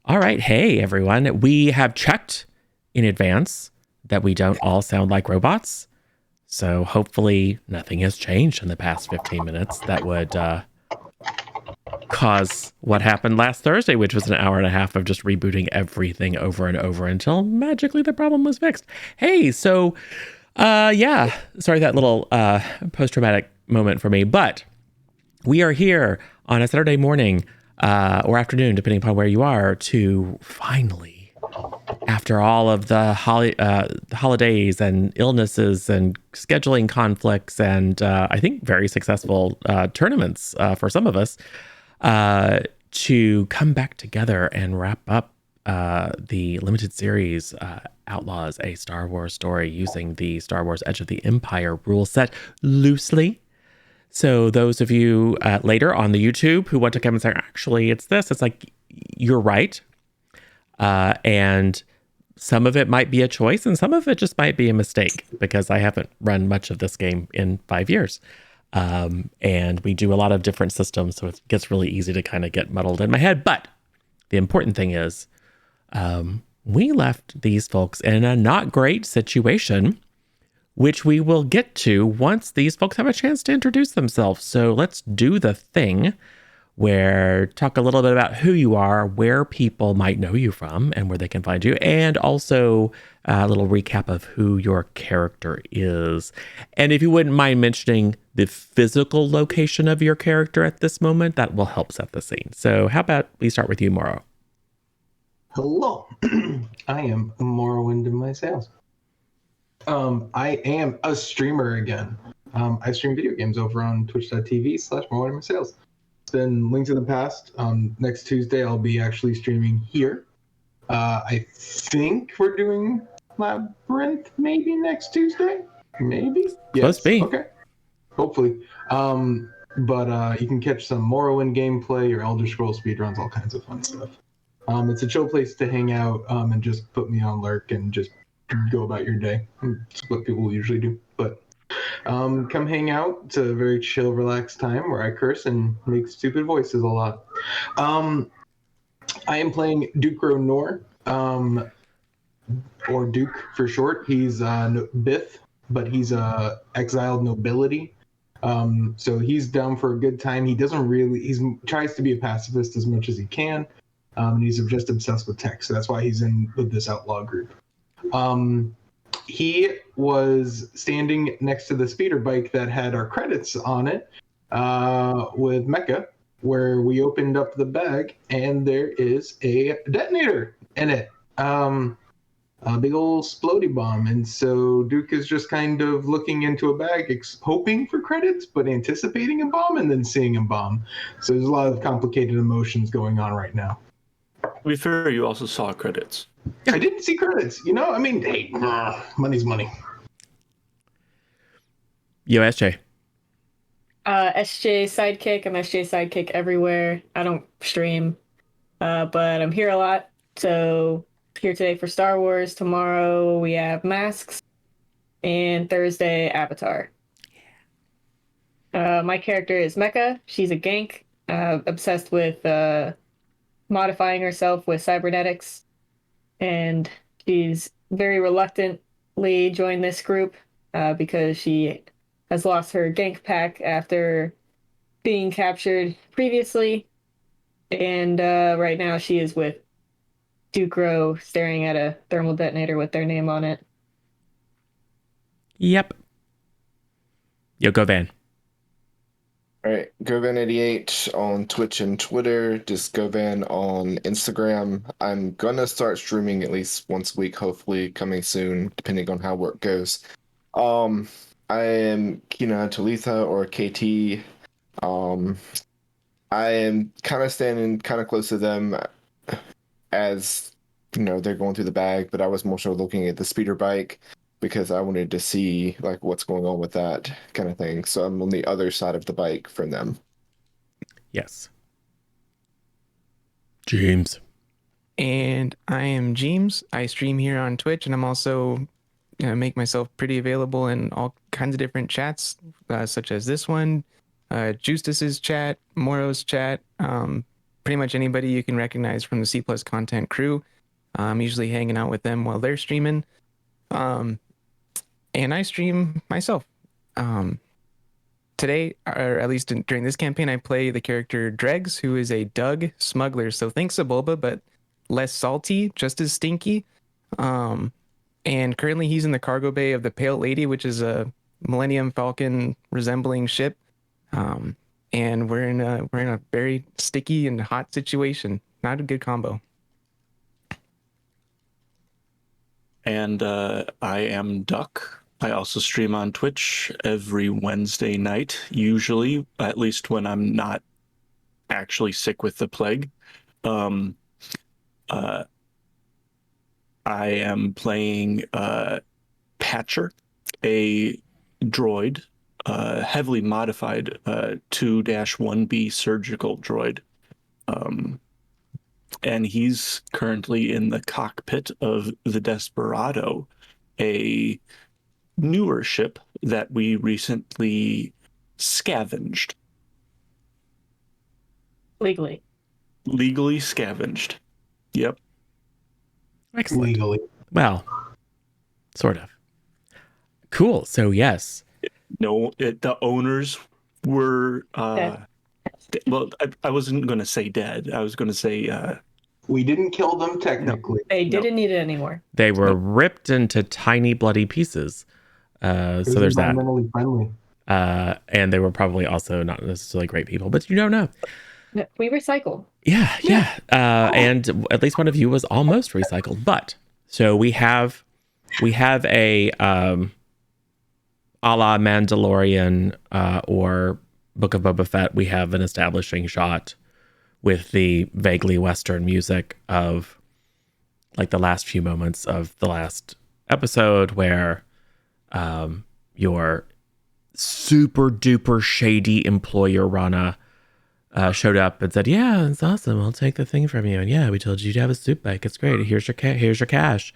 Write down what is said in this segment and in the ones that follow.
All right. Hey, everyone. We have checked in advance that we don't all sound like robots. So hopefully nothing has changed in the past 15 minutes that would cause what happened last Thursday, which was an hour and a half of just rebooting everything over and over until magically the problem was fixed. Hey, so yeah, sorry that little post-traumatic moment for me, but we are here on a Saturday morning or afternoon, depending upon where you are, to finally, after all of the holidays and illnesses and scheduling conflicts and I think very successful tournaments for some of us, to come back together and wrap up the limited series Outlaws, a Star Wars story using the Star Wars Edge of the Empire rule set loosely. So those of you later on the YouTube who want to come and say, actually, it's this, it's like, you're right. And some of it might be a choice and some of it just might be a mistake because I haven't run much of this game in 5 years. And we do a lot of different systems, so it gets really easy to kind of get muddled in my head. But the important thing is we left these folks in a not great situation, which we will get to once these folks have a chance to introduce themselves. So let's do the thing where talk a little bit about who you are, where people might know you from, and where they can find you, and also a little recap of who your character is. And if you wouldn't mind mentioning the physical location of your character at this moment, that will help set the scene. So how about we start with you, Morrow? Hello, I am Morrowind in my sales. I am a streamer again. I stream video games over on twitch.tv/Morrowind in my sales. It's been linked in the past. Next Tuesday, I'll be actually streaming here. I think we're doing Labyrinth maybe next Tuesday? Maybe? Close Yes. B. Okay. Hopefully. But you can catch some Morrowind gameplay or Elder Scrolls speedruns, all kinds of fun stuff. It's a chill place to hang out and just put me on lurk and just go about your day. It's what people usually do. But come hang out. It's a very chill, relaxed time where I curse and make stupid voices a lot. I am playing Duke Nor, or Duke for short. He's Bith, but he's exiled nobility. So he's down for a good time. He doesn't really. He tries to be a pacifist as much as he can. And he's just obsessed with tech, so that's why he's in with this outlaw group. He was standing next to the speeder bike that had our credits on it with Mecca, where we opened up the bag, and there is a detonator in it. A big old splody bomb. And so Duke is just kind of looking into a bag, hoping for credits, but anticipating a bomb and then seeing a bomb. So there's a lot of complicated emotions going on right now. To be fair, you also saw credits. I didn't see credits. You know, I mean, hey, money's money. Yo, SJ. SJ Sidekick. I'm SJ Sidekick everywhere. I don't stream, but I'm here a lot. So here today for Star Wars. Tomorrow we have Masks, and Thursday Avatar. My character is Mecha. She's a gank, obsessed with modifying herself with cybernetics, and she's very reluctantly joined this group because she has lost her gank pack after being captured previously, and right now she is with Duke Row staring at a thermal detonator with their name on it. Yep. Yo, go Van. All right, GoVan88 on Twitch and Twitter, just GoVan on Instagram. I'm gonna start streaming at least once a week, hopefully coming soon, depending on how work goes. I am Kina Talitha or KT. I am kind of standing kind of close to them as, you know, they're going through the bag, but I was more so looking at the speeder bike because I wanted to see like what's going on with that kind of thing. So I'm on the other side of the bike from them. Yes. James. And I am James. I stream here on Twitch, and I'm also make myself pretty available in all kinds of different chats, such as this one, Justice's chat, Morrow's chat, pretty much anybody you can recognize from the C Plus content crew. I'm usually hanging out with them while they're streaming. And I stream myself. Today, or at least during this campaign, I play the character Dregs, who is a Doug smuggler. So thanks to Boba, but less salty, just as stinky. And currently he's in the cargo bay of the Pale Lady, which is a Millennium Falcon resembling ship. And we're in a very sticky and hot situation. Not a good combo. And I am Duck. I also stream on Twitch every Wednesday night, usually, at least when I'm not actually sick with the plague. I am playing Patcher, a droid, heavily modified 2-1B surgical droid. And he's currently in the cockpit of the Desperado, a newer ship that we recently scavenged. Legally Scavenged. Yep. Excellent. Legally. Well, sort of. Cool. So yes. No, the owners were well, I wasn't going to say dead. I was going to say We didn't kill them technically. they didn't need it anymore. They were ripped into tiny bloody pieces. So there's that. Environmentally friendly. And they were probably also not necessarily great people, but you don't know. We recycle. Yeah. And at least one of you was almost recycled. But so we have a a la Mandalorian or Book of Boba Fett, we have an establishing shot with the vaguely Western music of like the last few moments of the last episode where your super duper shady employer Rana showed up and said, "Yeah, it's awesome. I'll take the thing from you. And yeah, we told you to have a soup bike. It's great. Here's your cash.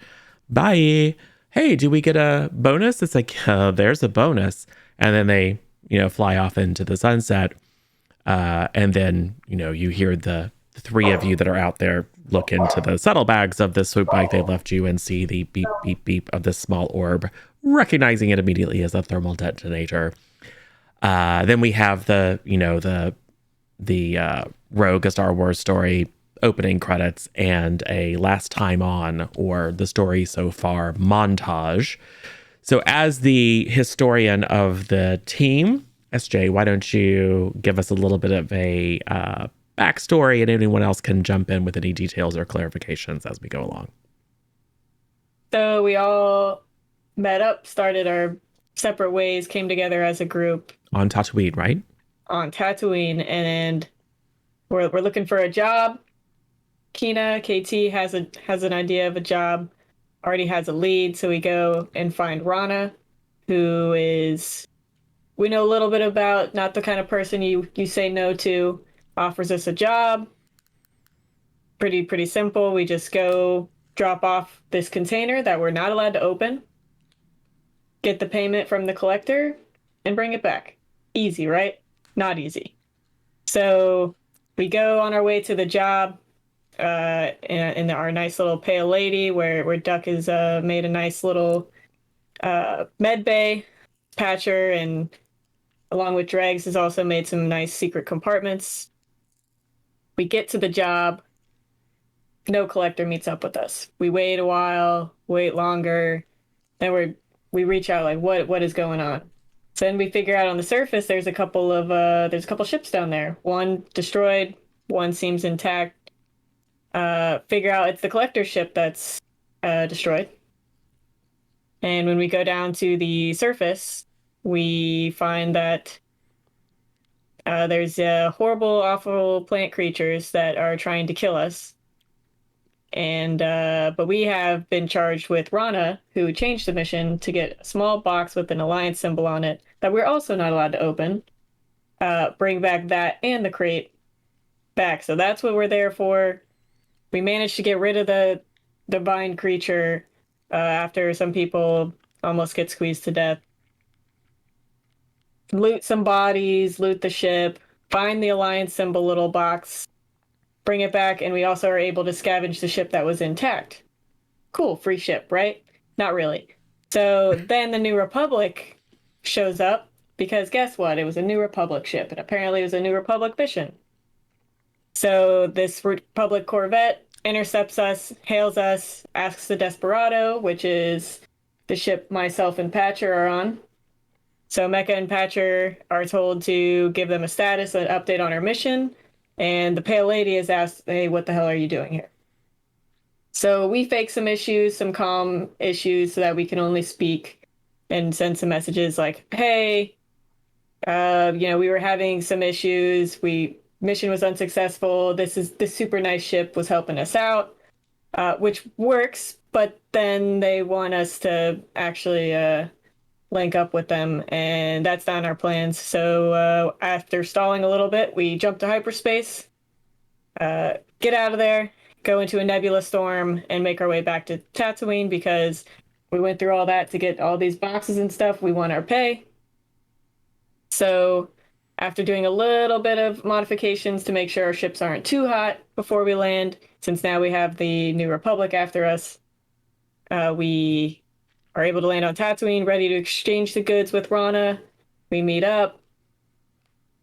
Bye. Hey, do we get a bonus?" It's like, there's a bonus. And then they, fly off into the sunset. And then, you hear the three of you that are out there look into the saddlebags of this swoop bike they left you and see the beep, beep, beep of this small orb, recognizing it immediately as a thermal detonator. Then we have the Rogue: A Star Wars Story opening credits and a last time on, or the story so far montage. So as the historian of the team, SJ, why don't you give us a little bit of a backstory, and anyone else can jump in with any details or clarifications as we go along. So we all met up, started our separate ways, came together as a group On Tatooine, right? on Tatooine, and we're looking for a job. Kina, KT has an idea of a job, already has a lead, so we go and find Rana, who is, we know a little bit about, not the kind of person you say no to, offers us a job. Pretty simple. We just go drop off this container that we're not allowed to open, get the payment from the collector, and bring it back. Easy, right? Not easy. So we go on our way to the job in our nice little Pale Lady, where Duck has made a nice little med bay. Patcher, and along with Dregs, has also made some nice secret compartments. We get to the job. No collector meets up with us. We wait a while, wait longer. Then we reach out like, what is going on? So then we figure out on the surface there's a couple ships down there. One destroyed, one seems intact. Figure out it's the collector ship that's destroyed. And when we go down to the surface, we find that there's horrible, awful plant creatures that are trying to kill us. And but we have been charged with Rana, who changed the mission to get a small box with an alliance symbol on it that we're also not allowed to open. Bring back that and the crate back. So that's what we're there for. We managed to get rid of the divine creature after some people almost get squeezed to death. Loot some bodies, loot the ship, find the alliance symbol little box, bring it back, and we also are able to scavenge the ship that was intact. Cool, free ship, right? Not really. So then the New Republic shows up because guess what? It was a New Republic ship, and apparently it was a New Republic mission. So this Republic Corvette intercepts us, hails us, asks the Desperado, which is the ship myself and Patcher are on. So Mecca and Patcher are told to give them a status, an update on our mission, and the Pale Lady is asked, hey, what the hell are you doing here? So we fake some issues, some calm issues, so that we can only speak and send some messages like, hey, we were having some issues. Mission was unsuccessful. This super nice ship was helping us out, which works, but then they want us to actually link up with them, and that's not in our plans. So after stalling a little bit, we jump to hyperspace, get out of there, go into a nebula storm, and make our way back to Tatooine because we went through all that to get all these boxes and stuff. We want our pay. So after doing a little bit of modifications to make sure our ships aren't too hot before we land, since now we have the New Republic after us, we are able to land on Tatooine, ready to exchange the goods with Rana. We meet up,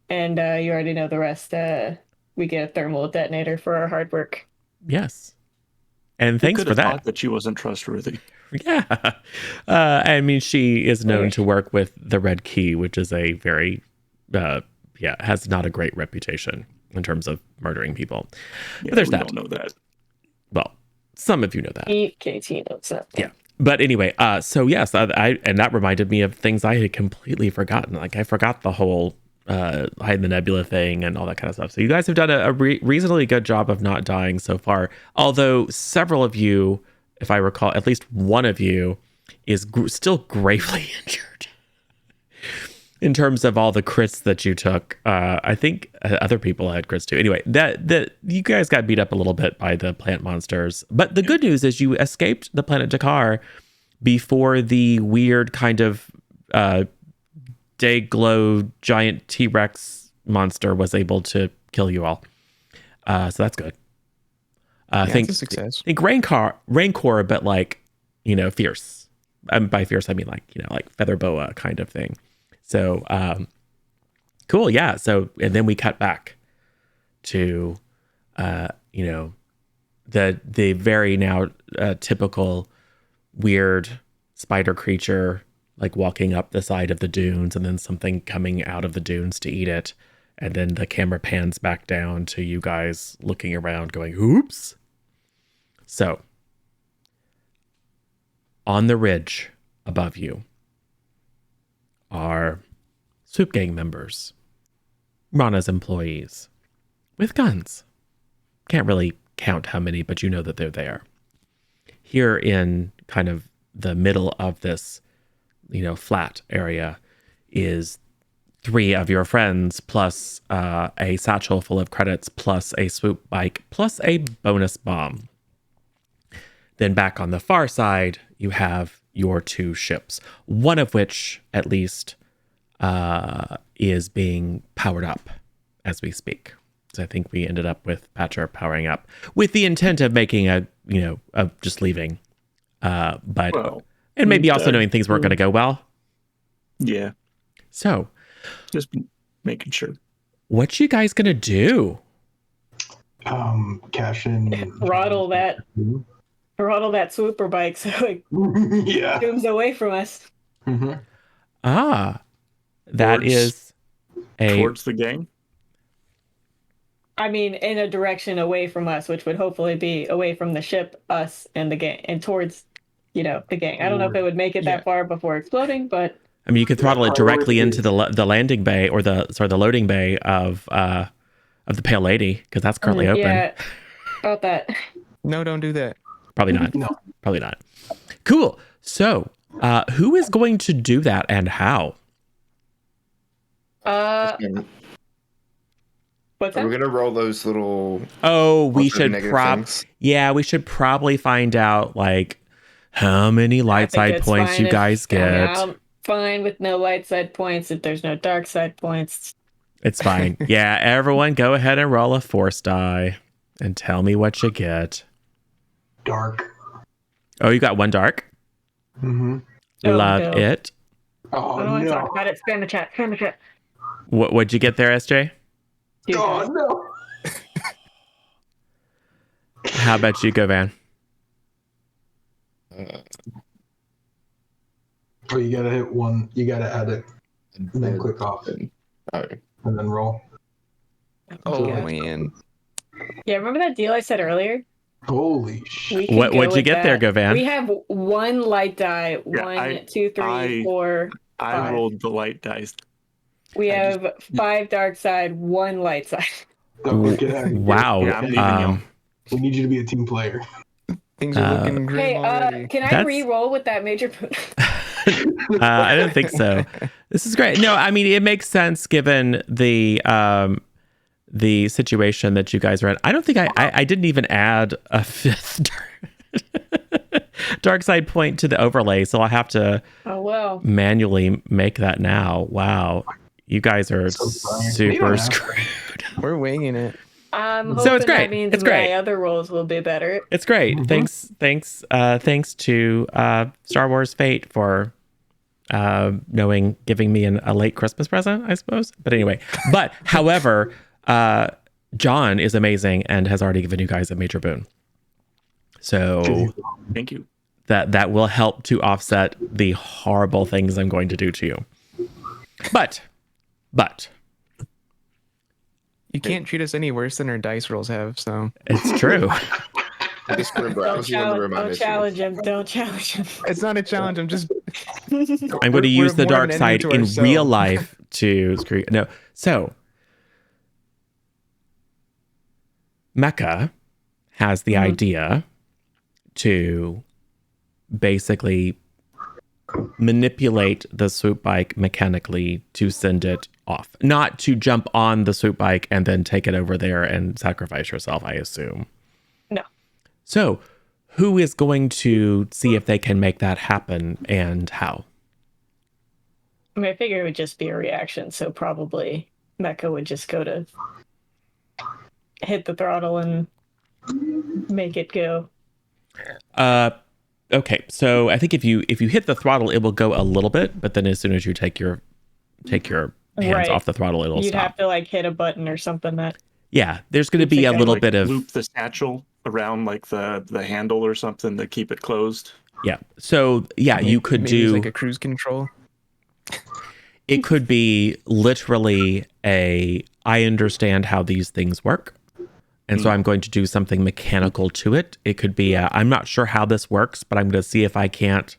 and you already know the rest. We get a thermal detonator for our hard work. Yes. And thanks could for have that. thought that she wasn't trustworthy. Yeah. I mean, she is known to work with the Red Key, which is a very, has not a great reputation in terms of murdering people. Yeah, but there's we that. Don't know that. Well, some of you know that. KT knows that. Yeah. But anyway, so yes, and that reminded me of things I had completely forgotten. Like I forgot the whole hide in the nebula thing and all that kind of stuff. So you guys have done a reasonably good job of not dying so far. Although several of you, if I recall, at least one of you is still gravely injured in terms of all the crits that you took. I think other people had crits too. Anyway, that you guys got beat up a little bit by the plant monsters. But the good news is you escaped the planet Dakar before the weird kind of day glow giant T-Rex monster was able to kill you all. So that's good. It's a success. Think Rancor, but like, fierce. By fierce, I mean like feather boa kind of thing. So, cool. Yeah. So, and then we cut back to, the very now typical weird spider creature, like walking up the side of the dunes and then something coming out of the dunes to eat it. And then the camera pans back down to you guys looking around going, oops. So on the ridge above you are Swoop Gang members, Rana's employees, with guns. Can't really count how many, but you know that they're there. Here in kind of the middle of this, flat area is 3 of your friends, plus a satchel full of credits, plus a swoop bike, plus a bonus bomb. Then back on the far side, you have your 2 ships, one of which, at least, is being powered up as we speak. So I think we ended up with Patcher powering up with the intent of making of just leaving. And maybe also knowing things weren't going to go well. Yeah. So just making sure. What you guys going to do? Cash in. Throttle that swooper bike so it zooms away from us. Mm-hmm. That is towards the gang. I mean, in a direction away from us, which would hopefully be away from the ship, us, and the gang, and towards, the gang. I don't know if it would make it that far before exploding, but I mean, you could throttle it directly into the landing bay or the loading bay of the Pale Lady, because that's currently open. Yeah, about that. No, don't do that. Probably not. No. Probably not. Cool. So, who is going to do that and how? What's Are that? we gonna roll those little? Oh, we should things? we should probably find out like how many light side points you guys get. I'm fine with no light side points if there's no dark side points. It's fine. Yeah, everyone go ahead and roll a force die. And tell me what you get. Dark. Oh, you got one dark. Mm-hmm. Love no. it. Oh, I don't want to talk no. about it. Spam the chat. Spam the chat. What'd you get there, SJ? Dude, Oh, no. How about you, go, Van? Oh, you gotta hit one. You gotta add it and then click off All right. and then roll. Oh yeah. man. Yeah, remember that deal I said earlier? Holy shit. We could What'd go you with get there, that. Govan? We have one light die. Yeah, One, two, three, four, I five. rolled the light dice. We I have 5 dark side, 1 light side. Don't get out of here. Wow. Yeah, I'm leaving y'all. We need you to be a team player. Things are looking grim Hey, already. can I That's- re-roll with that major? I don't think so. This is great. No, I mean it makes sense given the situation that you guys are in. I don't think I didn't even add a 5th dark side point to the overlay, so I'll have to Oh well. manually make that now. Wow, you guys are So sorry. You super don't have to. screwed. We're winging it. I'm hoping So it's great. that means It's great. my other rolls will be better. It's great. Mhm. Thanks to Star Wars Fate for giving me a late Christmas present, I suppose. But anyway, however, John is amazing and has already given you guys a major boon. So Thank you. that will help to offset the horrible things I'm going to do to you. But You can't treat us any worse than our dice rolls have, so it's true. Just remember, I Don't was the one that reminded challenge him. Don't challenge him. it's not a challenge. I'm just I'm going to use the more of dark an enemy side to in ourselves. real life to screw. No, so Mecca has the idea to basically manipulate the swoop bike mechanically to send it off, not to jump on the swoop bike and then take it over there and sacrifice yourself, I assume. No. So who is going to see if they can make that happen and how? I mean, I figure it would just be a reaction, so probably Mecca would just go to hit the throttle and make it go. Okay, so I think if you hit the throttle, it will go a little bit, but then as soon as you take your hands Right. off the throttle, it'll You'd stop. have to like hit a button or something that. Yeah, there's going to be Keeps it a going. little Like, bit of loop the satchel around like the handle or something to keep it closed. yeah. So yeah, you could maybe it's do like a cruise control. it could be literally I understand how these things work. And so I'm going to do something mechanical to it. It could be I'm not sure how this works, but I'm going to see if I can't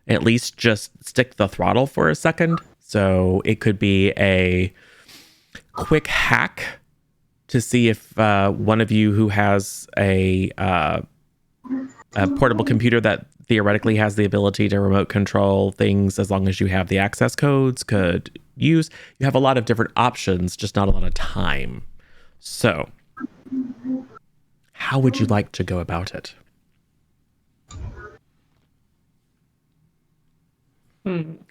at least just stick the throttle for a second. So it could be a quick hack to see if one of you who has a portable computer that theoretically has the ability to remote control things as long as you have the access codes could use. You have a lot of different options, just not a lot of time. So how would you like to go about it?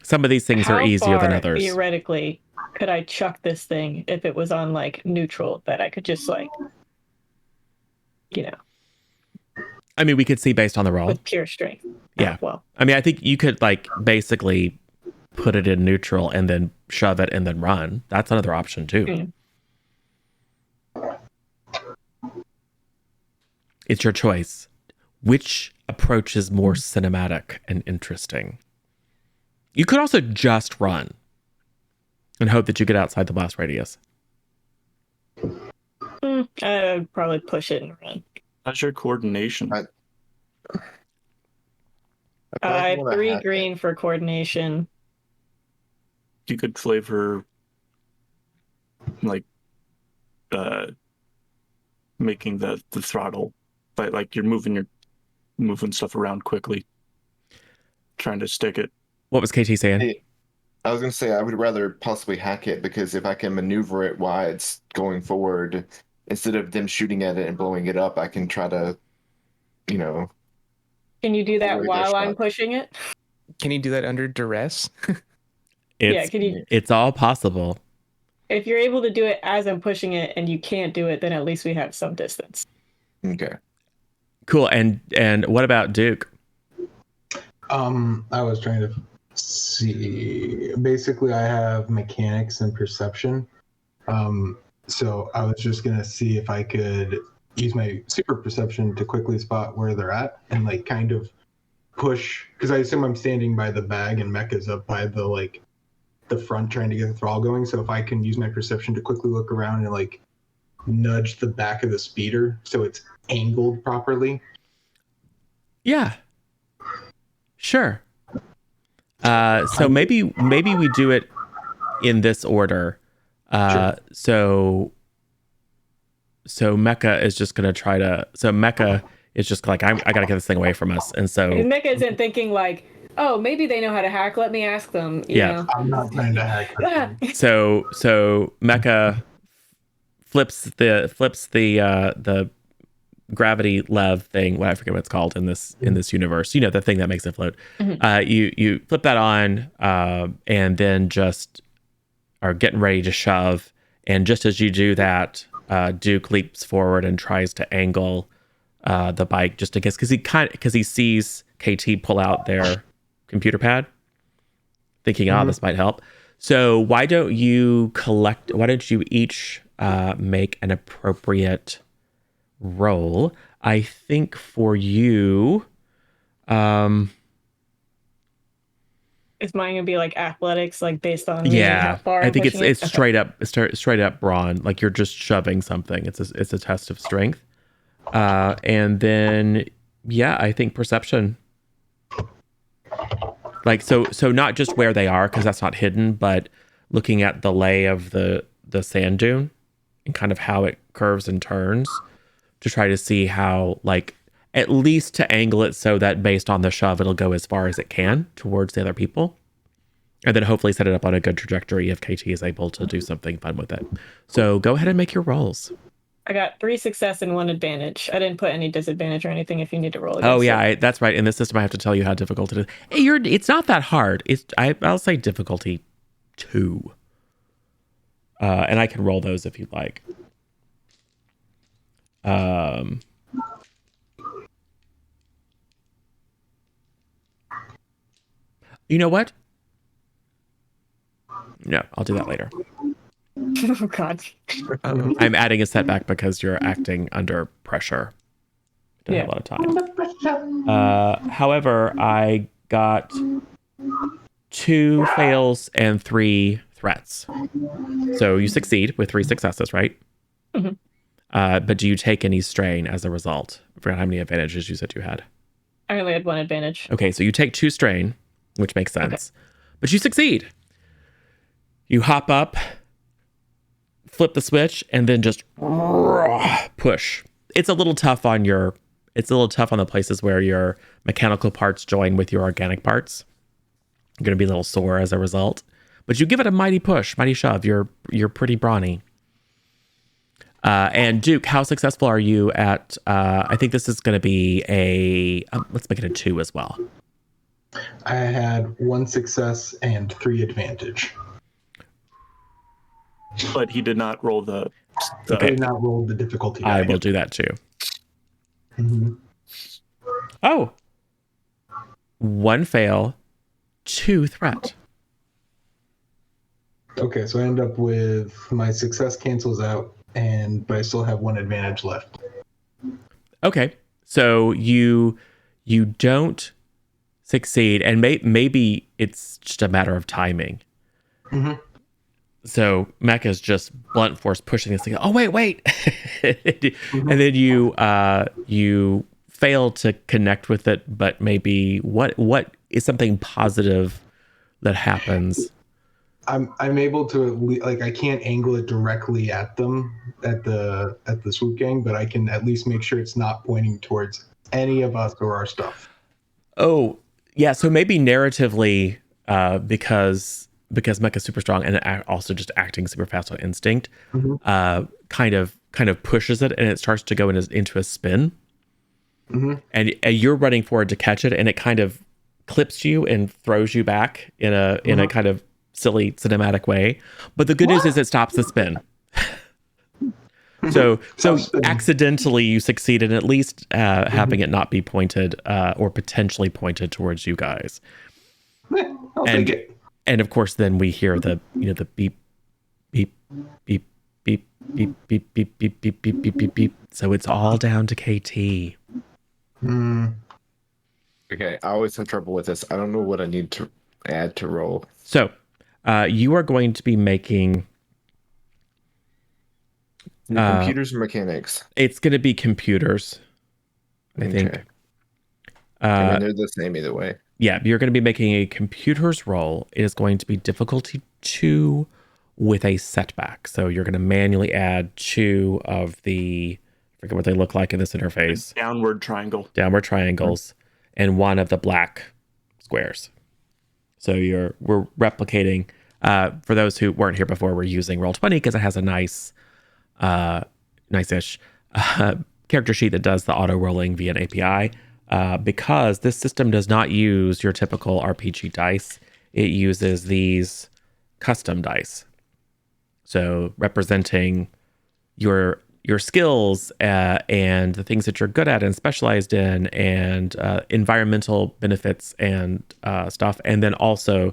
Some of these things are How easier than far, others. Theoretically, could I chuck this thing if it was on like neutral that I could just like, I mean, we could see based on the roll. with pure strength? Yeah. Oh, well, I mean, I think you could like basically put it in neutral and then shove it and then run. That's another option too. Mm. It's your choice. Which approach is more cinematic and interesting? You could also just run and hope that you get outside the blast radius. I would probably push it and run. How's your coordination? I feel like I have wanna 3 hack it. green for coordination. You could flavor like making the throttle, but like you're moving stuff around quickly, trying to stick it. What was KT saying? Hey, I was gonna say I would rather possibly hack it because if I can maneuver it while it's going forward, instead of them shooting at it and blowing it up, I can try to, Can you do that Avoid their while I'm shot. pushing it? Can you do that under duress? It's, Can you? it's all possible. if you're able to do it as I'm pushing it and you can't do it, then at least we have some distance. Okay. Cool. And what about Duke? I was trying to see. Basically, I have mechanics and perception. So I was just gonna see if I could use my super perception to quickly spot where they're at and like kind of push, because I assume I'm standing by the bag and Mecca's up by the front trying to get the thrall going. So if I can use my perception to quickly look around and like nudge the back of the speeder so it's angled properly. Yeah. Sure. So maybe we do it in this order. Sure. So Mecca is just gonna try to. So Mecca is just like, I gotta get this thing away from us, and so Mecca isn't thinking like, oh, maybe they know how to hack. Let me ask them. You know? I'm not trying to hack this thing. so Mecca flips the gravity lev thing. What I forget what it's called in this universe. You know, the thing that makes it float. Mhm. You flip that on, and then just are getting ready to shove. And just as you do that, Duke leaps forward and tries to angle the bike just in case, because he sees KT pull out their computer pad, thinking, this might help. So why don't you each make an appropriate roll? I think for you, Is mine gonna be like athletics, like based on how far? I think I'm pushing it's it? straight up brawn, like you're just shoving something. It's a test of strength, and then I think perception. Like so not just where they are, because that's not hidden, but looking at the lay of the sand dune and kind of how it curves and turns to try to see how, like, at least to angle it so that based on the shove, it'll go as far as it can towards the other people. And then hopefully set it up on a good trajectory if KT is able to do something fun with it. So go ahead and make your rolls. I got 3 success and 1 advantage. I didn't put any disadvantage or anything if you need to roll against Oh yeah, it. that's right. In this system, I have to tell you how difficult it is. It's not that hard. I'll say difficulty 2. And I can roll those if you'd like. You know what? No, I'll do that later. Oh god. I'm adding a setback because you're acting under pressure. Don't have a lot of time. However, I got 2 fails and 3 threats. So you succeed with 3 successes, right? Mhm. But do you take any strain as a result? I forgot how many advantages you said you had. I only had 1 advantage. Okay, so you take 2 strain, which makes sense. Okay. But you succeed. You hop up, flip the switch, and then just push. It's a little tough on the places where your mechanical parts join with your organic parts. You're going to be a little sore as a result. But you give it a mighty push, mighty shove. You're pretty brawny. And Duke, how successful are you at, I think this is going to be let's make it a 2 as well. I had 1 success and 3 advantage. But he did not roll the I did not roll the difficulty die. I will do that too. Mm-hmm. Oh. 1 fail, 2 threat. Okay, so I end up with my success cancels out, but I still have 1 advantage left. Okay, so you don't succeed, and maybe it's just a matter of timing. Mm-hmm. So Mecca's just blunt force pushing this thing. Oh wait, and then you fail to connect with it. But maybe what is something positive that happens? I'm able to, I can't angle it directly at them at the swoop gang, but I can at least make sure it's not pointing towards any of us or our stuff. Oh yeah, so maybe narratively, because Mecha's super strong and also just acting super fast on instinct, kind of pushes it and it starts to go into a spin. Mm-hmm. And you're running forward to catch it, and it kind of clips you and throws you back in a kind of silly cinematic way. But the good news is it stops the spin. So accidentally you succeed in at least having it not be pointed or potentially pointed towards you guys. I'll take it. And of course, then we hear the the beep, beep, beep, beep, beep, beep, beep, beep, beep, beep, beep, beep, beep. So it's all down to KT. Okay, I always have trouble with this. I don't know what I need to add to roll. So you are going to be making. Computers or mechanics? It's going to be computers, I think. I mean, they're the same either way. Yeah, you're going to be making a computer's roll. It is going to be difficulty 2 with a setback. So you're going to manually add 2 of the, I forget what they look like in this interface. Downward triangles, and 1 of the black squares. So we're replicating. For those who weren't here before, we're using Roll20 because it has a nice-ish character sheet that does the auto rolling via an API. Because this system does not use your typical RPG dice, it uses these custom dice. So representing your skills and the things that you're good at and specialized in, and environmental benefits and stuff, and then also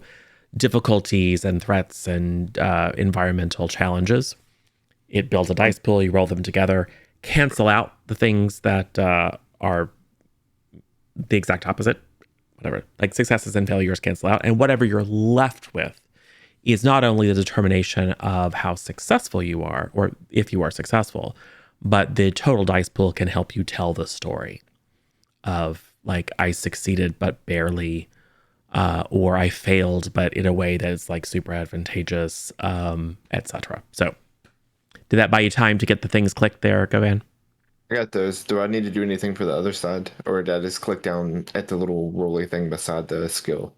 difficulties and threats and environmental challenges. It builds a dice pool, you roll them together, cancel out the things that are the exact opposite, whatever, like successes and failures cancel out. And whatever you're left with is not only the determination of how successful you are, or if you are successful, but the total dice pool can help you tell the story of, like, I succeeded but barely, or I failed but in a way that is like super advantageous, etc. So did that buy you time to get the things clicked there, Govan? I got those. Do I need to do anything for the other side? Or did I just click down at the little rolly thing beside the skill?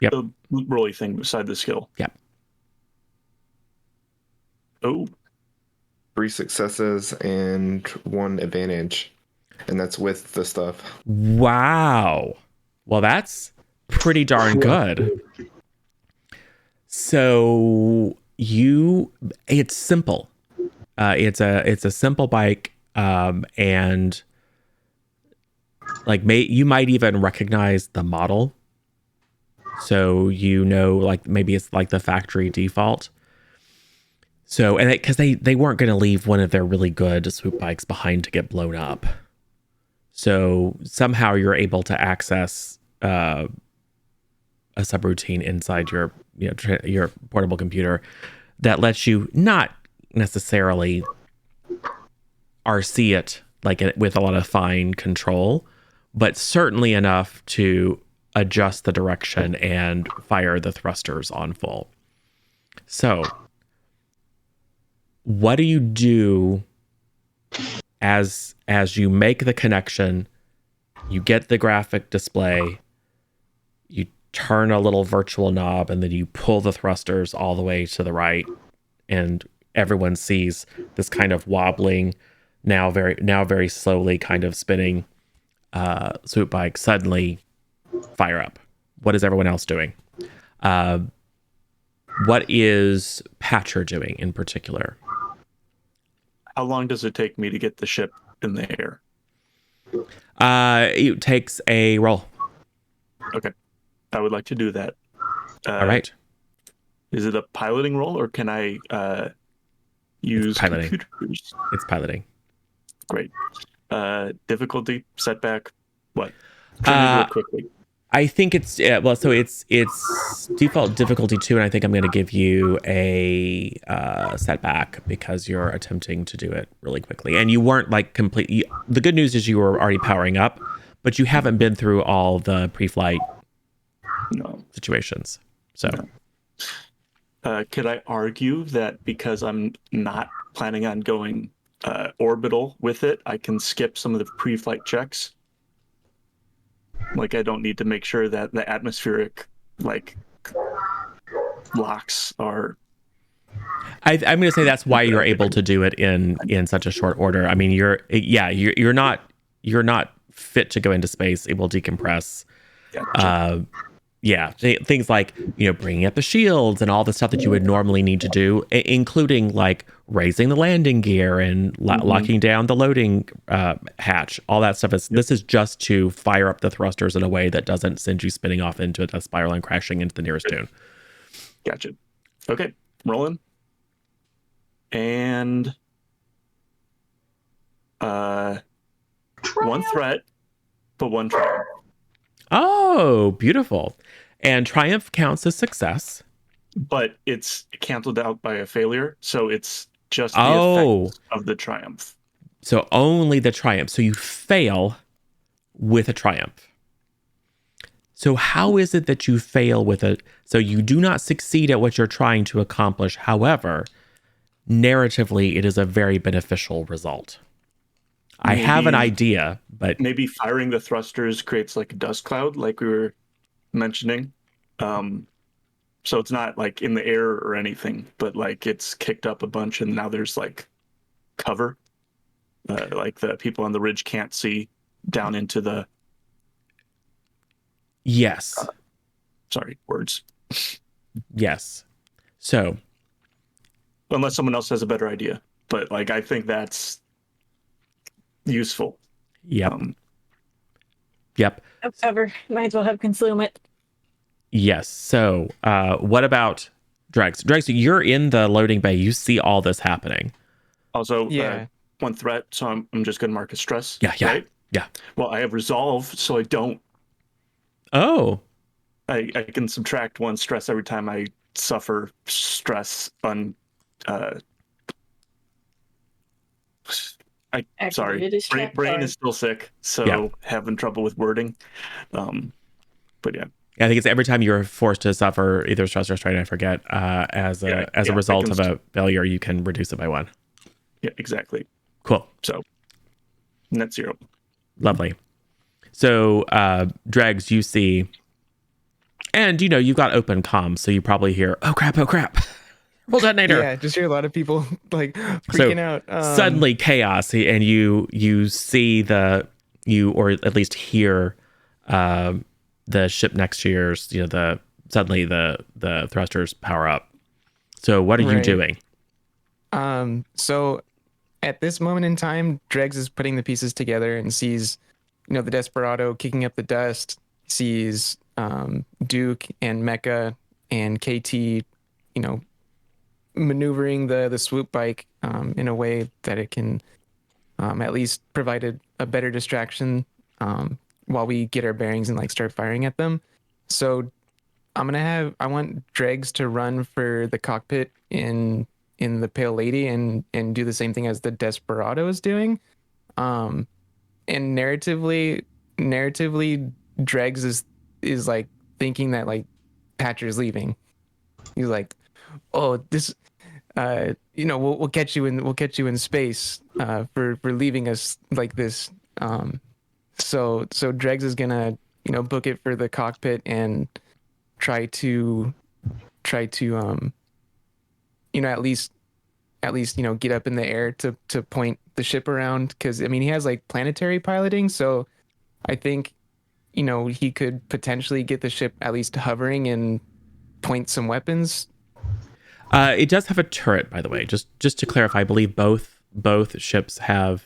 Yep. The rolly thing beside the skill. Yep. Oh. 3 successes and 1 advantage. And that's with the stuff. Wow. Well, that's pretty darn good. So it's simple. It's a simple bike, and like you might even recognize the model. So like maybe it's like the factory default. So, and because they weren't going to leave one of their really good swoop bikes behind to get blown up. So somehow you're able to access a subroutine inside your your portable computer that lets you not necessarily RC it like with a lot of fine control, but certainly enough to adjust the direction and fire the thrusters on full. So what do you do as you make the connection? You get the graphic display, you turn a little virtual knob, and then you pull the thrusters all the way to the right, and everyone sees this kind of wobbling, now very slowly kind of spinning swoop bike suddenly fire up. What is everyone else doing? What is Patcher doing in particular? How long does it take me to get the ship in the air? It takes a roll. Okay. I would like to do that. All right. Is it a piloting roll, or can I use piloting. computers? It's piloting. Great. Difficulty, setback, what? Try to do it quickly. I think it's so it's default difficulty 2, and I think I'm going to give you a setback because you're attempting to do it really quickly, and you weren't like complete. The good news is you were already powering up, but you haven't been through all the pre-flight situations. So, could I argue that because I'm not planning on going orbital with it, I can skip some of the pre-flight checks? Like, I don't need to make sure that the atmospheric locks are. I'm going to say that's why you're able to do it in such a short order. I mean, you're not fit to go into space. It will decompress. Yeah, Yeah, things like, bringing up the shields and all the stuff that you would normally need to do, including like raising the landing gear and locking down the loading hatch. All that stuff this is just to fire up the thrusters in a way that doesn't send you spinning off into a death spiral and crashing into the nearest dune. Gotcha. Okay, rolling. And one threat, but one triumph. Oh, beautiful. And triumph counts as success. But it's canceled out by a failure, so it's just the effect of the triumph. So only the triumph. So you fail with a triumph. So how is it that you fail with it? So you do not succeed at what you're trying to accomplish. However, narratively, it is a very beneficial result. I have an idea, but maybe firing the thrusters creates like a dust cloud, like we were mentioning. So it's not like in the air or anything, but like it's kicked up a bunch, and now there's like cover, like the people on the ridge can't see down into the. Yes. Sorry, words. Yes. So. Unless someone else has a better idea, but like I think that's useful. Yep. Yep. No cover. Might as well have consume it. Yes. So, what about Drex? Drex, you're in the loading bay. You see all this happening. Also, one threat. So I'm just going to mark as stress. Yeah. Right? Yeah. Well, I have resolve, so I don't. Oh. I can subtract one stress every time I suffer stress on. Sorry, brain is still sick, so having trouble with wording. But yeah. I think it's every time you're forced to suffer either stress or strain, I forget, as a result of a failure, you can reduce it by 1. Yeah, exactly. Cool. So net 0. Lovely. So Dregs, you see, and you've got open comms, so you probably hear, oh crap, roll detonator. Yeah, just hear a lot of people like freaking out. Suddenly chaos, and you see or at least hear the ship next to yours, suddenly the thrusters power up. So what are you doing? So at this moment in time, Dregs is putting the pieces together and sees, the Desperado kicking up the dust, sees Duke and Mecha and KT, maneuvering the swoop bike in a way that it can at least provide a better distraction while we get our bearings and like start firing at them. So I want Dregs to run for the cockpit in the Pale Lady and do the same thing as the Desperado is doing. And narratively Dregs is like thinking that like Patcher's leaving. He's like, oh, this we'll catch you in space for leaving us like this. So Dregs is gonna book it for the cockpit and try to at least get up in the air to point the ship around, because he has like planetary piloting, so I think he could potentially get the ship at least hovering and point some weapons. It does have a turret, by the way. Just to clarify, I believe both ships have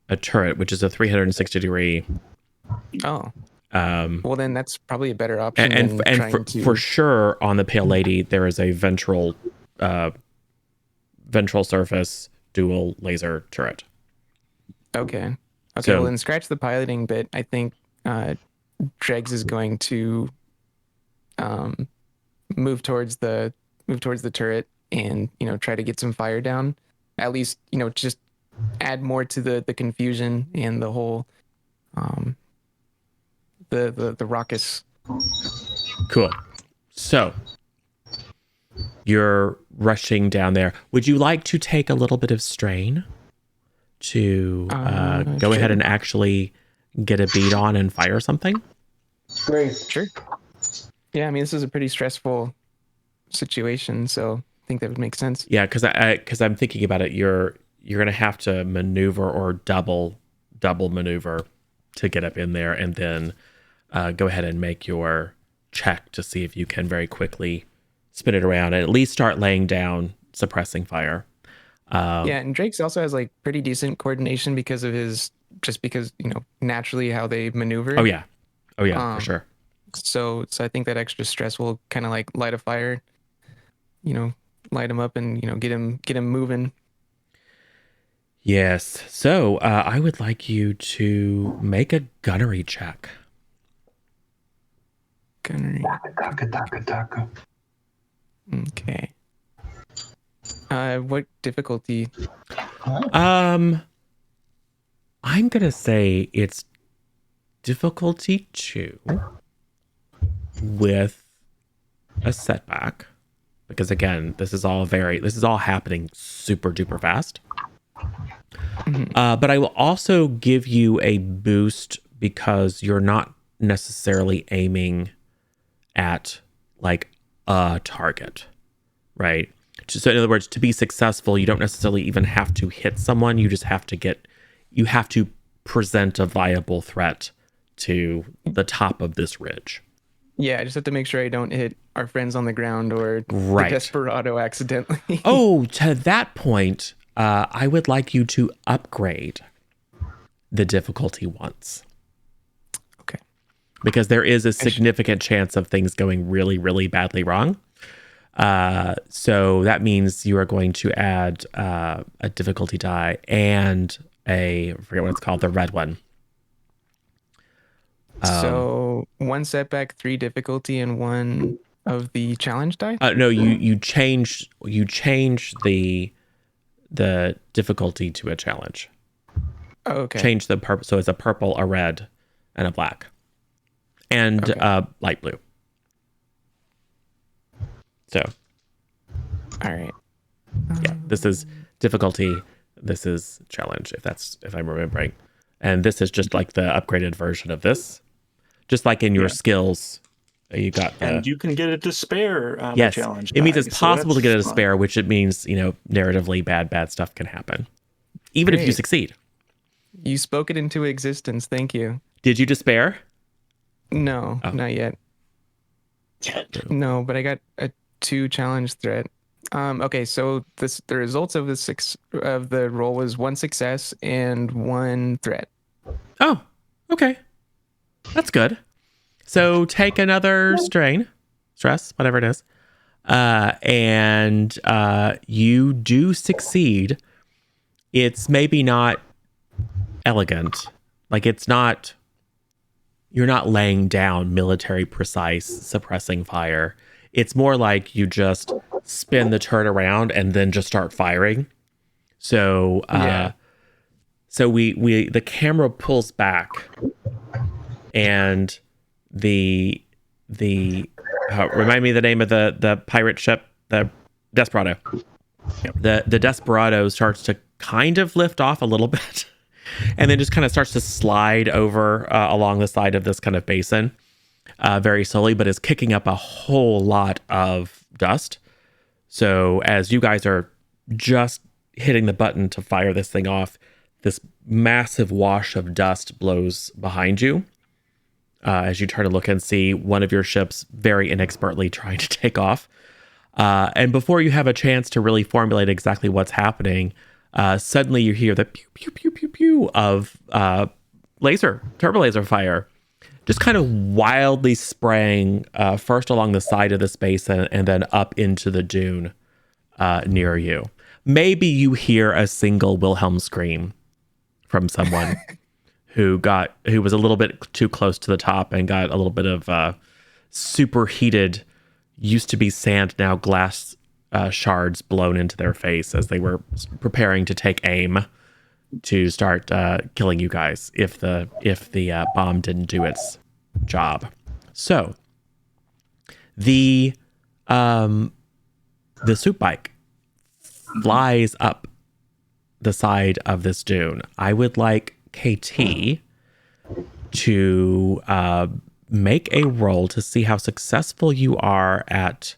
a turret, which is a 360-degree. Oh. Well, then that's probably a better option. And for sure, on the Pale Lady, there is a ventral surface dual laser turret. Okay. Well, then scratch the piloting bit. I think Dregs is going to move towards the turret and try to get some fire down. At least just add more to the confusion and the whole the raucous. Cool. So you're rushing down there. Would you like to take a little bit of strain to go ahead and actually get a bead on and fire something? Great. Sure. Yeah, this is a pretty stressful situation, so I think that would make sense. Yeah, because I'm thinking about it. You're gonna have to maneuver or double maneuver to get up in there, and then go ahead and make your check to see if you can very quickly spin it around and at least start laying down suppressing fire. Yeah, and Drake's also has like pretty decent coordination because of because naturally how they maneuver. Oh yeah, for sure. So I think that extra stress will kind of like light a fire, light him up and get him moving. Yes. So I would like you to make a gunnery check. Gunnery. Taka. Okay. What difficulty? I'm gonna say it's difficulty 2 with a setback, because again, this is all happening super duper fast. But I will also give you a boost because you're not necessarily aiming at like a target, right? So in other words, to be successful, you don't necessarily even have to hit someone. You just have to present a viable threat to the top of this ridge. Yeah, I just have to make sure I don't hit our friends on the ground or Right. the desperado accidentally. Oh, to that point, I would like you to upgrade the difficulty once. Okay. Because there is a significant chance of things going really, really badly wrong. So that means you are going to add a difficulty die and I forget what it's called, the red one. So 1 setback, 3 difficulty, and 1 of the challenge die. No, you change the difficulty to a challenge. Oh, okay. Change the purple, so it's a purple, a red, and a black, and light blue. So, all right. Yeah, this is difficulty. This is challenge. If I'm remembering, and this is just like the upgraded version of this. Just like in your skills, you got and you can get a despair yes, challenge. it means die, it's possible to get a fun. despair, which it means narratively bad stuff can happen, even if you Great. succeed. You spoke it into existence. Thank you. Did you despair? No, Oh. not yet. No, but I got a 2 challenge threat. Okay, so the results of the roll was 1 success and 1 threat. Oh, okay. That's good. So take another stress, whatever it is. And you do succeed. It's maybe not elegant. Like you're not laying down military precise suppressing fire. It's more like you just spin the turret around and then just start firing. So, so the camera pulls back and the remind me the name of the pirate ship, the Desperado. The Desperado starts to kind of lift off a little bit and then just kind of starts to slide over along the side of this kind of basin very slowly, but is kicking up a whole lot of dust. So as you guys are just hitting the button to fire this thing off, this massive wash of dust blows behind you. As you turn to look and see one of your ships very inexpertly trying to take off. And before you have a chance to really formulate exactly what's happening, suddenly you hear the pew, pew, pew, pew, pew of turbo laser fire, just kind of wildly spraying first along the side of this basin and then up into the dune near you. Maybe you hear a single Wilhelm scream from someone who was a little bit too close to the top and got a little bit of superheated, used to be sand, now glass shards blown into their face as they were preparing to take aim to start killing you guys if the bomb didn't do its job. So the soup bike flies up the side of this dune. I would like KT to make a roll to see how successful you are at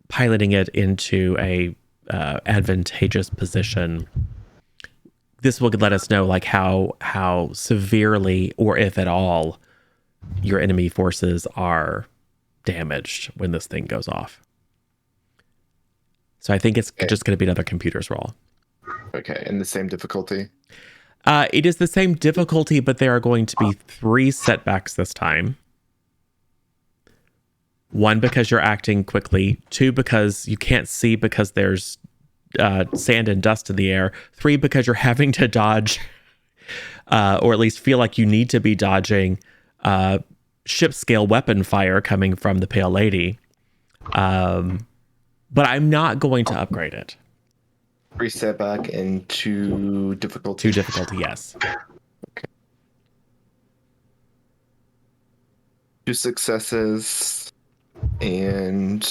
piloting it into a advantageous position. This will let us know like how severely, or if at all, your enemy forces are damaged when this thing goes off. So I think it's just going to be another computer's roll. Okay, and the same difficulty. It is the same difficulty, but there are going to be 3 setbacks this time. 1, because you're acting quickly. 2, because you can't see because there's sand and dust in the air. 3, because you're having to dodge, or at least feel like you need to be dodging ship scale weapon fire coming from the Pale Lady. But I'm not going to upgrade it. 3 setback and 2 difficulty. 2 difficulty, yes. Okay. 2 successes and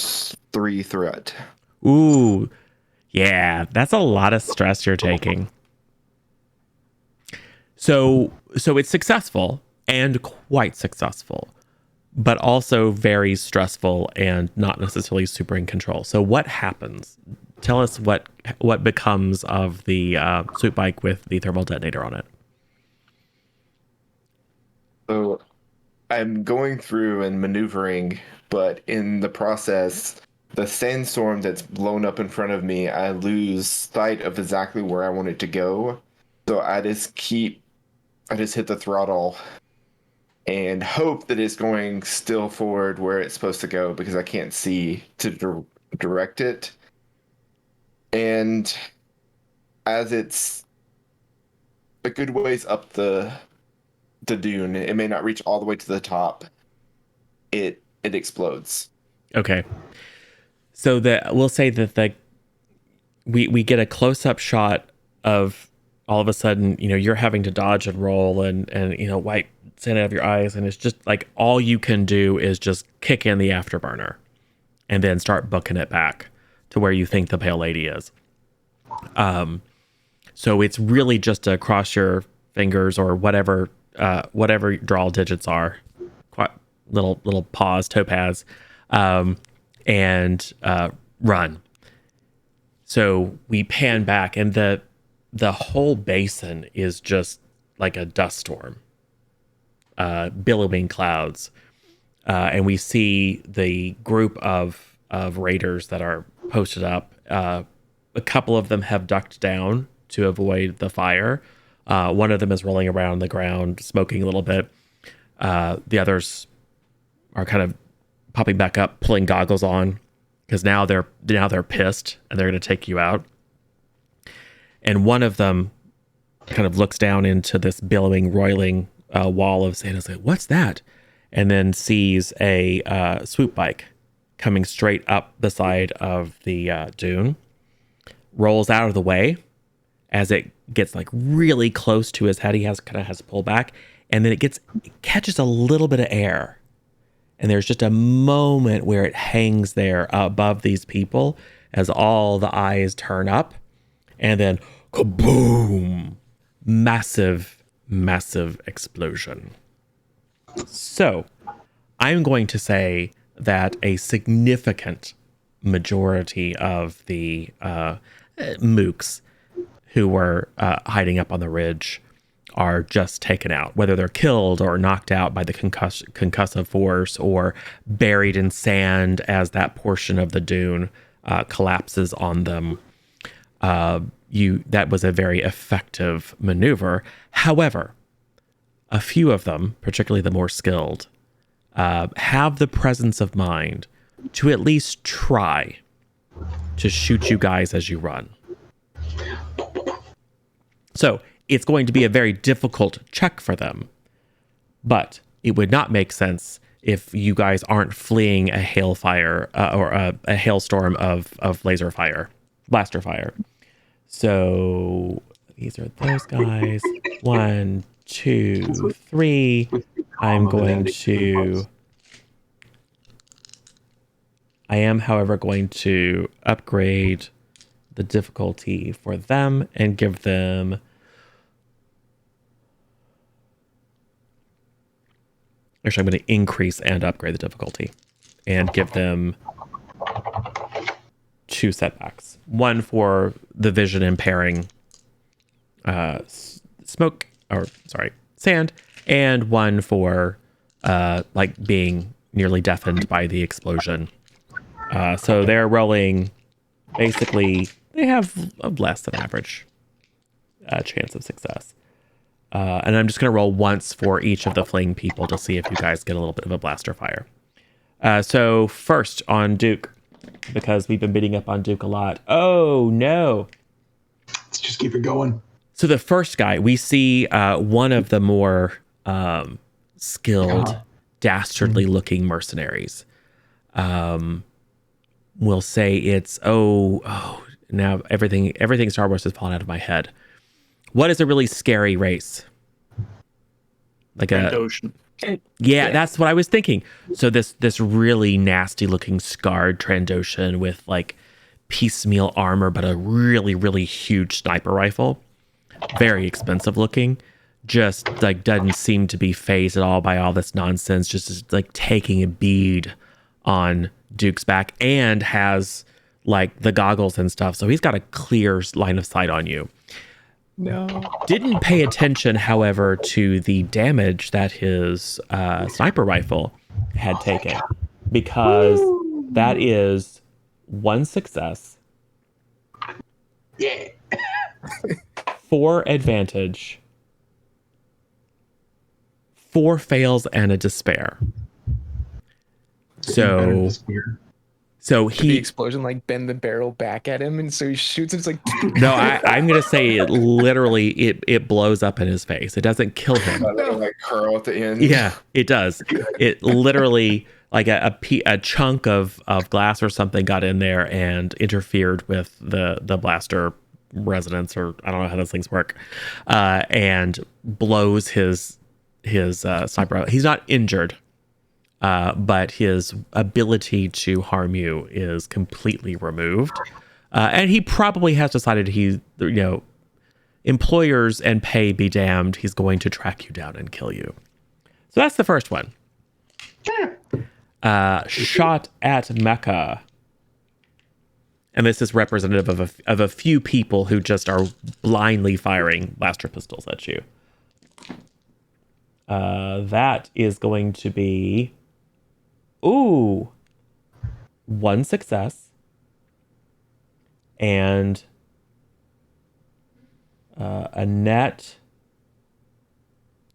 3 threat. Ooh, yeah, that's a lot of stress you're taking. So it's successful and quite successful, but also very stressful and not necessarily super in control. So what happens? Tell us what becomes of the swoop bike with the thermal detonator on it. So I'm going through and maneuvering, but in the process, the sandstorm that's blown up in front of me, I lose sight of exactly where I want it to go. So I just hit the throttle and hope that it's going still forward where it's supposed to go because I can't see to direct it. And as it's a good ways up the dune, it may not reach all the way to the top. It explodes. Okay. So we'll say that we get a close-up shot of all of a sudden, you're having to dodge and roll and wipe sand out of your eyes, and it's just like all you can do is just kick in the afterburner and then start booking it back to where you think the Pale Lady is. So it's really just to cross your fingers or whatever draw digits are, quite little paws, topaz, and run. So we pan back, and the whole basin is just like a dust storm, billowing clouds, and we see the group of raiders that are posted up. A couple of them have ducked down to avoid the fire. One of them is rolling around the ground, smoking a little bit. The others are kind of popping back up, pulling goggles on, because now they're pissed and they're going to take you out. And one of them kind of looks down into this billowing, roiling wall of sand and says, "What's that?" And then sees a swoop bike coming straight up the side of the dune, rolls out of the way. As it gets like really close to his head, he has to pull back, and then it catches a little bit of air. And there's just a moment where it hangs there above these people as all the eyes turn up, and then kaboom! Massive, massive explosion. So I'm going to say that a significant majority of the mooks who were hiding up on the ridge are just taken out, whether they're killed or knocked out by the concussive force or buried in sand as that portion of the dune collapses on them. That was a very effective maneuver. However, a few of them, particularly the more skilled, have the presence of mind to at least try to shoot you guys as you run. So it's going to be a very difficult check for them, but it would not make sense if you guys aren't fleeing a hailfire or a hailstorm of blaster fire. So these are those guys. 1, 2, 3. I am, however, going to upgrade the difficulty for them and give them actually I'm going to increase and upgrade the difficulty and give them 2 setbacks. 1 for the vision impairing sand, and 1 for like being nearly deafened by the explosion. So they're rolling, basically, they have a less than average chance of success. And I'm just going to roll once for each of the fling people to see if you guys get a little bit of a blaster fire. So first on Duke, because we've been beating up on Duke a lot. Oh, no. Let's just keep it going. So the first guy, we see one of the more skilled, dastardly looking mercenaries. We'll say it's, now everything Star Wars has fallen out of my head. What is a really scary race? Like Trandoshan. Yeah, that's what I was thinking. So this really nasty looking scarred Trandoshan with like piecemeal armor, but a really, really huge sniper rifle. Very expensive looking. Just like doesn't seem to be phased at all by all this nonsense. Just like taking a bead on Duke's back, and has like the goggles and stuff. So he's got a clear line of sight on you. No. Didn't pay attention, however, to the damage that his sniper rifle had taken, because that is 1 success, Yeah. 4 advantage, 4 fails, and a despair. So The he explosion like bend the barrel back at him, and so he shoots. And it's like no, I'm gonna say it literally it blows up in his face. It doesn't kill him. Like curl at the end. Yeah, it does. It literally, like a chunk of glass or something got in there and interfered with the blaster resonance, or I don't know how those things work, and blows his sniper out. He's not injured, but his ability to harm you is completely removed. And he probably has decided employers and pay be damned, he's going to track you down and kill you. So that's the first one. Shot at Mecca. And this is representative of a few people who just are blindly firing blaster pistols at you. That is going to be 1 success and a net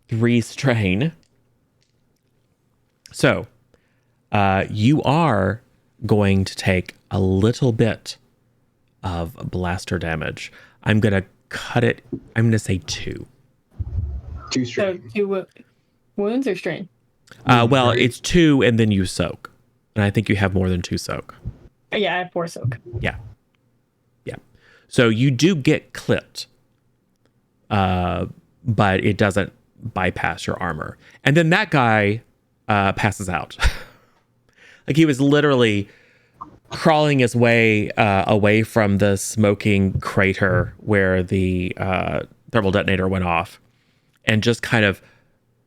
3 strain. So you are going to take a little bit of blaster damage. I'm going to cut it. I'm going to say 2. 2 So strain. 2 wounds or strain? Well, it's 2 and then you soak. And I think you have more than 2 soak. Yeah, I have 4 soak. Yeah. So you do get clipped, but it doesn't bypass your armor. And then that guy passes out. Like he was literally crawling his way away from the smoking crater where the thermal detonator went off, and just kind of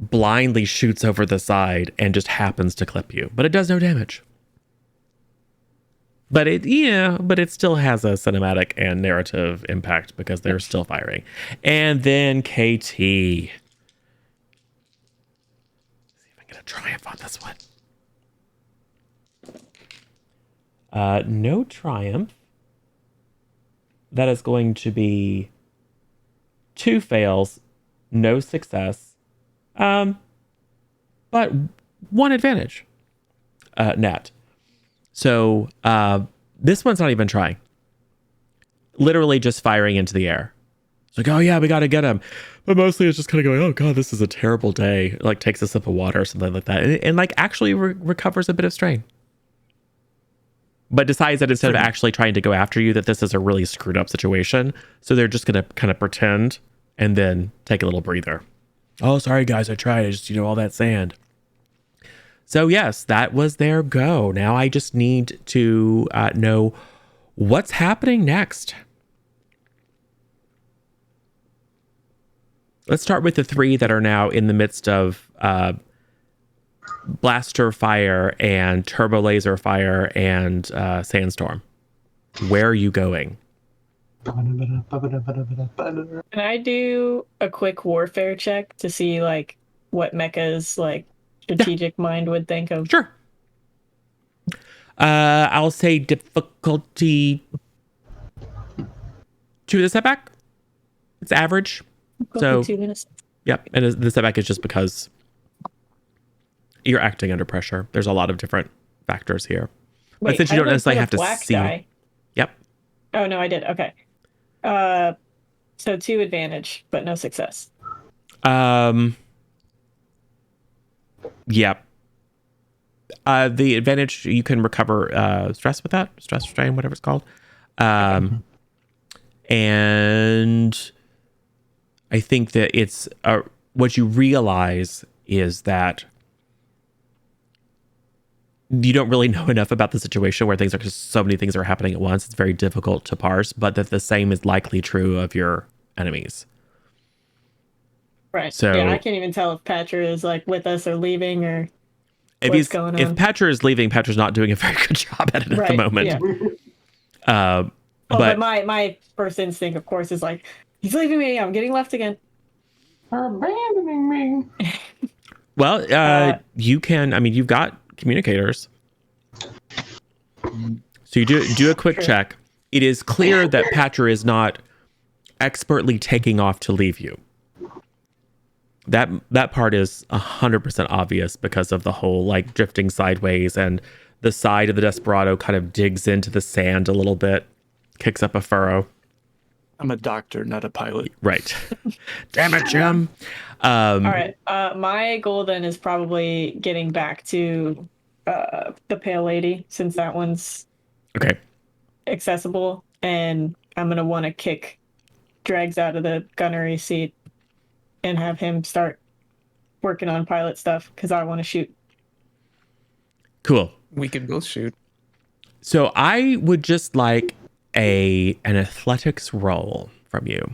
blindly shoots over the side and just happens to clip you. But it does no damage. But it still has a cinematic and narrative impact because they're still firing. And then KT. See if I can get a triumph on this one. No triumph. That is going to be 2 fails, no success, but 1 advantage net. So this one's not even trying. Literally just firing into the air. It's like, oh yeah, we got to get him. But mostly it's just kind of going, oh God, this is a terrible day. Like takes a sip of water or something like that. And like actually recovers a bit of strain. But decides that instead of actually trying to go after you, that this is a really screwed up situation. So they're just going to kind of pretend and then take a little breather. Oh, sorry guys, I tried. I just, all that sand. So yes, that was their go. Now I just need to know what's happening next. Let's start with the 3 that are now in the midst of blaster fire and turbo laser fire and sandstorm. Where are you going? Can I do a quick warfare check to see like what Mecca's like strategic mind would think of. Sure. I'll say difficulty 2 the setback. It's average. So, 2 minutes. yep. And the setback is just because you're acting under pressure. There's a lot of different factors here. But since you don't necessarily have to see. Die? Yep. Oh, no, I did. Okay. So 2 advantage, but no success. Yep. The advantage, you can recover stress with that. Stress strain, whatever it's called. And I think that it's what you realize is that you don't really know enough about the situation where things are just so many things are happening at once. It's very difficult to parse, but that the same is likely true of your enemies. Right. So yeah, I can't even tell if Patcher is like with us or leaving or if going on. If Patcher is leaving, Patcher's not doing a very good job at it at the moment. Yeah. But my first instinct, of course, is like, he's leaving me. I'm getting left again. Abandoning me. Well, you can. I mean, you've got communicators, so you do a quick check. It is clear that Patcher is not expertly taking off to leave you. That part is 100% obvious because of the whole like drifting sideways, and the side of the Desperado kind of digs into the sand a little bit, kicks up a furrow. I'm a doctor, not a pilot. Right. Damn it, Jim. All right. My goal then is probably getting back to the Pale Lady, since that one's okay. accessible, and I'm gonna want to kick Dregs out of the gunnery seat and have him start working on pilot stuff because I want to shoot. Cool. We could both shoot. So I would just like an athletics roll from you.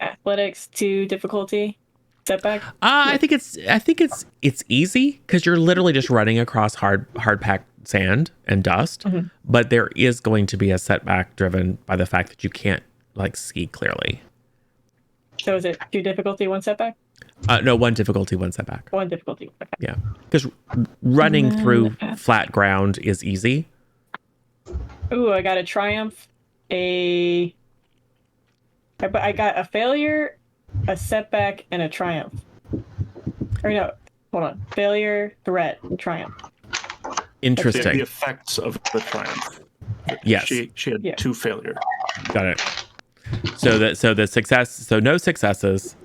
Athletics to difficulty setback. I think it's easy because you're literally just running across hard packed sand and dust, but there is going to be a setback driven by the fact that you can't like see clearly. So is it 2 difficulty, 1 setback? No, 1 difficulty, 1 setback. 1 difficulty. Okay. Yeah, because running through flat ground is easy. Ooh, I got a triumph. I got a failure, a setback, and a triumph. Or no, hold on. Failure, threat, and triumph. Interesting. The effects of the triumph. Yes. She had 2 failure. Got it. So the success. So no successes,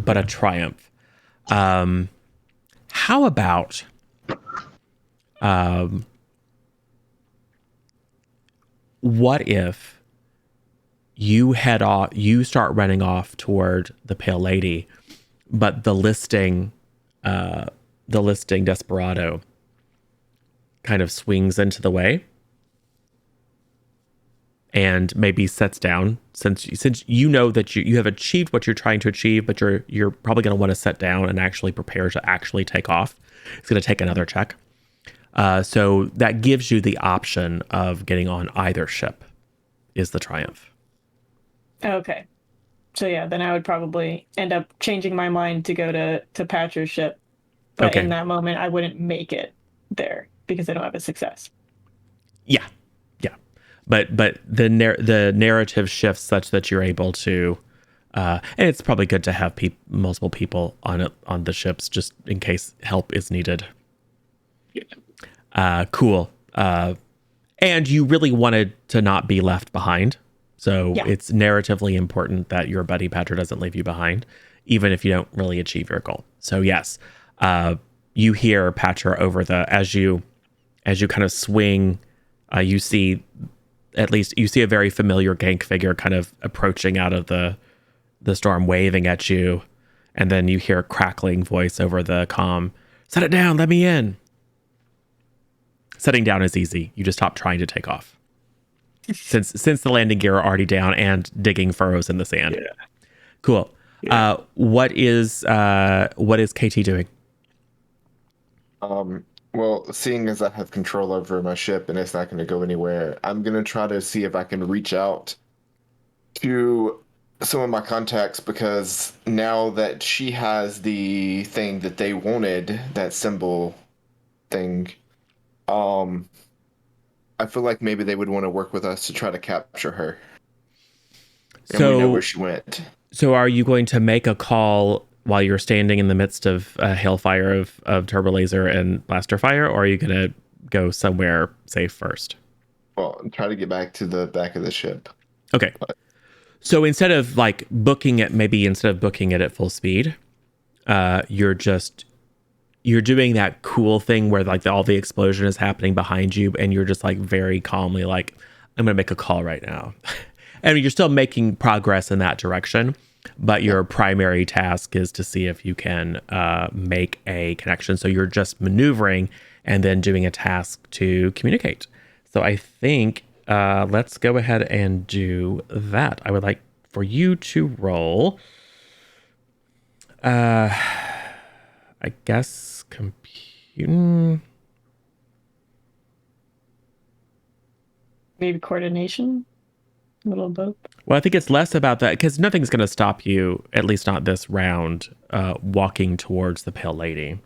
but a triumph. How about what if you start running off toward the Pale Lady, but the listing Desperado kind of swings into the way and maybe sets down, since you know that you have achieved what you're trying to achieve, but you're probably going to want to set down and actually prepare to actually take off. It's going to take another check. So that gives you the option of getting on either ship is the triumph. Okay. So yeah, then I would probably end up changing my mind to go to Patcher's ship. But in that moment, I wouldn't make it there because I don't have a success. Yeah. But the narrative shifts such that you're able to, and it's probably good to have multiple people on the ships just in case help is needed. Yeah. Cool. And you really wanted to not be left behind, so it's narratively important that your buddy Patcher doesn't leave you behind, even if you don't really achieve your goal. So yes, you hear Patcher over as you kind of swing, you see a very familiar gank figure kind of approaching out of the storm, waving at you, and then you hear a crackling voice over the comm. Set it down, let me in. Setting down is easy. You just stop trying to take off. Since the landing gear are already down and digging furrows in the sand. Yeah. Cool. Yeah. What is KT doing? Well, seeing as I have control over my ship and it's not going to go anywhere, I'm going to try to see if I can reach out to some of my contacts because now that she has the thing that they wanted, that symbol thing, I feel like maybe they would want to work with us to try to capture her. And we know where she went. So are you going to make a call while you're standing in the midst of a hailfire of turbo laser and blaster fire, or are you going to go somewhere safe first? Well, try to get back to the back of the ship. Okay. So instead of like booking it at full speed, you're doing that cool thing where like all the explosion is happening behind you, and you're just like very calmly like, I'm gonna make a call right now. And you're still making progress in that direction, but your primary task is to see if you can make a connection. So you're just maneuvering and then doing a task to communicate. So I think let's go ahead and do that. I would like for you to roll, I guess, computing. Maybe coordination? A little of both. Well, I think it's less about that because nothing's going to stop you, at least not this round, walking towards the Pale Lady.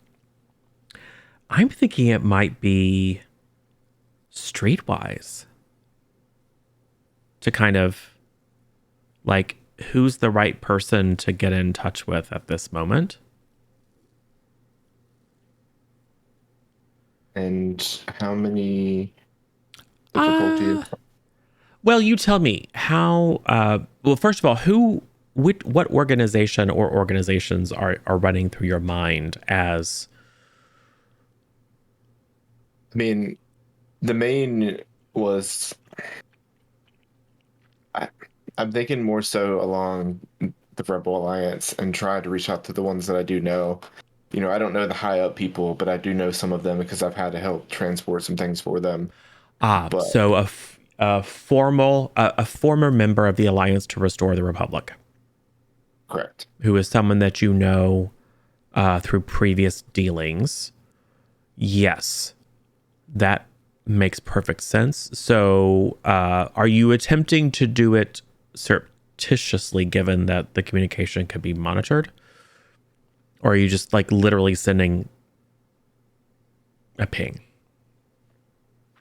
I'm thinking it might be streetwise to kind of like, who's the right person to get in touch with at this moment? And how many difficulties? Well, you tell me how. Well, first of all, what organization or organizations are running through your mind as? I mean, the main was. I'm thinking more so along the Rebel Alliance and try to reach out to the ones that I do know. You know, I don't know the high up people, but I do know some of them because I've had to help transport some things for them. So a former member of the Alliance to Restore the Republic. Correct. Who is someone that you know through previous dealings. Yes, that makes perfect sense. So are you attempting to do it surreptitiously, given that the communication could be monitored? Or are you just like literally sending a ping?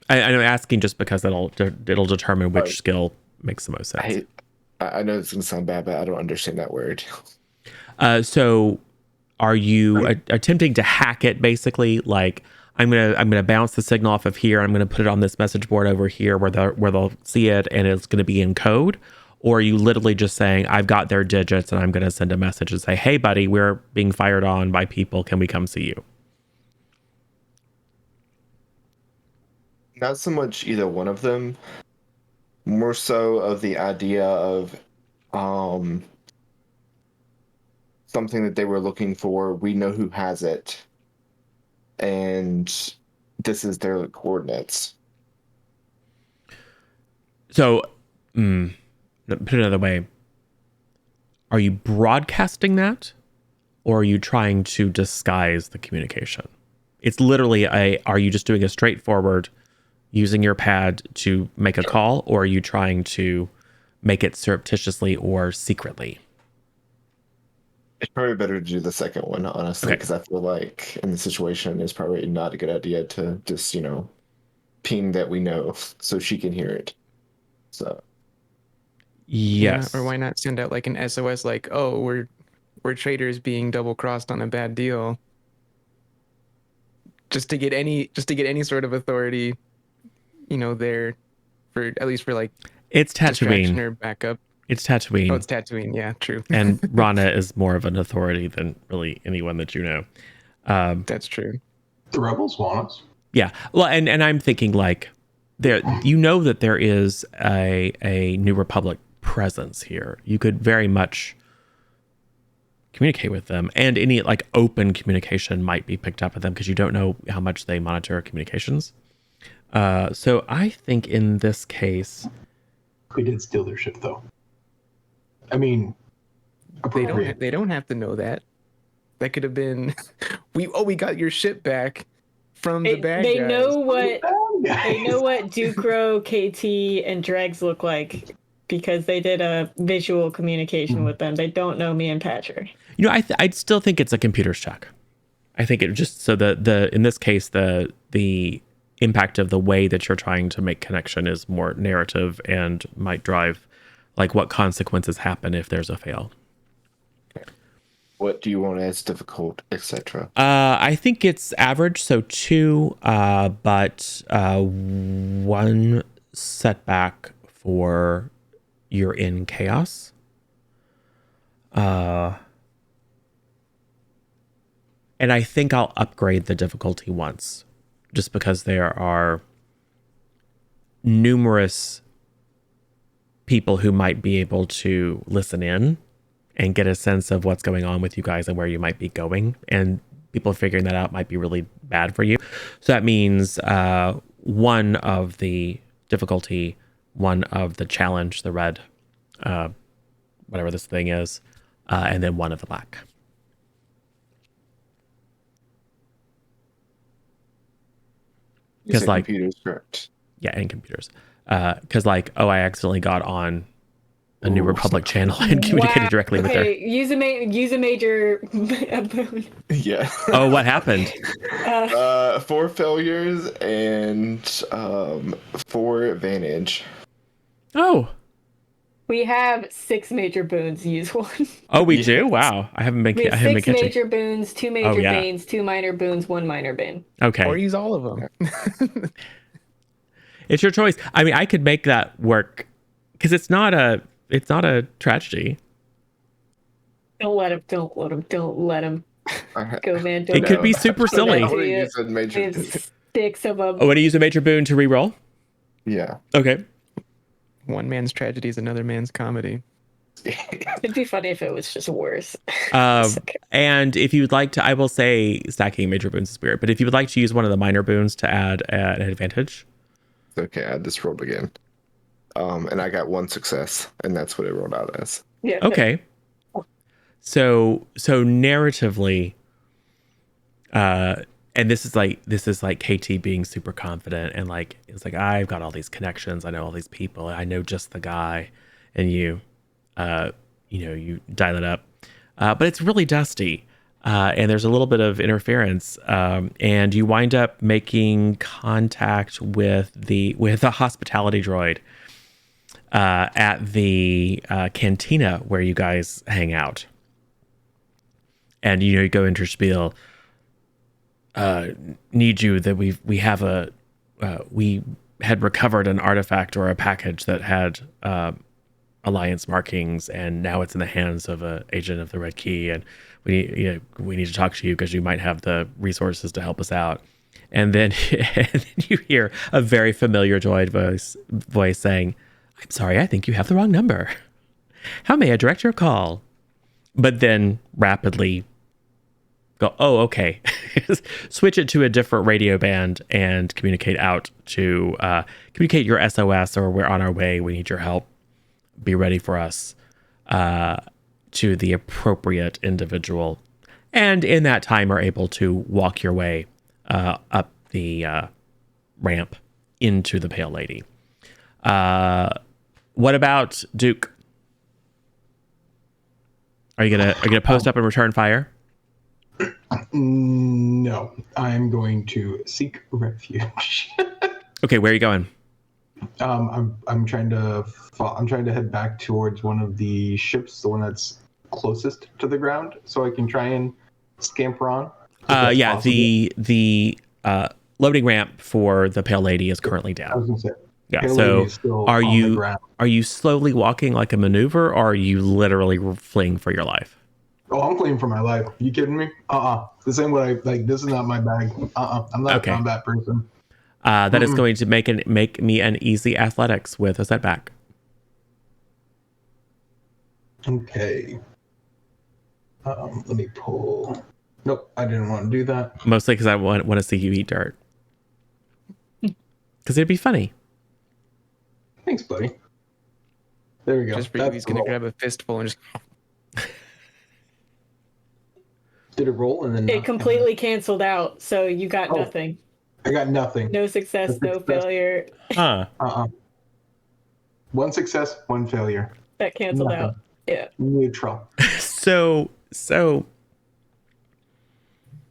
I'm asking just because it'll determine which skill makes the most sense. I know it's gonna sound bad, but I don't understand that word. So are you attempting to hack it, basically? Like, I'm gonna bounce the signal off of here, I'm gonna put it on this message board over here where they'll see it, and it's gonna be in code? Or are you literally just saying, I've got their digits and I'm gonna send a message and say, hey buddy, we're being fired on by people, can we come see you? Not so much either one of them. More so of the idea of something that they were looking for. We know who has it. And this is their coordinates. So, put it another way. Are you broadcasting that? Or are you trying to disguise the communication? It's literally are you just doing a straightforward using your pad to make a call, or are you trying to make it surreptitiously or secretly? It's probably better to do the second one, honestly, because I feel like in the situation, it's probably not a good idea to just, ping that we know so she can hear it. So. Yes. Yeah, or why not send out like an SOS like, oh, we're traders being double crossed on a bad deal. Just to get any sort of authority, there for at least for like it's distraction Tatooine or backup. It's Tatooine. Oh, it's Tatooine. Yeah, true. And Rana is more of an authority than really anyone that you know. That's true. The rebels want us. Yeah. Well, and I'm thinking like there, that there is a New Republic presence here. You could very much communicate with them, and any like open communication might be picked up with them because you don't know how much they monitor communications. So I think in this case, we did steal their ship, though. I mean, they don't have to know that. That could have been we got your ship back from the bad guys. They know what Ducro, KT, and Dregs look like. because they did a visual communication with them. They don't know me and Patrick. You know, I still think it's a computer's check. I think it just so the in this case the impact of the way that you're trying to make connection is more narrative and might drive like what consequences happen if there's a fail. What do you want as difficult, etc.? I think it's average, so 2, but 1 setback for you're in chaos. And I think I'll upgrade the difficulty once, just because there are numerous people who might be able to listen in and get a sense of what's going on with you guys and where you might be going. And people figuring that out might be really bad for you. So that means 1 of the difficulty, 1 of the challenge, the red, whatever this thing is, and then 1 of the black. Because like computers, correct? Yeah, and computers. Because like, oh, I accidentally got on a New Republic channel and communicated directly with her. Use a major boon. Yeah. Oh, what happened? 4 failures and 4 advantage. Oh. We have 6 major boons. Use 1. Oh, we do? Wow. I haven't been We have catching. 6 major boons, 2 major yeah. banes, 2 minor boons, 1 minor bane. Okay. Or use all of them. It's your choice. I mean, I could make that work because it's not a tragedy. Don't let him. Go, man. It could be super silly. I would've used a major boon. 6 of them. Oh, want to use a major boon to reroll? Yeah. Okay. One man's tragedy is another man's comedy. It'd be funny if it was just worse. And if you would like to, I will say stacking major boons of spirit, but if you would like to use one of the minor boons to add an advantage. Okay, I just rolled again. And I got 1 success, and that's what it rolled out as. Yeah. Okay. So narratively, and this is like KT being super confident and like it's like I've got all these connections, I know all these people, I know just the guy, and you dial it up, but it's really dusty, and there's a little bit of interference, and you wind up making contact with the hospitality droid at the cantina where you guys hang out, and you go into spiel. Need you that we had recovered an artifact or a package that had Alliance markings, and now it's in the hands of an agent of the Red Key, and we need to talk to you because you might have the resources to help us out. And then you hear a very familiar droid voice saying, "I'm sorry, I think you have the wrong number. How may I direct your call?" But then rapidly go, "Oh, okay." Switch it to a different radio band and communicate out to communicate your SOS, or we're on our way. We need your help. Be ready for us, to the appropriate individual. And in that time are able to walk your way up the ramp into the Pale Lady. What about Duke? Are you gonna post up and return fire? No, I'm going to seek refuge. Okay, where are you going? I'm trying to head back towards one of the ships, the one that's closest to the ground, so I can try and scamper on. Yeah, possible. the loading ramp for the Pale Lady is currently I down. was gonna say. Yeah. Pale So Lady is still are on the ground. you slowly walking like a maneuver, or are you literally fleeing for your life? Oh, I'm fleeing for my life. You kidding me? This ain't what I like. This is not my bag. I'm not Okay. a combat person. That is going to make me an easy athletics with a setback. Okay. Let me pull. Nope, I didn't want to do that. Mostly because I want to see you eat dirt. Because it'd be funny. Thanks, buddy. There we go. Just for you, he's gonna grab a fistful and just. Did it roll and then It completely canceled out, so you got nothing. I got nothing. No success, no failure. Huh. 1 success, 1 failure. That canceled Nothing. out. Yeah. Neutral. So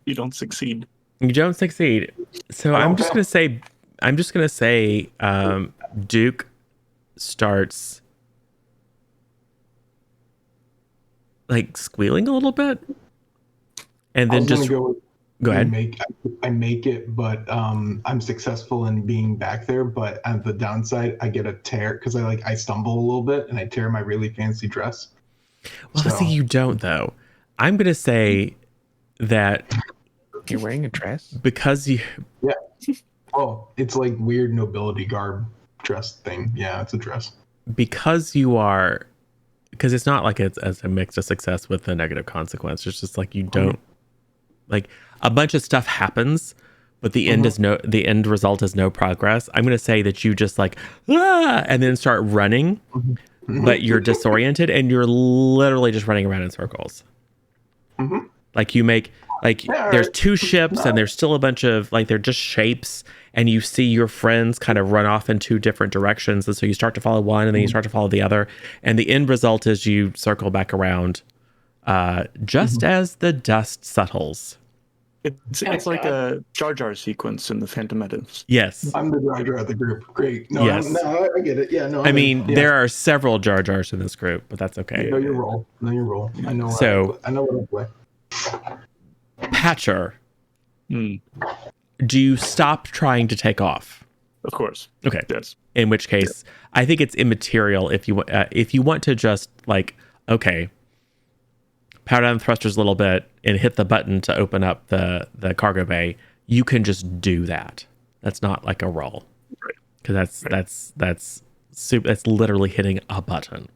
You don't succeed. you don't succeed. So I I'm don't just fail. gonna say Duke starts like squealing a little bit, and I then was just gonna go with go ahead. I make it, but I'm successful in being back there. But on the downside, I get a tear because I stumble a little bit and I tear my really fancy dress. Well, So- see, you don't though. I'm gonna say that You're wearing a dress? because you Oh, it's like weird nobility garb dress thing. Yeah, it's a dress. because it's not like it's as a mix of success with a negative consequence. It's just like you don't like a bunch of stuff happens, but the end result is no progress. I'm gonna say that you just like and then start running, but you're disoriented and you're literally just running around in circles. Mhm. Like you make Yeah, there's alright. 2 ships and there's still a bunch of like they're just shapes, and you see your friends kind of run off in 2 different directions, and so you start to follow one and then you start to follow the other, and the end result is you circle back around just as the dust settles. It's like a Jar Jar sequence in the Phantom Menace. Yes. I'm the driver of the group. Great. No, Yes. no, I get it. Yeah, no. I mean, there are several Jar Jars in this group, but that's okay. Know your role. Know your role. I know. So- I know what I play. Patcher, Mm, do you stop trying to take off? of course. Okay. Yes. In which case, I think it's immaterial if you want to just like, okay, power down the thrusters a little bit and hit the button to open up the cargo bay. You can just do that. That's not like a roll, because that's literally hitting a button.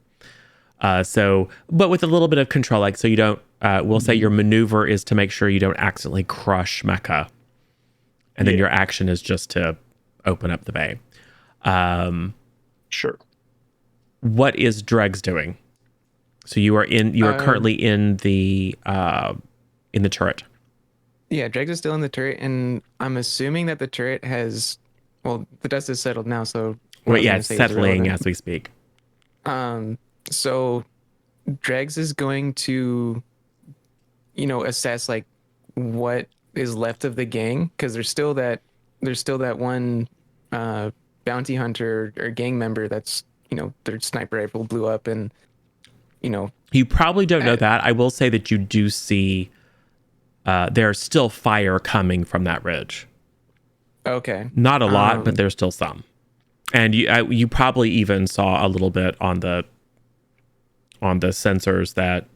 But with a little bit of control, like so you don't. We'll say your maneuver is to make sure you don't accidentally crush Mecha, and then your action is just to open up the bay. Sure. What is Dregs doing? So you are currently in the turret. Yeah, Dregs is still in the turret, and I'm assuming that the turret has, well, the dust is settled now, so. Wait, yeah, it's settling as we speak. So Dregs is going to, assess like what is left of the gang, because there's still that one bounty hunter or gang member that's, their sniper rifle blew up, and You probably don't know that. I will say that you do see there's still fire coming from that ridge. Okay. Not a lot, but there's still some. And you probably even saw a little bit on the sensors that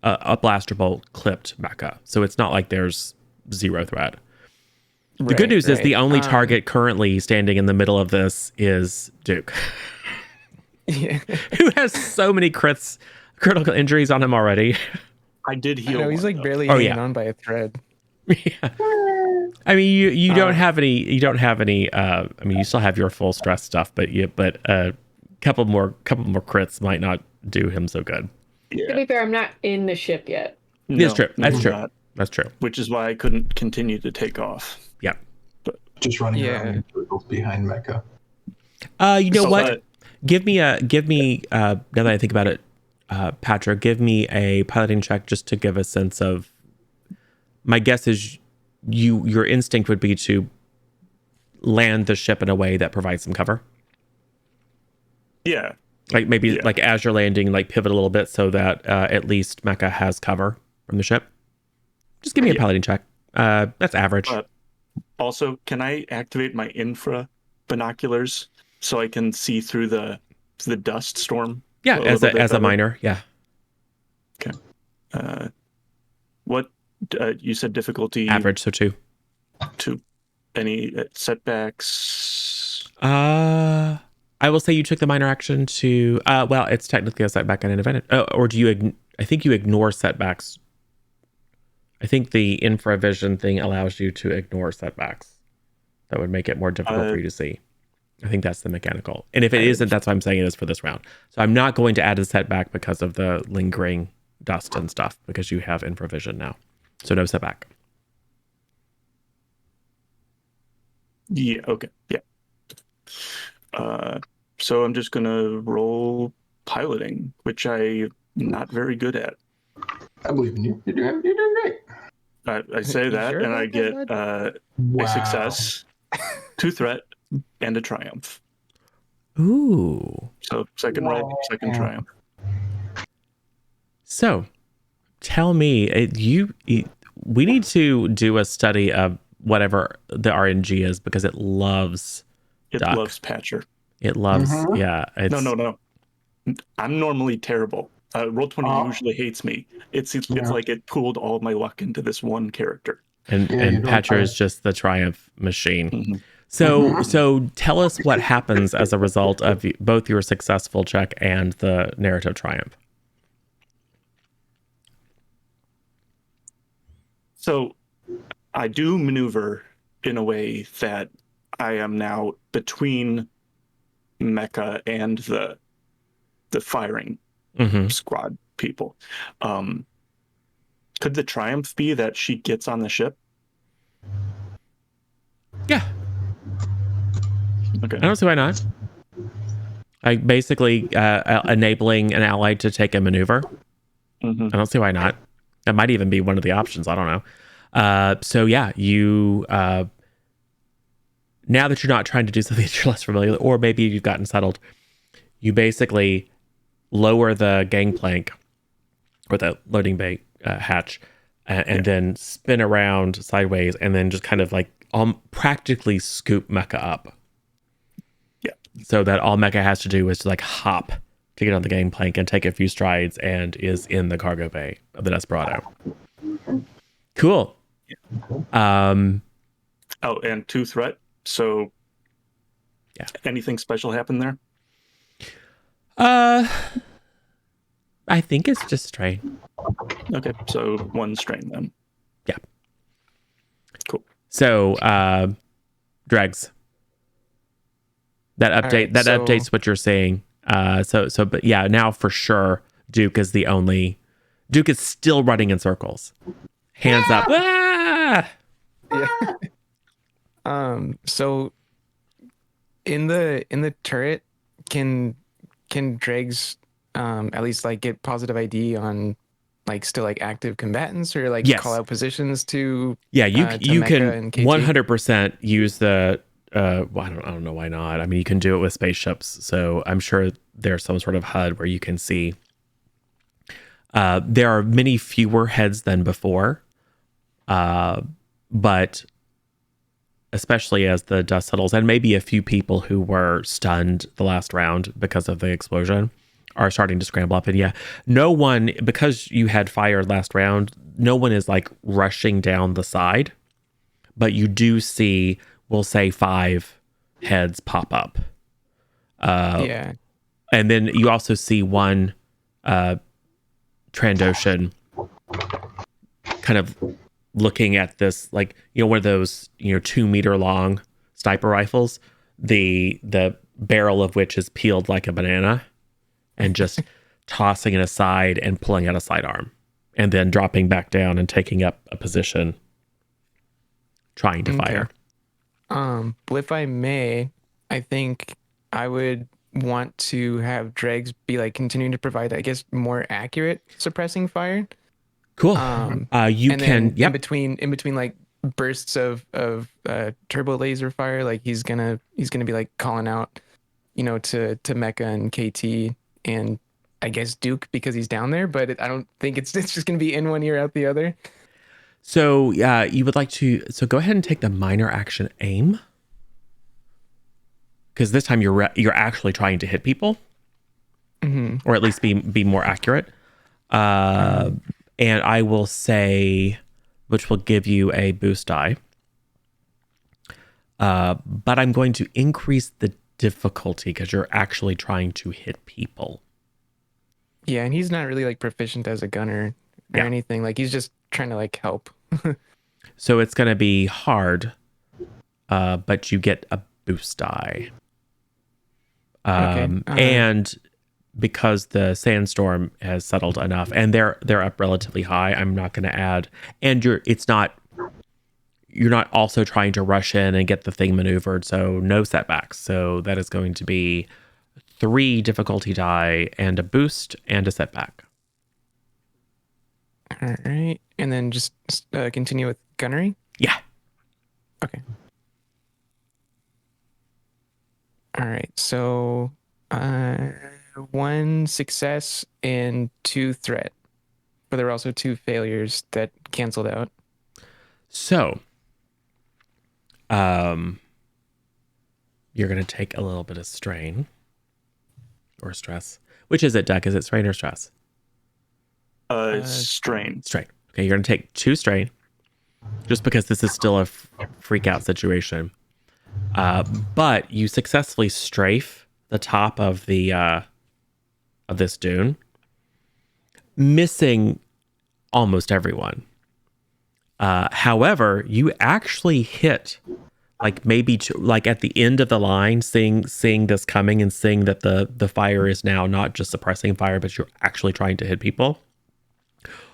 a blaster bolt clipped Mecha. So it's not like there's zero threat. The good news is the only target currently standing in the middle of this is Duke. Yeah. Who has so many critical injuries on him already. I did I heal. know, he's one, like though. barely Oh, hanging yeah. on by a thread. Yeah. I mean, you don't have any. You don't have any. I mean, you still have your full stress stuff, but a couple more crits might not do him so good. To Yeah. be fair, I'm not in the ship yet. That's true. That's you're true. not, That's true. which is why I couldn't continue to take off. Yeah. Just running Yeah. around in circles behind Mecha. You know So what? that- Give me now that I think about it, Patrick, give me a piloting check just to give a sense of. My guess is your instinct would be to land the ship in a way that provides some cover. Yeah. Like maybe Yeah. like as you're landing, like pivot a little bit so that at least Mecha has cover from the ship. Just give me a piloting check. That's average. Also, can I activate my infra binoculars so I can see through the dust storm? Yeah, a as little bit a better? miner. Yeah. What you said difficulty Average, so 2. to any setbacks? I will say you took the minor action to. Well, it's technically a setback and an advantage. Or do you? I think you ignore setbacks. I think the infravision thing allows you to ignore setbacks. That would make it more difficult for you to see. I think that's the mechanical. And if it isn't, that's why I'm saying it is for this round. So I'm not going to add a setback because of the lingering dust and stuff, because you have infravision now. So no setback. Yeah. Okay. Yeah. so I'm just gonna roll piloting, which I'm not very good at. I believe in you. You're doing great. I say You that, sure and I about get that, Wow. a success, 2 threat, and a triumph. Ooh. So second triumph. So, tell me, we need to do a study of whatever the RNG is because it loves It duck. loves Patcher. It loves, Mhm. yeah. It's, No. I'm normally terrible. Roll20 Oh. usually hates me. It's Yeah. like it pooled all my luck into this one character. And Yeah, you don't Patcher tell is just the triumph machine. Mhm. So tell us what happens as a result of both your successful check and the narrative triumph. So I do maneuver in a way that I am now between Mecha and the firing Mm-hmm. squad people. Could the triumph be that she gets on the ship? Yeah, Okay. I don't see why not. Like basically enabling an ally to take a maneuver. Mhm. I don't see why not. That might even be one of the options. I don't know. So yeah, you now that you're not trying to do something that you're less familiar with, or maybe you've gotten settled, you basically lower the gangplank or the loading bay hatch, and then spin around sideways, and then just kind of like practically scoop Mecha up. Yeah. So that all Mecha has to do is to like hop to get on the gangplank and take a few strides, and is in the cargo bay of the Desperado. Cool. Oh, and 2 threat. So yeah. Anything special happen there? I think it's just strain. Okay, so 1 strain then. Yeah. Cool. So, Dregs. That update Alright, so- updates what you're saying. But yeah, now for sure, Duke is still running in circles. Hands up. Ah! Yeah. So in the turret, can dregs at least like get positive ID on like still like active combatants, or like Yes. call out positions to Yeah, you Mecha can and KT? 100% use the well, I don't know why not. I mean, you can do it with spaceships, so I'm sure there's some sort of HUD where you can see. There are many fewer heads than before, but especially as the dust settles, and maybe a few people who were stunned the last round because of the explosion are starting to scramble up. And yeah, no one, because you had fired last round, no one is like rushing down the side, but you do see, we'll say 5 heads pop up. Yeah. And then you also see one Trandoshan kind of looking at this, like, one of those, 2-meter long sniper rifles, the barrel of which is peeled like a banana, and just tossing it aside and pulling out a sidearm, and then dropping back down and taking up a position, trying to fire. Well, if I may, I think I would want to have dregs be like continuing to provide, I guess, more accurate suppressing fire. Cool. You and can, then yep. in between like bursts of turbo laser fire, like he's gonna be like calling out, to Mecha and KT and I guess Duke because he's down there, but I don't think it's just gonna be in one ear out the other. So you would like to, so go ahead and take the minor action aim, because this time you're actually trying to hit people, or at least be more accurate. And I will say, which will give you a boost die. But I'm going to increase the difficulty because you're actually trying to hit people. Yeah, and he's not really like proficient as a gunner or anything. Like he's just trying to like help. So it's going to be hard, but you get a boost die. Okay. And because the sandstorm has settled enough, and they're up relatively high, I'm not going to add. And you're not also trying to rush in and get the thing maneuvered, so no setbacks. So that is going to be 3 difficulty die and a boost and a setback. All right. And then just continue with gunnery. Yeah. Okay. All right. So 1 success and 2 threat. But there were also 2 failures that canceled out. So, you're going to take a little bit of strain or stress. Which is it, Duck? Is it strain or stress? Strain. Strain. Okay, you're going to take 2 strain just because this is still a freak out situation. But you successfully strafe the top of the of this dune, missing almost everyone. However, you actually hit like maybe like at the end of the line, seeing this coming and seeing that the fire is now not just suppressing fire, but you're actually trying to hit people.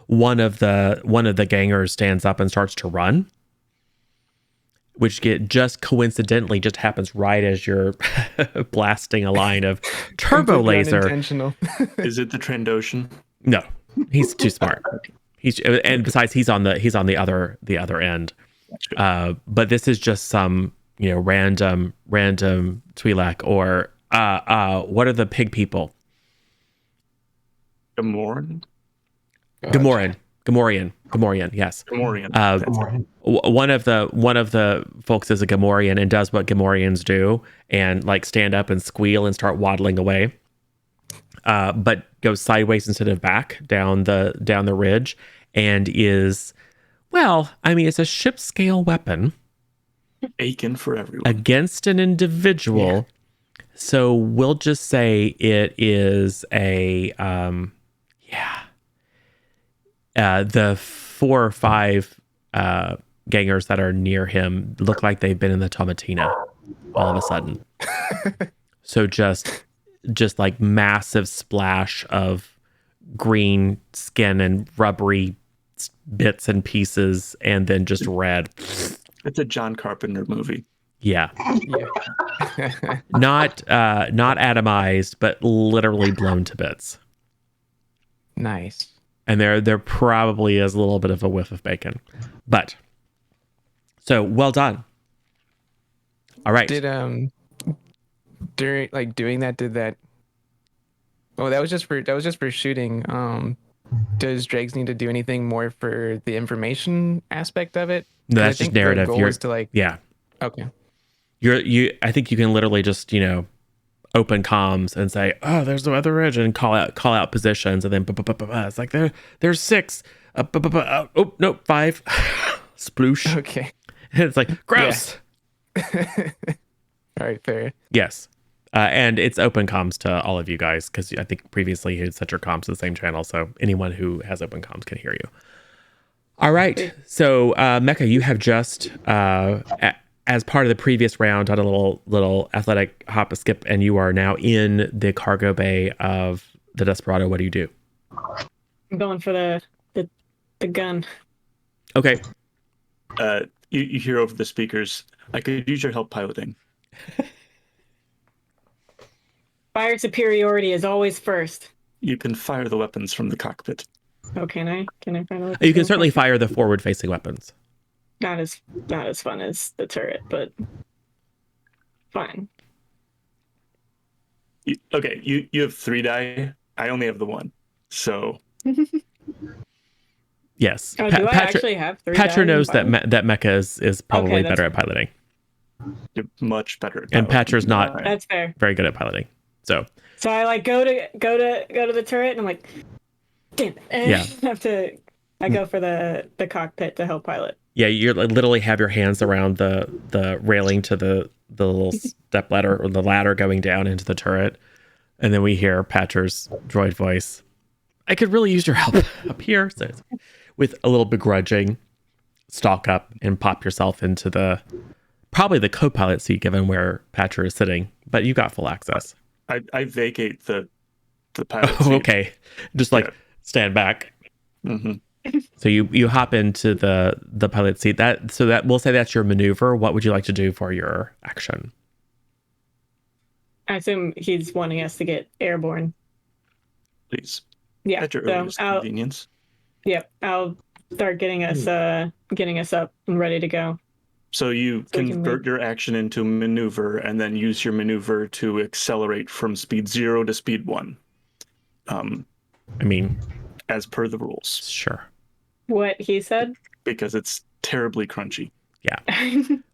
One of the gangers stands up and starts to run, which just coincidentally just happens right as you're blasting a line of turbo Completely laser. unintentional. Is it the Trandoshan? No, he's too smart. And besides, he's on the other end. But this is just some random Twi'lek or what are the pig people? Gamorrean? Gamorrean, yes. Gamorrean. One of the folks is a Gamorrean and does what Gamorreans do and like stand up and squeal and start waddling away. But goes sideways instead of back down the ridge and is, well, I mean, it's a ship scale weapon. Aiken for everyone. Against an individual. Yeah. So we'll just say it is a, the 4 or 5 gangers that are near him look like they've been in the Tomatina all of a sudden. So just like massive splash of green skin and rubbery bits and pieces, and then just red. It's a John Carpenter movie. Yeah. Not atomized, but literally blown to bits. Nice. And there probably is a little bit of a whiff of bacon, but so well done. All right. Did during doing that, did that? Oh, that was just for shooting. Does Dregs need to do anything more for the information aspect of it? No, that's just narrative. You're to yeah. Okay. I think you can literally just open comms and say, oh, there's the other ridge, and call out positions, and then it's like there's 6. Oh no, 5. Sploosh. Okay. And it's like gross. Yeah. All right, fair. Yes. And it's open comms to all of you guys, because I think previously you had set your comms to the same channel, so anyone who has open comms can hear you. All right. So, Mecca, you have just, as part of the previous round, done a little athletic hop a skip, and you are now in the cargo bay of the Desperado. What do you do? I'm going for the gun. Okay. You hear over the speakers, I could use your help piloting. Fire superiority is always first. You can fire the weapons from the cockpit. Oh, can I? Can I fire the weapons? You can certainly fire the forward-facing weapons. Not as fun as the turret, but fine. You have 3 die. I only have the 1. So yes. Oh, do I actually have 3 Patra die knows that Mecca is probably better at fine. piloting. you're much better at And piloting. Patra's not That's fair. very good at piloting. So I go to the turret, and I'm like, damn it. And Yeah. I go for the cockpit to help pilot. yeah, you literally have your hands around the railing to the little step ladder or the ladder going down into the turret, and then we hear Patra's droid voice. I could really use your help up here. So with a little begrudging, stalk up and pop yourself into probably the co-pilot seat, given where Patra is sitting, but you got full access. I vacate the pilot Oh, seat. okay. Just stand back. Mm-hmm. So you hop into the pilot seat. That we'll say that's your maneuver. What would you like to do for your action? I assume he's wanting us to get airborne. Please. Yeah. At your So earliest convenience. Yep. I'll start getting us up and ready to go. So you So we can convert your action into maneuver and then use your maneuver to accelerate from speed 0 to speed 1. I mean, as per the rules. sure. What he said? Because it's terribly crunchy. Yeah.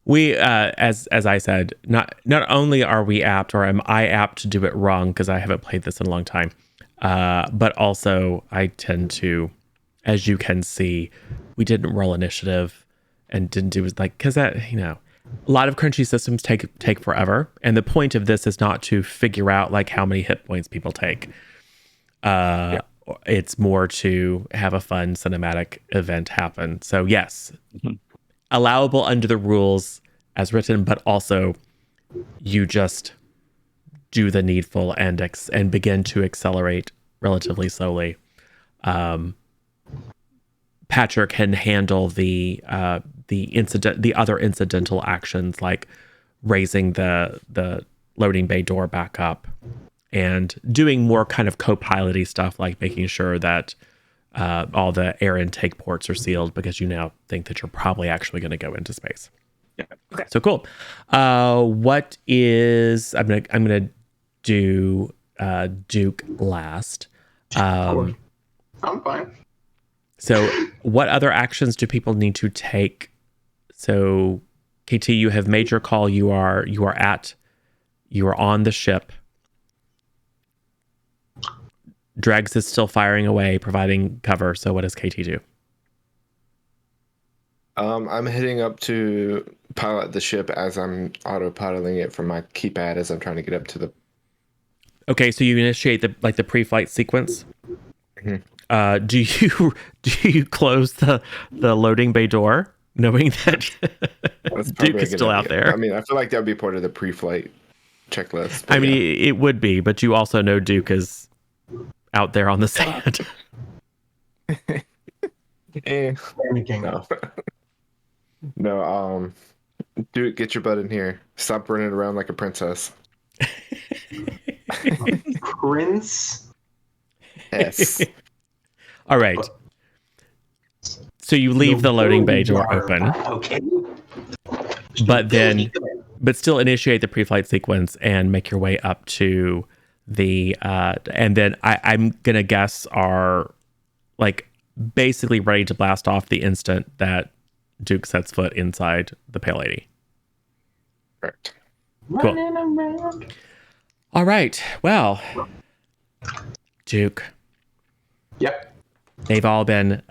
We, as I said, not only are we apt, or am I apt to do it wrong because I haven't played this in a long time, but also I tend to, as you can see, we didn't roll initiative and didn't do like, because that, you know, a lot of crunchy systems take forever, and the point of this is not to figure out like how many hit points people take. It's more to have a fun cinematic event happen. So yes, allowable under the rules as written, but also you just do the needful and begin to accelerate relatively slowly. Patrick can handle the other incidental actions like raising the loading bay door back up and doing more kind of co-piloty stuff like making sure that all the air intake ports are sealed because you now think that you're probably actually going to go into space. Yeah. Okay. So cool. What is I'm gonna do Duke last. I'm fine. So what other actions do people need to take? So KT, you have made your call. You are on the ship. Dregs is still firing away, providing cover. So what does KT do? I'm heading up to pilot the ship as I'm autopiloting it from my keypad as I'm trying to get up to the. Okay, so you initiate the pre-flight sequence. Mhm. Do you close the loading bay door, knowing that That's Duke probably a is good still out idea. there? I mean, I feel like that would be part of the pre-flight checklist. I mean, it would be, but you also know Duke is out there on the sand. Panicking. No. No, Duke, get your butt in here. Stop running around like a princess. Prince. Yes. All right. So you leave the loading bay door open, Okay. but still initiate the pre-flight sequence and make your way up to the and then I'm gonna guess are like basically ready to blast off the instant that Duke sets foot inside the Pale Lady. Correct. Cool. Running around. All right. Well, Duke, Yep. they've all been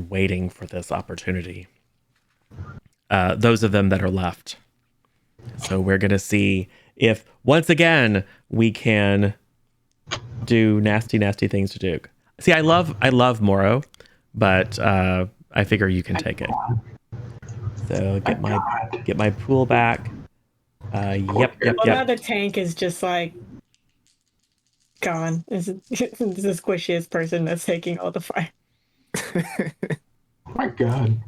waiting for this opportunity. Those of them that are left. So we're gonna see if once again we can do nasty things to Duke. See, I love Moro, but I figure you can take it. So get my pool back. Yep. Well, now the tank is just like gone. This is the squishiest person that's taking all the fire. Oh my God.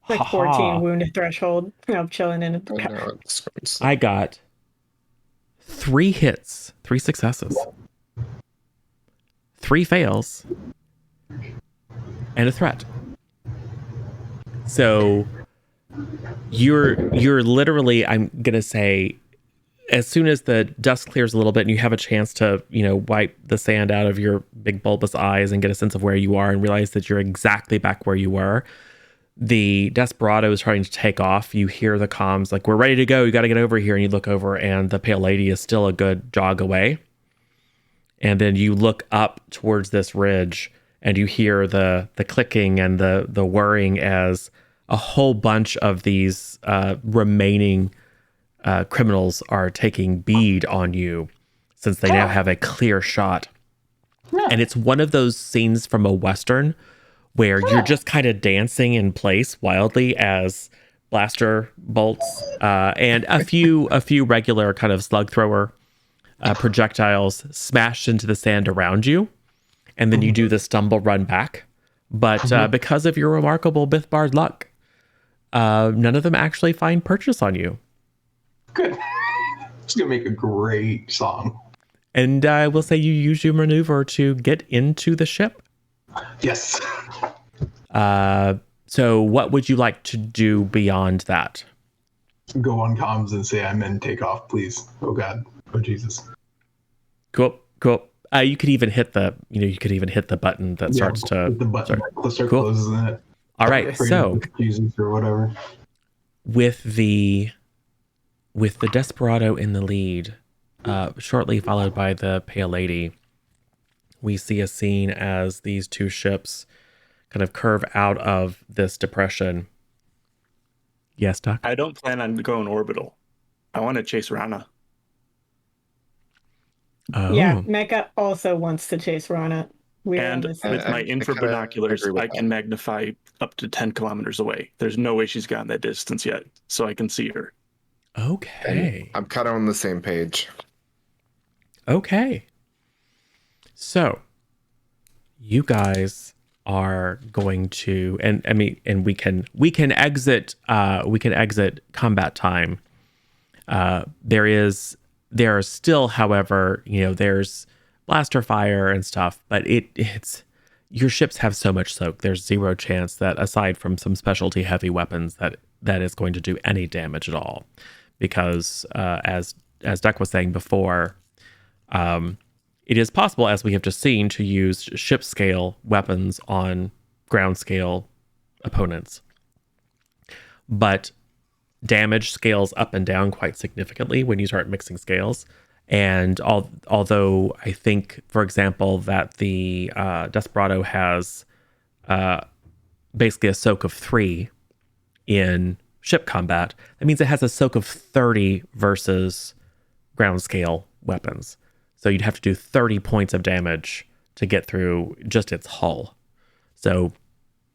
Like 14 wounded threshold. I'm chilling in Oh, it. no, it's I got 3 hits, 3 successes, 3 fails, and a threat. So you're literally, I'm gonna say, as soon as the dust clears a little bit and you have a chance to, wipe the sand out of your big bulbous eyes and get a sense of where you are and realize that you're exactly back where you were, the Desperado is trying to take off. You hear the comms like, "We're ready to go. You got to get over here." And you look over and the Pale Lady is still a good jog away. And then you look up towards this ridge and you hear the clicking and the whirring as a whole bunch of these remaining criminals are taking bead on you since they now have a clear shot. And it's one of those scenes from a Western where you're just kind of dancing in place wildly as blaster bolts and a few regular kind of slug thrower projectiles smashed into the sand around you. And then you do the stumble run back. But because of your remarkable Bithbard luck, none of them actually find purchase on you. Good. It's gonna make a great song. And I will say you use your maneuver to get into the ship. Yes. So what would you like to do beyond that? Go on comms and say I'm in. Take off, please. Oh God. Oh Jesus. Cool. You could even hit the button that starts to. Hit the button. Start Cool. closes in it. All right. So Jesus or whatever. with the Desperado in the lead, shortly followed by the Pale Lady, we see a scene as these two ships kind of curve out of this depression. Yes, Doc? I don't plan on going orbital. I want to chase Rana. Oh. Yeah, Mecha also wants to chase Rana. And with my infra binoculars, agree with I can magnify up to 10 kilometers away. There's no way she's gotten that distance yet, so I can see her. Okay. And I'm kind of on the same page. Okay. So, you guys are going to, and we can exit combat time. There are still, however, there's blaster fire and stuff, but it's your ships have so much soak. There's zero chance that, aside from some specialty heavy weapons, that is going to do any damage at all, because as Duck was saying before, it is possible, as we have just seen, to use ship scale weapons on ground scale opponents, but damage scales up and down quite significantly when you start mixing scales. And although I think, for example, that the Desperado has basically a soak of 3 in ship combat, that means it has a soak of 30 versus ground scale weapons. So you'd have to do 30 points of damage to get through just its hull. So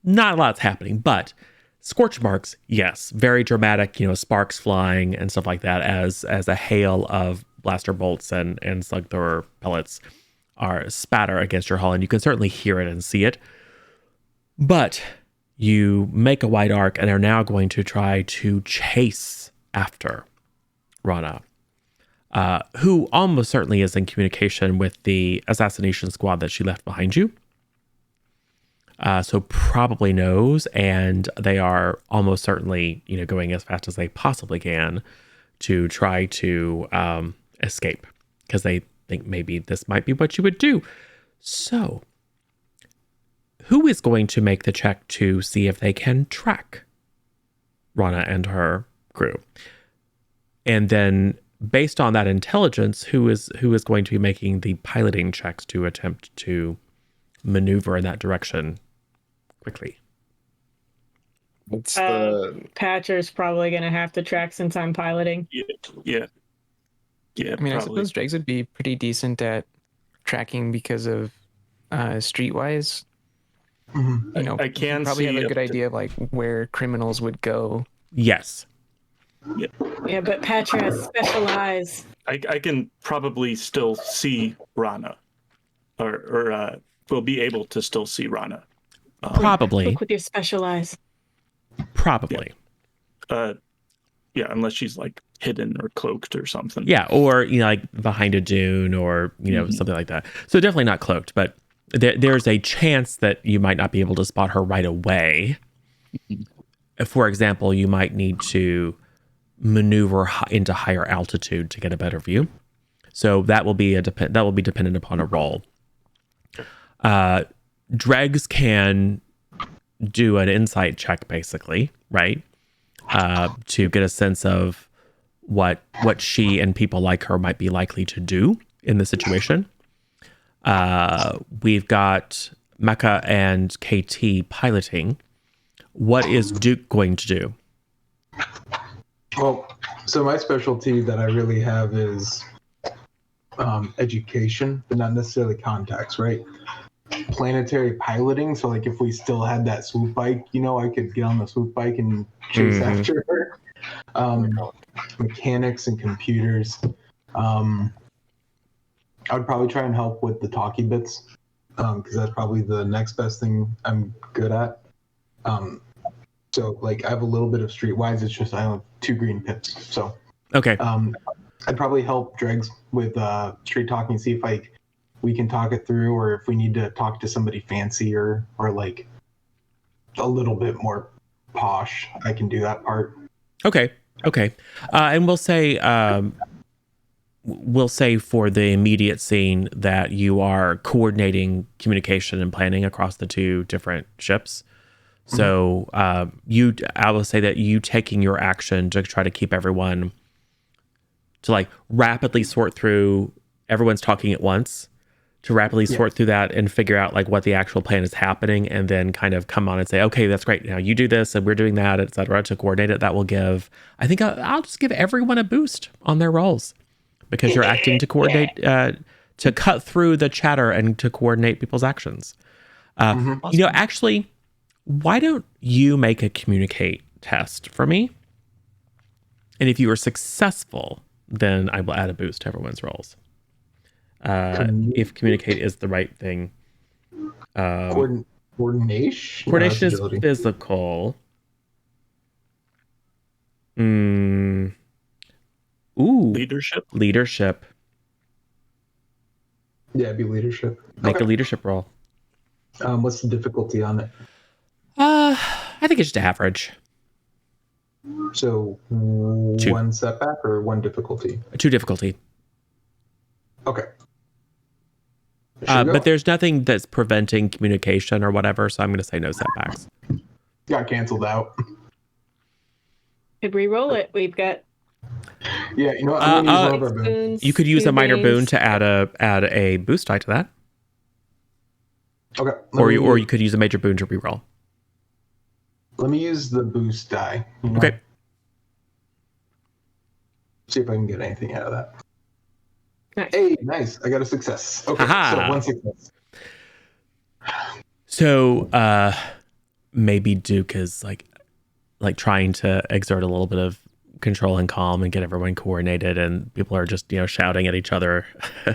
not a lot's happening, but scorch marks, yes, very dramatic, sparks flying and stuff like that as a hail of blaster bolts and slug thrower pellets are spatter against your hull, and you can certainly hear it and see it. But you make a wide arc and are now going to try to chase after Rana, who almost certainly is in communication with the assassination squad that she left behind you. So probably knows, and they are almost certainly, going as fast as they possibly can to try to escape, because they think maybe this might be what you would do. So who is going to make the check to see if they can track Rana and her crew? And then based on that intelligence, who is going to be making the piloting checks to attempt to maneuver in that direction quickly? What's the Patcher's probably going to have to track since I'm piloting. Yeah. I mean, probably. I suppose Dregs would be pretty decent at tracking because of streetwise. Mm-hmm. I can probably see have a up good to- idea of like where criminals would go. Yes. Yeah, but Patcher has special eyes. I can probably still see Rana, or will be able to still see Rana. Probably. Look with your special eyes. Probably. Yeah, unless she's like hidden or cloaked or something. Yeah, or like behind a dune, or something like that. So definitely not cloaked, but there's a chance that you might not be able to spot her right away. For example, you might need to maneuver into higher altitude to get a better view. So that will be dependent upon a roll. Dregs can do an insight check, basically, right? To get a sense of what she and people like her might be likely to do in the situation. We've got Mecha and KT piloting. What is Duke going to do? Well, so my specialty that I really have is education, but not necessarily contacts, right? Planetary piloting. So, like, if we still had that swoop bike, I could get on the swoop bike and chase after her. Mechanics and computers. I would probably try and help with the talkie bits, because that's probably the next best thing I'm good at. So like I have a little bit of streetwise. It's just I have 2 green pips. So Okay. I'd probably help Dregs with street talking, see if like we can talk it through, or if we need to talk to somebody fancier or like a little bit more posh. I can do that part. Okay. And we'll say for the immediate scene that you are coordinating communication and planning across the 2 different ships. So I will say that you taking your action to try to keep everyone to like rapidly sort through everyone's talking at once, to rapidly sort through that and figure out like what the actual plan is happening, and then kind of come on and say, okay, that's great. Now you do this and we're doing that, etc. To coordinate it. That will give, I think I'll just give everyone a boost on their rolls because you're acting to coordinate, to cut through the chatter and to coordinate people's actions. Actually, why don't you make a communicate test for me? And if you are successful, then I will add a boost to everyone's rolls. If communicate is the right thing. Coordination? Coordination is physical. Ooh. Leadership. Yeah, it'd be leadership. Make a leadership roll. What's the difficulty on it? I think it's just average. So 2. 1 setback or 1 difficulty? 2 difficulty. Okay. But there's nothing that's preventing communication or whatever, so I'm going to say no setbacks. Got canceled out. Could re-roll it. We've got. Yeah, you know what? I'm gonna use one of our boons. You could use a minor boon to add a boost die to that. Okay. Or you could use a major boon to reroll. Let me use the boost die. Okay. See if I can get anything out of that. Nice. Hey, nice. I got a success. Okay, so 1 success. So maybe Duke is like trying to exert a little bit of control and calm and get everyone coordinated, and people are just shouting at each other.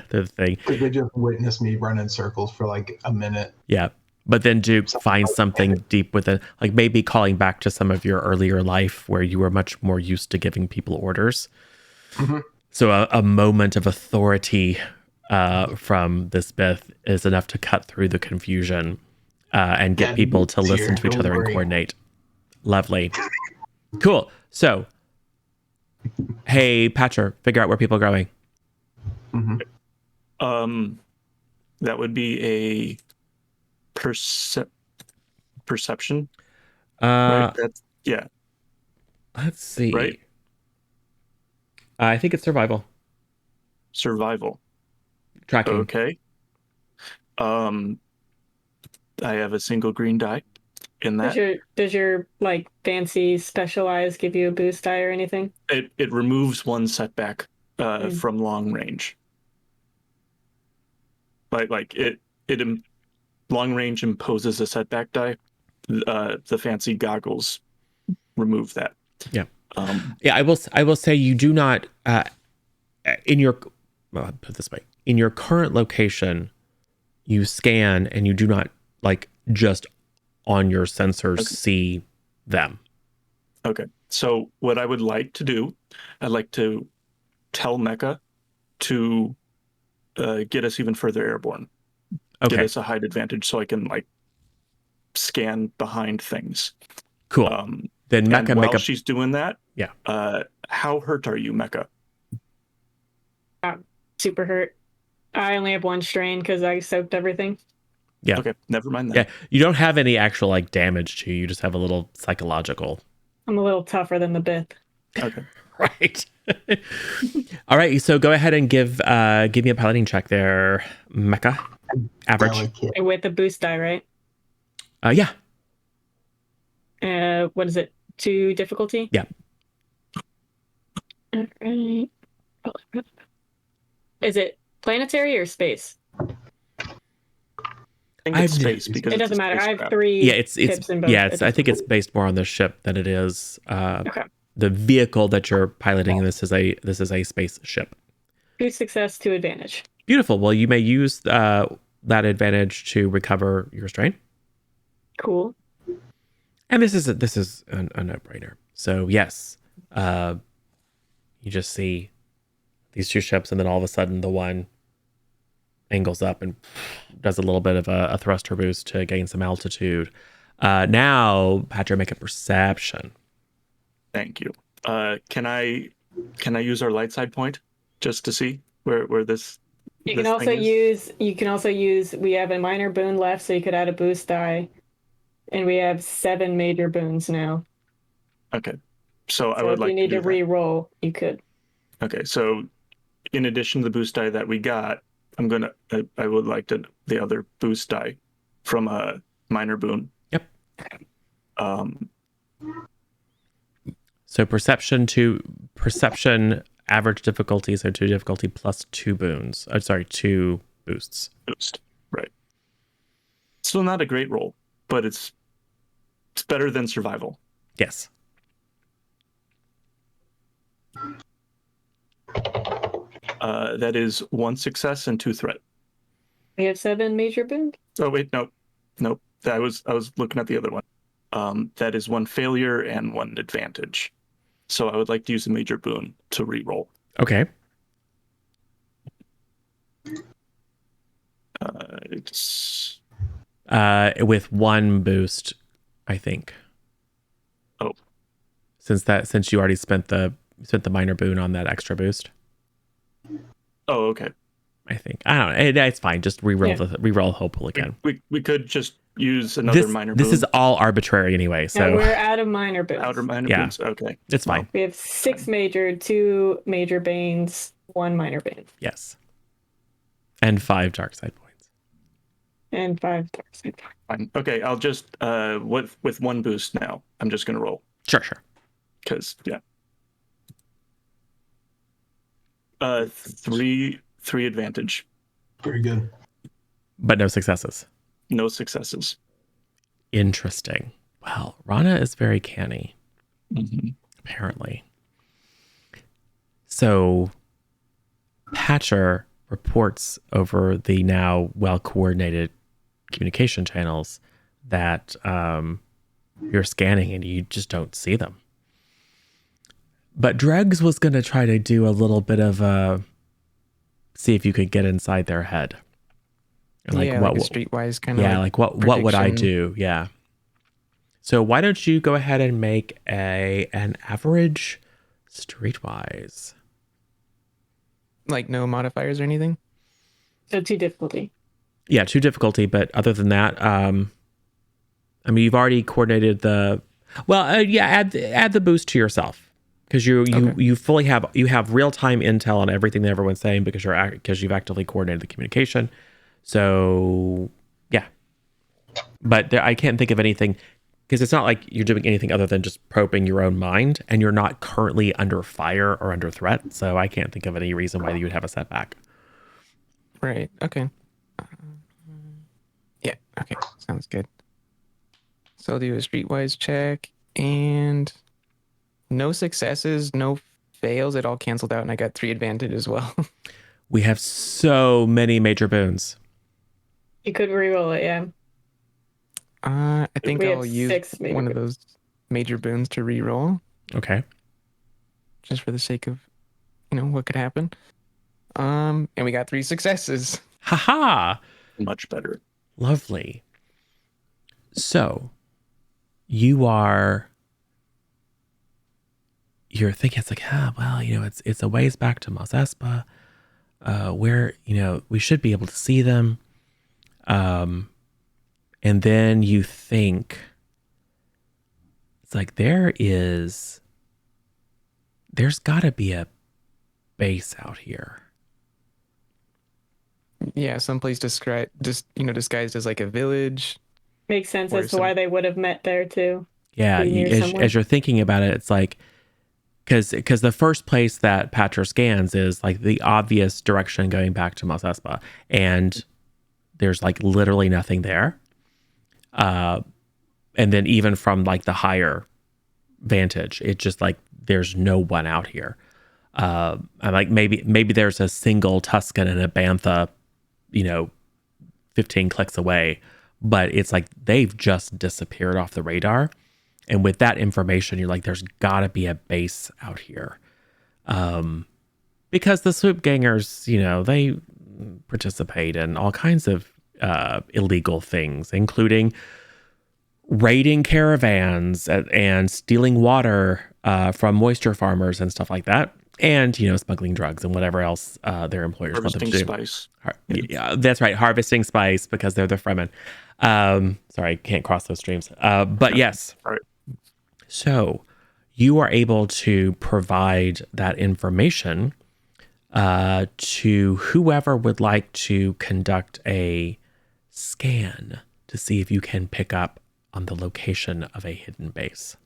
The thing. Because they just witnessed me run in circles for like a minute. Yeah. But then Duke finds something deep within, like maybe calling back to some of your earlier life where you were much more used to giving people orders. So a moment of authority from this myth is enough to cut through the confusion and get people to listen to each other and coordinate. Lovely. Cool. So, hey, Patcher, figure out where people are going. That would be a perception. Right? Yeah. Let's see. Right. I think it's survival. Tracking. Okay. I have a single green die in that. Does your like fancy specialize give you a boost die or anything? It removes 1 setback from long range. Like long range imposes a setback die. The fancy goggles remove that. Yeah. I will say you do not put it this way. In your current location, you scan and you do not like just on your sensors see them. Okay. So what I would like to do, I'd like to tell Mecha to get us even further airborne. Okay. Get us a height advantage so I can like scan behind things. Cool. Then Mecha while she's doing that, yeah. How hurt are you, Mecha? Super hurt. I only have 1 strain because I soaked everything. Yeah. Okay, never mind that. Yeah, you don't have any actual like damage to you. You just have a little psychological. I'm a little tougher than the Bith. Okay. Right. All right. So go ahead and give me a piloting check there, Mecha. Average. With the boost die, right? Yeah. What is it? 2 difficulty? Yeah. All right. Is it planetary or space? I think it's space because it doesn't matter. I have 3. Yeah, it's tips in both. yeah. I think it's based more on the ship than it is okay. The vehicle that you're piloting. This is a spaceship. 2 success, 2 advantage. Beautiful. Well, you may use that advantage to recover your strain. Cool. And this is a no-brainer. So yes, you just see these two ships, and then all of a sudden the one angles up and does a little bit of a thruster boost to gain some altitude. Now, Patrick, make a perception. Thank you. Can I use our light side point just to see where this? You can this also thing is? use. We have a minor boon left, so you could add a boost die, and we have 7 major boons now. Okay, so I So would if like you need to do that. re-roll, you could. Okay, so in addition to the boost die that we got, I would like the other boost die from a minor boon. Yep. So perception average difficulty, so 2 difficulty plus 2 boons. 2 boosts. Boost, right? Still not a great roll, but it's better than survival. Yes. That is 1 success and 2 threat. We have 7 major boons. Oh wait, nope. I was looking at the other one. That is 1 failure and 1 advantage. So I would like to use a major boon to re-roll. Okay. It's With 1 boost, I think. Oh. Since you already spent the minor boon on that extra boost. Oh, okay. I think. I don't know. It's fine. Just re-roll hopeful again. We could just use another minor boon. This is all arbitrary anyway, so No, we're out of minor boons. outer minor Yeah. boons. Okay. it's fine. We have 6 major, 2 major banes, 1 minor bane, Yes. And 5 dark side points. and 5 dark side. Fine. Okay, I'll just with 1 boost now. I'm just gonna roll Sure. because yeah. 3 advantage, Very good. But no successes. no successes. Interesting. Well, Rana is very canny, Mm-hmm. apparently. So Patcher reports over the now well-coordinated communication channels that you're scanning and you just don't see them. But Dregs was going to try to do a little bit of see if you could get inside their head. Like a streetwise kind of. Yeah, like what would I prediction. do? Yeah. So why don't you go ahead and make an average streetwise? Like no modifiers or anything. So 2 difficulty. Yeah, 2 difficulty, but other than that, I mean, you've already coordinated the. Well, add the boost to yourself because you fully have real time intel on everything that everyone's saying because you've actively coordinated the communication. So yeah, but I can't think of anything because it's not like you're doing anything other than just probing your own mind, and you're not currently under fire or under threat. So I can't think of any reason why you would have a setback. Right. Okay. Yeah. Okay. Sounds good. So I'll do a streetwise check and no successes, no fails. It all canceled out, and I got 3 advantage as well. We have so many major boons. You could re-roll it, yeah. I think We have I'll use 6 major one of boons. those major boons to re-roll, Okay. just for the sake of, what could happen. And we got 3 successes. Haha. Much better. Lovely. So you're thinking it's like, it's a ways back to Mos Espa, where, we should be able to see them. And then you think it's like, there's gotta be a base out here. Yeah, someplace disguised as like a village. Makes sense Or as to why they would have met there too. Yeah, Be near somewhere. as you're thinking about it, it's like because the first place that Patcher scans is like the obvious direction going back to Mos Espa, and there's like literally nothing there. And then even from like the higher vantage, it's just like there's no one out here. I'm like maybe there's a single Tuscan and a Bantha, 15 clicks away, but it's like they've just disappeared off the radar. And with that information, you're like, there's got to be a base out here. Because the swoop gangers, they participate in all kinds of illegal things, including raiding caravans and stealing water from moisture farmers and stuff like that. And, smuggling drugs and whatever else their employers want them to do. Harvesting spice. Yeah, that's right. Harvesting spice because they're the Fremen. Sorry, can't cross those streams. But yes. All right. So you are able to provide that information to whoever would like to conduct a scan to see if you can pick up on the location of a hidden base.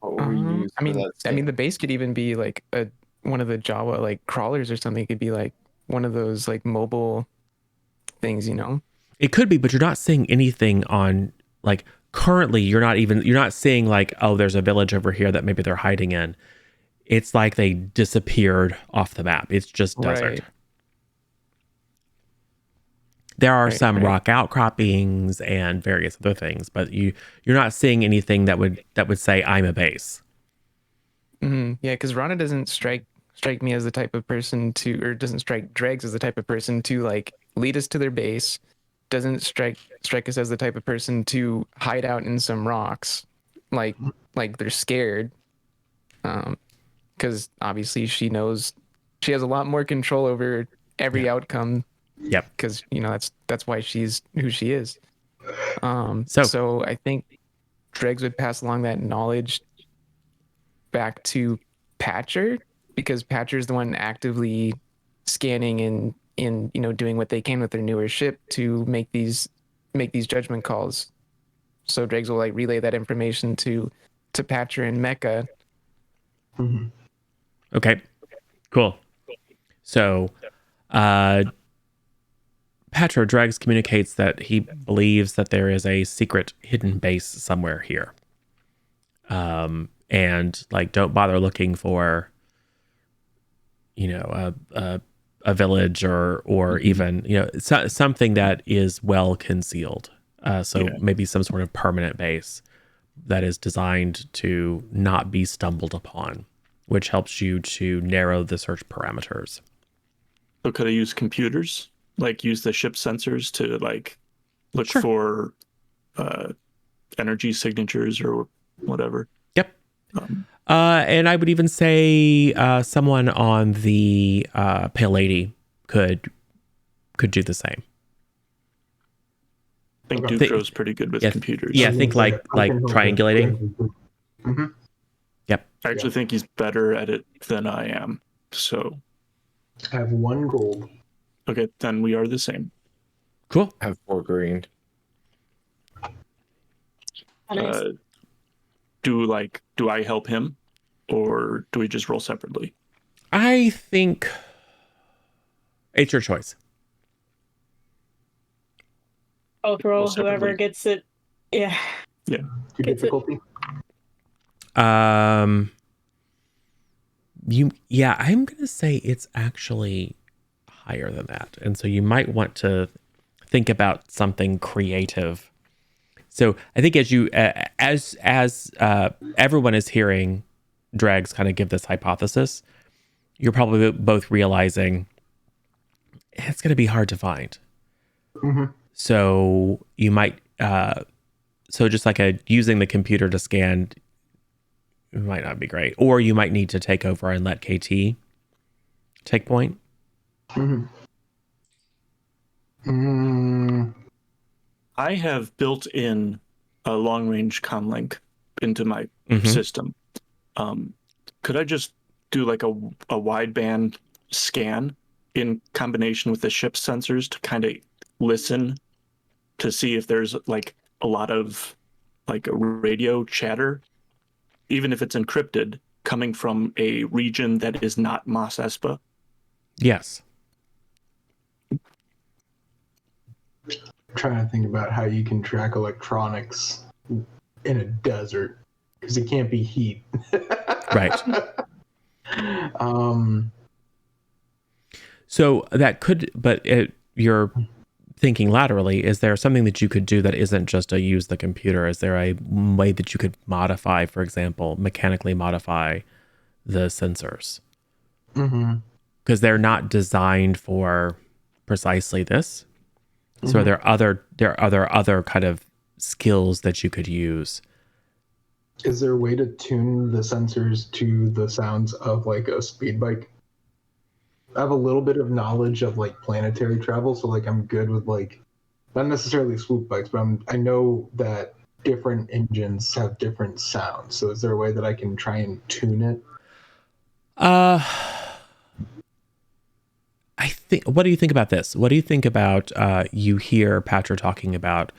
What would we use for that I mean, scan? the base could even be like one of the Java like crawlers or something. It could be like one of those like mobile things, It could be, but you're not seeing anything on like currently. You're not seeing like, oh, there's a village over here that maybe they're hiding in. It's like they disappeared off the map. It's just desert. Right. There are Right, some right. rock outcroppings and various other things, but you're not seeing anything that would say I'm a base. Yeah, because Rana doesn't strike me as the type of person or doesn't strike Dregs as the type of person to like lead us to their base. Doesn't strike us as the type of person to hide out in some rocks, like they're scared. Because obviously she knows she has a lot more control over every outcome. Yep. Because that's why she's who she is. So- So I think Dregs would pass along that knowledge back to Patcher, because Patcher's the one actively scanning and doing what they can with their newer ship to make these judgment calls. So Dregs will like relay that information to Patcher and Mecha. Mhm. Okay, cool. So, Patro Dregs communicates that he believes that there is a secret hidden base somewhere here. And like, don't bother looking for, a village or even, something that is well concealed. So Yeah. maybe some sort of permanent base that is designed to not be stumbled upon, which helps you to narrow the search parameters. So could I use computers? Like use the ship sensors to like look Sure. for energy signatures or whatever. Yep. Um, And I would even say someone on the Pale Lady could do the same. I think Okay. Dutro's pretty good with Yeah, computers. yeah. I think like triangulating. Mm-hmm. Yep. I actually think he's better at it than I am. So, I have 1 gold. okay, then we are the same. Cool. I have 4 green. Uh, do I help him, or do we just roll separately? I think it's your choice. Both roll, Well, separately. whoever gets it. Yeah. To Gets it. difficulty. I'm gonna say it's actually higher than that, and so you might want to think about something creative. So I think as you as everyone is hearing Dregs kind of give this hypothesis, you're probably both realizing it's going to be hard to find. Mm-hmm. So you might so just like using the computer to scan might not be great, or you might need to take over and let KT take point. Mm-hmm. Mm, I have built in a long range comlink into my system. Could I just do like a wideband scan in combination with the ship sensors to kind of listen to see if there's like a lot of like a radio chatter, even if it's encrypted, coming from a region that is not Mos Espa? Yes. I'm trying to think about how you can track electronics in a desert, because it can't be heat. Right. Um, So that could, but you're thinking laterally, is there something that you could do that isn't just a use the computer? Is there a way that you could modify, for example, mechanically modify the sensors? Mm-hmm. Because they're not designed for precisely this. So Mhm. there are other kind of skills that you could use. Is there a way to tune the sensors to the sounds of like a speed bike? I have a little bit of knowledge of like planetary travel, so like I'm good with like not necessarily swoop bikes, but I know that different engines have different sounds. So is there a way that I can try and tune it? I think. What do you think about this? What do you think about you hear Patra talking about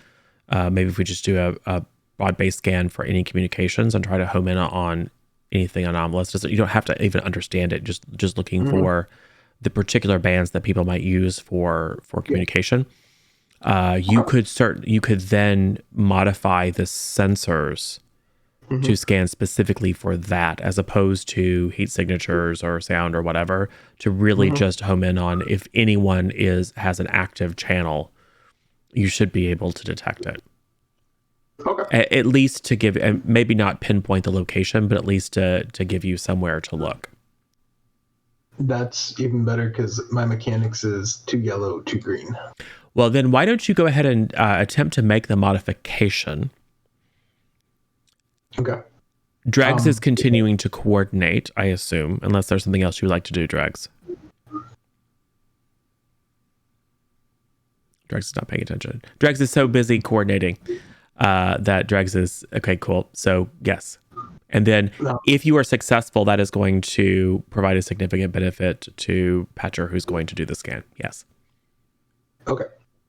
maybe if we just do a broad-based scan for any communications and try to home in on anything anomalous? You don't have to even understand it. Just looking for the particular bands that people might use for communication. You could then modify the sensors to scan specifically for that, as opposed to heat signatures or sound or whatever, to really just home in on if anyone has an active channel, you should be able to detect it. Okay. At least to give, and maybe not pinpoint the location, but at least to give you somewhere to look. That's even better because my mechanics is 2 yellow, 2 green. Well, then why don't you go ahead and attempt to make the modification? Okay. Dregs is continuing to coordinate, I assume, unless there's something else you would like to do, Dregs. Dregs is not paying attention. Dregs is so busy coordinating that Dregs is, okay, cool. So, yes. And then if you are successful, that is going to provide a significant benefit to Patcher, who's going to do the scan. Yes. Okay.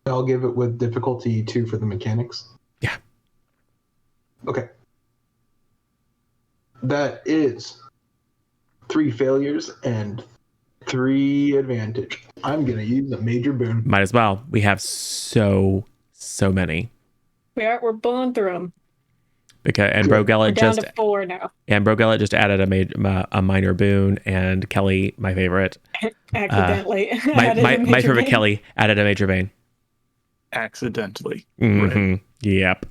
I'll give it with difficulty 2 for the mechanics. Yeah. Okay. That is 3 failures and 3 advantage. I'm going to use a major boon. Might as well. We have so many. We're blowing through them. Because and Good. Brogella We're down just to 4 now. and Brogella just added a minor boon, and Kelly, my favorite, Accidentally. my added a major favorite bane. Kelly, added a major bane. Accidentally. Mm-hmm. Yep,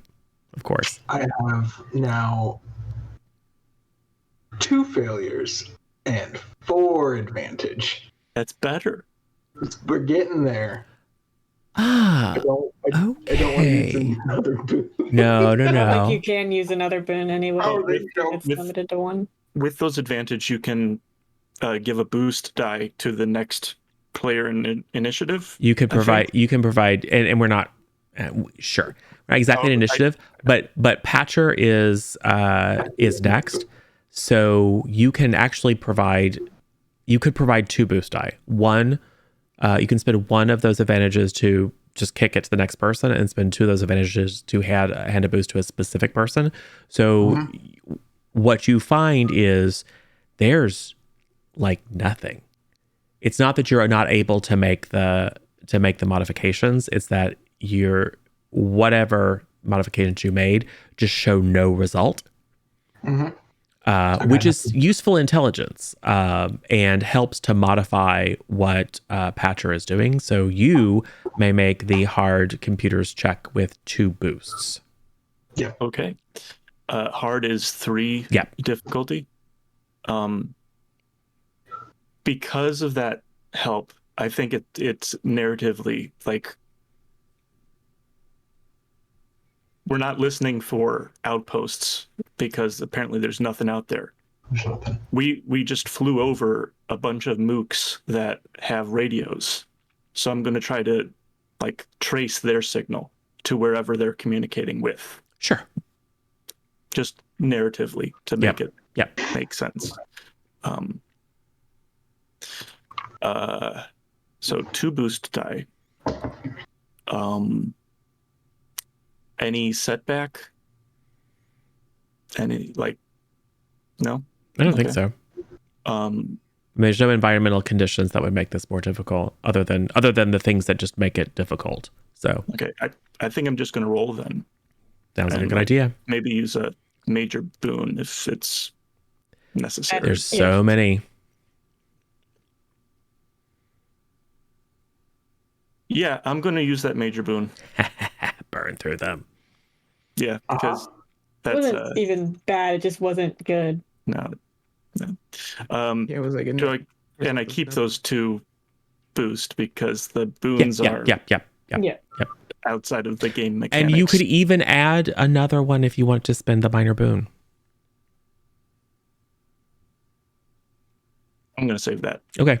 of course. I have now 2 failures and 4 advantage. That's better. We're getting there. Ah, I don't want to use okay. another boon. No. I don't think you can use another boon anyway. Oh, there you go. It's limited to 1. With those advantage, you can give a boost die to the next player in initiative. You can provide. And we're not sure. Not exactly an initiative, but Patcher is next, so you can actually provide. You could provide 2 boost die. One, you can spend 1 of those advantages to just kick it to the next person, and spend 2 of those advantages to hand a boost to a specific person. So what you find is there's like nothing. It's not that you're not able to make the modifications. It's that your whatever modifications you made just show no result. Which is useful intelligence and helps to modify what Patcher is doing. So you may make the hard computers check with 2 boosts. Yeah. Okay. Hard is 3 difficulty. Because of that help, I think it's narratively like we're not listening for outposts because apparently there's nothing out there. We just flew over a bunch of mooks that have radios. So I'm going to try to like trace their signal to wherever they're communicating with. Sure. Just narratively to make it make sense. So 2 boost die. Any setback? Any no? I don't think so. There's no environmental conditions that would make this more difficult, other than the things that just make it difficult. So okay, I think I'm just gonna roll then. Sounds like a good idea. Maybe use a major boon if it's necessary. There's so many. Yeah, I'm going to use that major boon. Burn through them. Yeah, because It that's wasn't even bad. It just wasn't good. no. Yeah, it was like Do I, and I keep those 2 boost because the boons are Yeah. outside of the game mechanics. And you could even add another one if you want to spend the minor boon. I'm going to save that. Okay.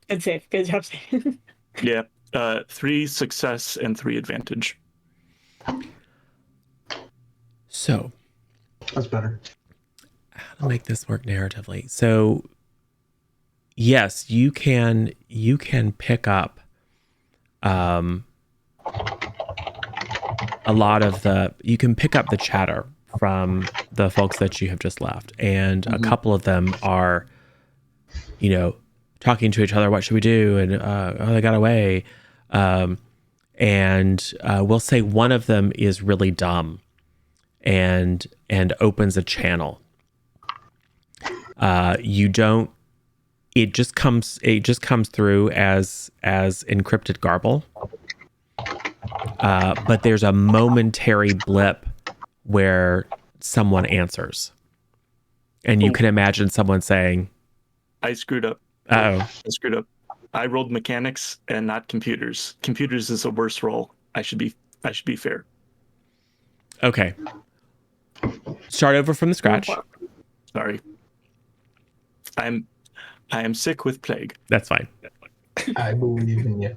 Good save. Good job. Yeah, 3 success and 3 advantage. So, That's better. how to make this work narratively? So, yes, you can pick up a lot of you can pick up the chatter from the folks that you have just left, and a couple of them are, talking to each other. What should we do? And oh, they got away. And we'll say one of them is really dumb and opens a channel. It just comes through as encrypted garble. But there's a momentary blip where someone answers, and you can imagine someone saying, I screwed up. "Oh, I screwed up. I rolled mechanics and not computers. Computers is a worse roll. I should be fair. okay." Start over from the scratch. Sorry. I am sick with plague. That's fine. I believe in you.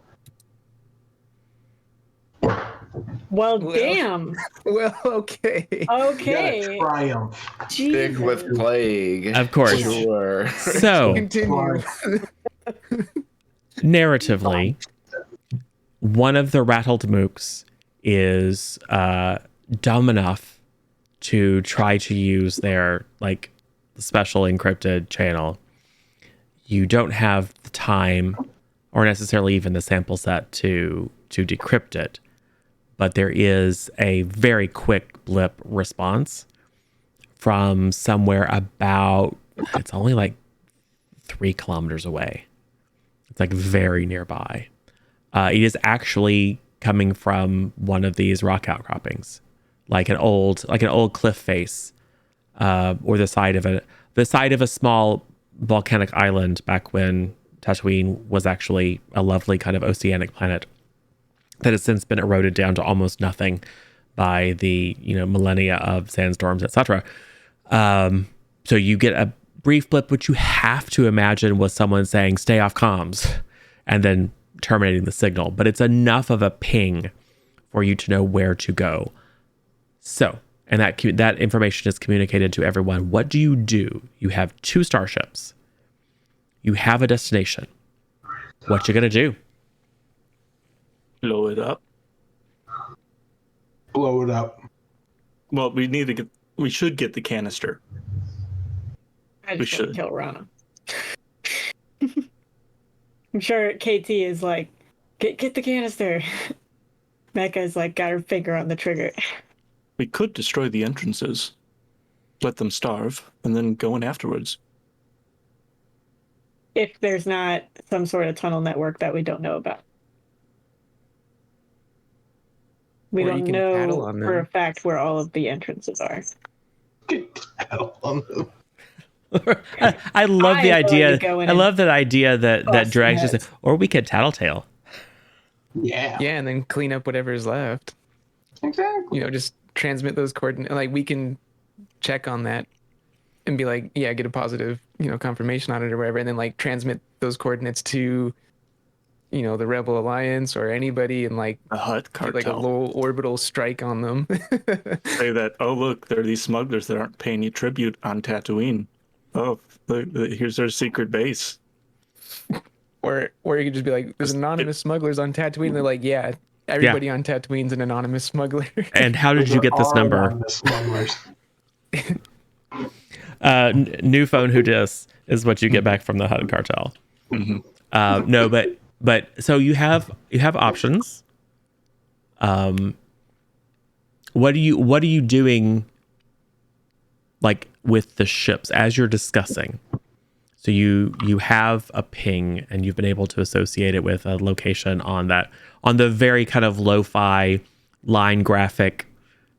Well, Well. damn. Well, okay. Okay. Triumph. Big with Jesus. plague. Of course. Sure. So, Continue. narratively, one of the rattled mooks is dumb enough to try to use their special encrypted channel. You don't have the time or necessarily even the sample set to decrypt it, but there is a very quick blip response from somewhere about, it's only 3 kilometers away. It's very nearby. It is actually coming from one of these rock outcroppings, like an old cliff face, or the side of a small volcanic island back when Tatooine was actually a lovely kind of oceanic planet that has since been eroded down to almost nothing by the millennia of sandstorms, etc. So you get a brief blip, which you have to imagine was someone saying "stay off comms," and then terminating the signal. But it's enough of a ping for you to know where to go. So, and that information is communicated to everyone. What do? You have 2 starships. You have a destination. What you gonna do? Blow it up. Blow it up. Well, we should get the canister. I We just want should. to kill Rana. I'm sure KT is like, get the canister. Mecca's got her finger on the trigger. We could destroy the entrances, let them starve, and then go in afterwards. If there's not some sort of tunnel network that we don't know about. We Or you don't can tattle know on for a them. fact where all of the entrances are. Get tattle on them. I love the I idea. like to go in I and love that idea that bust Drag's just nuts. or we could tattletale. Yeah. Yeah, and then clean up whatever's left. Exactly. Just transmit those coordinates. We can check on that and be like, yeah, get a positive, confirmation on it or whatever, and then transmit those coordinates to, the Rebel Alliance or anybody, and The Hutt do, cartel. a low orbital strike on them. Say that, oh look, there are these smugglers that aren't paying you tribute on Tatooine. Oh, here's their secret base. Or you could just be like, there's anonymous smugglers on Tatooine. And they're like, yeah, everybody on Tatooine's an anonymous smuggler. And how did you get this number? The smugglers. New phone who dis is what you get back from the Hutt cartel. Mm-hmm. No, but so you have options. What are you doing with the ships as you're discussing? So you have a ping, and you've been able to associate it with a location on the very kind of lo-fi line graphic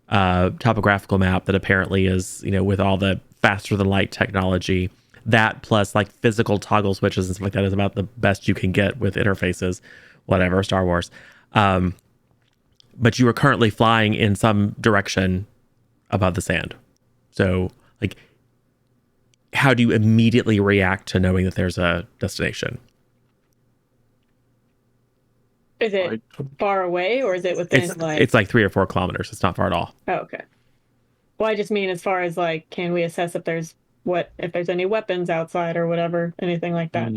topographical map that apparently is, with all the faster than light technology. That plus like physical toggle switches and stuff like that is about the best you can get with interfaces, whatever, Star Wars. But you are currently flying in some direction above the sand. So, like, how do you immediately react to knowing that there's a destination? Is it far away or is it within It's like 3 or 4 kilometers. It's not far at all. Oh, okay. Well, I just mean as far as like, can we assess if there's any weapons outside or whatever, anything like that?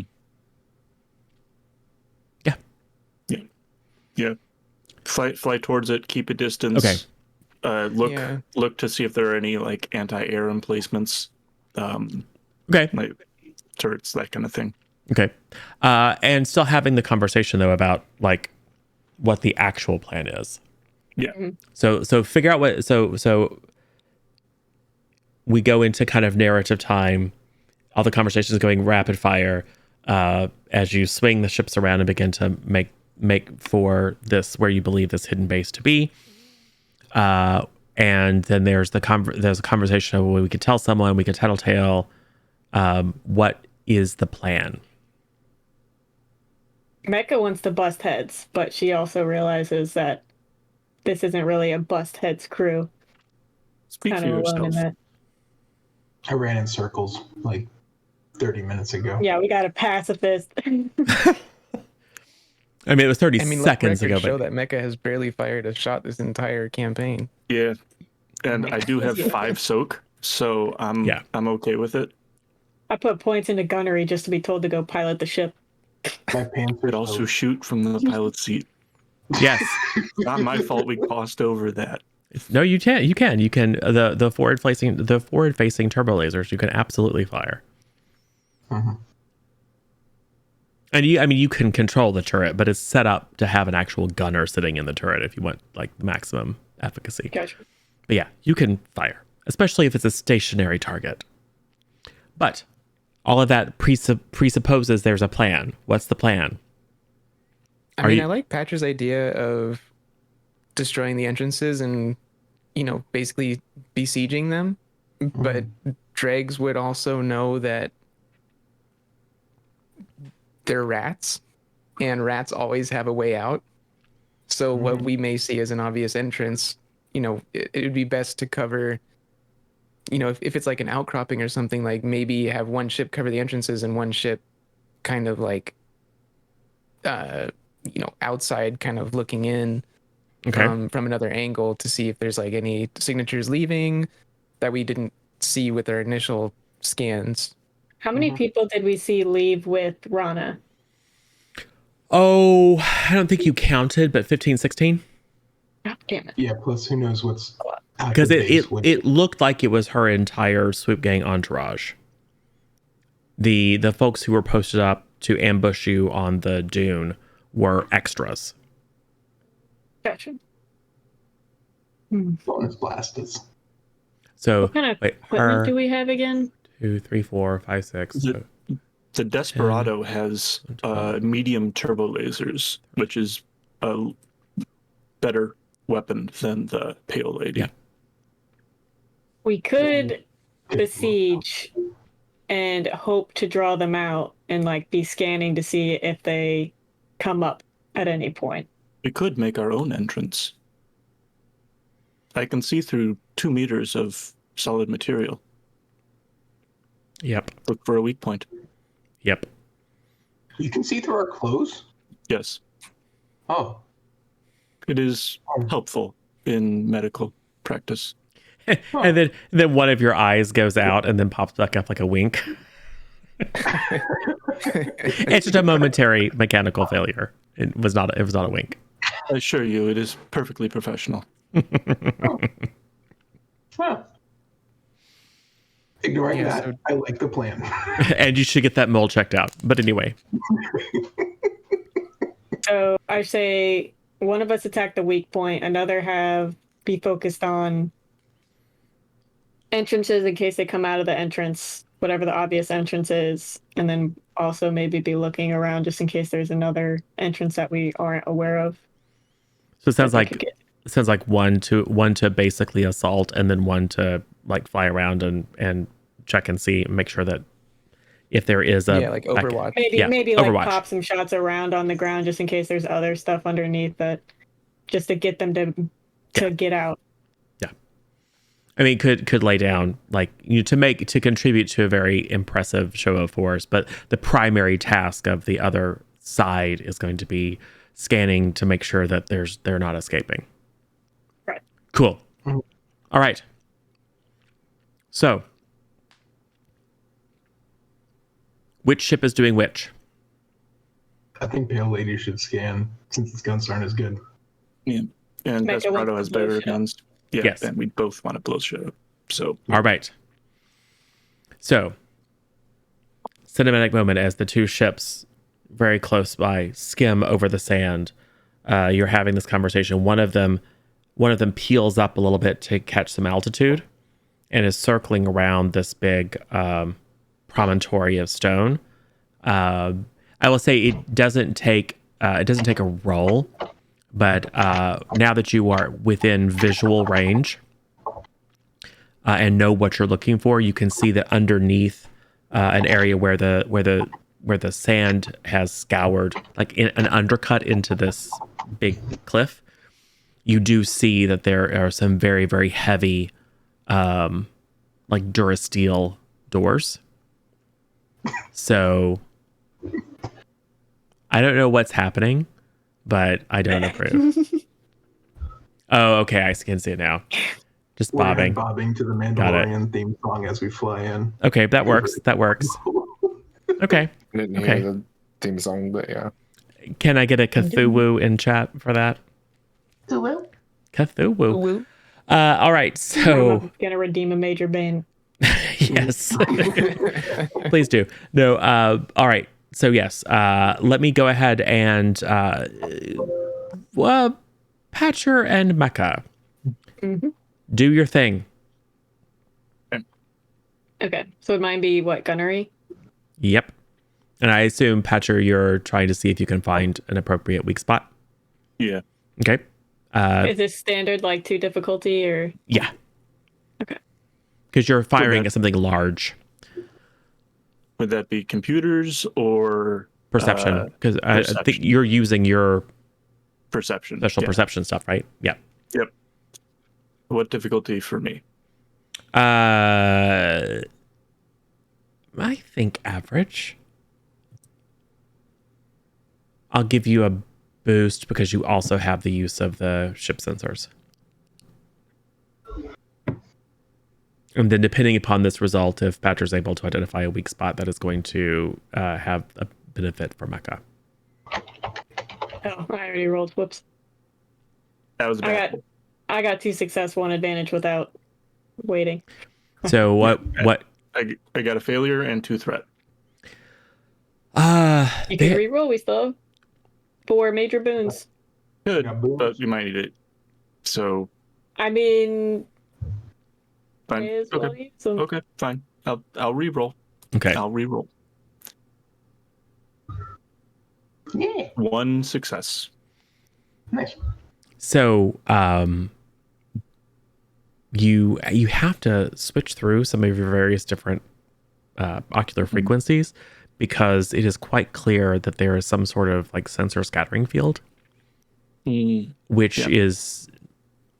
Yeah. Fly towards it. Keep a distance. Okay. Look to see if there are any like anti-air emplacements. Okay. Like turrets, that kind of thing. Okay. And still having the conversation though about like what the actual plan is. Yeah. Mm-hmm. So figure out what so we go into kind of narrative time. All the conversations going rapid fire as you swing the ships around and begin to make for this where you believe this hidden base to be. And then there's a conversation of where we could tell someone, we could tattletale. What is the plan? Mecca wants to bust heads, but she also realizes that this isn't really a bust heads crew. Speak kind for of alone in yourself. that. I ran in circles like 30 minutes ago. Yeah, we got a pacifist. I mean, it was 30 let seconds records ago. show that Mecca has barely fired a shot this entire campaign. Yeah. And I do have 5 soak, so I'm okay with it. I put points into gunnery just to be told to go pilot the ship. My pants Could also shoot from the pilot seat. Yes. Not my fault we glossed over that. No, you can. You can. The forward facing turbo lasers. You can absolutely fire. Mm-hmm. And you can control the turret, but it's set up to have an actual gunner sitting in the turret if you want like maximum efficacy. Gotcha. But yeah, you can fire, especially if it's a stationary target. But all of that presupposes there's a plan. What's the plan? I like Patcher's idea of destroying the entrances and, basically besieging them. Mm-hmm. But Dregs would also know that they're rats, and rats always have a way out. So what we may see as an obvious entrance, it would be best to cover, if it's like an outcropping or something, like maybe have one ship cover the entrances and one ship kind of like, outside kind of looking in from another angle to see if there's like any signatures leaving that we didn't see with our initial scans. How many people did we see leave with Rana? Oh, I don't think you counted, but 15, 16? Oh, damn it. Yeah, plus who knows what's because it looked like it was her entire swoop gang entourage. The folks who were posted up to ambush you on the dune were extras. Gotcha. Bonus blasters. So what kind of equipment do we have again? 2, 3, 4, 5, 6. The Desperado has medium turbo lasers, which is a better weapon than the Pale Lady. Yeah. We could besiege and hope to draw them out and like be scanning to see if they come up at any point. We could make our own entrance. I can see through 2 meters of solid material. Yep. Look for a weak point. Yep. You can see through our clothes? Yes. Oh. It is helpful in medical practice. And then one of your eyes goes out and then pops back up like a wink. It's just a momentary mechanical failure. It was not a wink. I assure you, it is perfectly professional. Huh. Ignoring that, I like the plan. And you should get that mole checked out. But anyway. So I say one of us attack the weak point, another be focused on entrances in case they come out of the entrance, whatever the obvious entrance is, and then also maybe be looking around just in case there's another entrance that we aren't aware of. So it sounds that they like could get. one to basically assault, and then one to like fly around and check and see and make sure that if there is a like Overwatch. Maybe like Overwatch. pop some shots around on the ground just in case there's other stuff underneath that, just to get them to get out. I mean, could lay down like to contribute to a very impressive show of force, but the primary task of the other side is going to be scanning to make sure that they're not escaping. Right. Cool. All right. So, which ship is doing which? I think Pale Lady should scan since its guns aren't as good. Yeah. And Make it Desperado like has blow better shit up. guns. Yeah, Yes. and we both want to blow shit up. So All right. So, cinematic moment as the two ships very close by skim over the sand. You're having this conversation. One of them peels up a little bit to catch some altitude and is circling around this big promontory of stone. I will say it doesn't take a roll, but now that you are within visual range and know what you're looking for, you can see that underneath an area where the sand has scoured, like an undercut into this big cliff, you do see that there are some very, very heavy, like Durasteel doors. So I don't know what's happening, but I don't approve. Oh, okay. I can see it now. Just We're bobbing. bobbing to the Mandalorian theme song as we fly in. Okay, that works. That works. Okay. I didn't Okay. hear the theme song, but yeah. Can I get a Cthulhu in chat for that? Cthulhu. All right. So I'm gonna redeem a Major Bane. yes, please do. No. All right. So yes. Let me go ahead and Patcher and Mecca, do your thing. Okay, so would mine be what, gunnery? Yep. And I assume, Patcher, you're trying to see if you can find an appropriate weak spot. yeah. Okay. Is this standard like 2 difficulty or? Yeah. Okay. Because you're firing at something large. Would that be computers or Perception. Because I think perception. you're using your perception? special Yeah. perception stuff, right? Yeah. Yep. What difficulty for me? I think average. I'll give you a boost because you also have the use of the ship sensors. And then depending upon this result, if Patcher's able to identify a weak spot, that is going to have a benefit for Mecca. Oh, I already rolled. Whoops. That was bad. I got 2 success, 1 advantage without waiting. So what I got a failure and 2 threat. You can reroll. We still have 4 major boons. Good, Got boons. but you might need it. So I mean, fine. may as well Okay. use them. Okay, fine. I'll re-roll. Okay. I'll re-roll. Yeah. 1 success. Nice. So you have to switch through some of your various different ocular frequencies because it is quite clear that there is some sort of like sensor scattering field, which is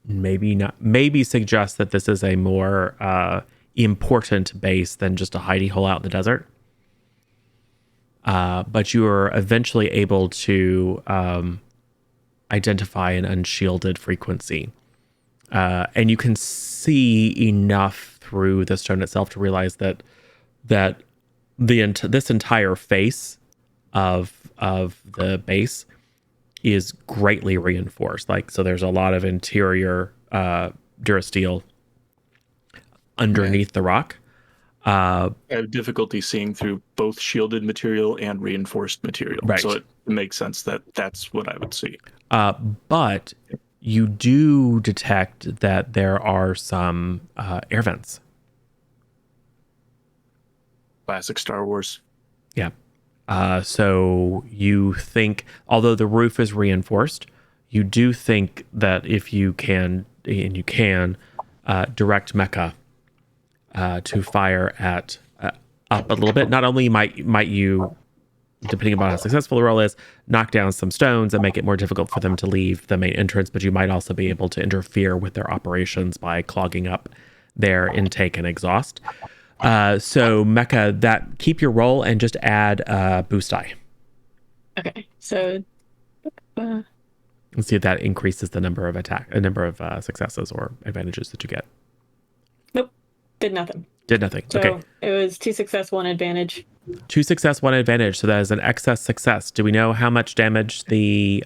maybe suggests that this is a more important base than just a hidey hole out in the desert. But you are eventually able to identify an unshielded frequency. And you can see enough through the stone itself to realize that this entire face of the base is greatly reinforced. Like, so there's a lot of interior Durasteel underneath the rock. I have difficulty seeing through both shielded material and reinforced material. Right. So it makes sense that that's what I would see. But you do detect that there are some air vents. Classic Star Wars. Yeah. So you think, although the roof is reinforced, you do think that if you can, and you can, direct mecha to fire at up a little bit. Not only might you, depending upon how successful the roll is, knock down some stones and make it more difficult for them to leave the main entrance, but you might also be able to interfere with their operations by clogging up their intake and exhaust. So Mecha, that keep your roll and just add boost die. Okay, so Let's see if that increases the number of successes or advantages that you get. nope, did nothing. Did nothing. So Okay. it was 2 success, 1 advantage. 2 success, 1 advantage. So that is an excess success. Do we know how much damage the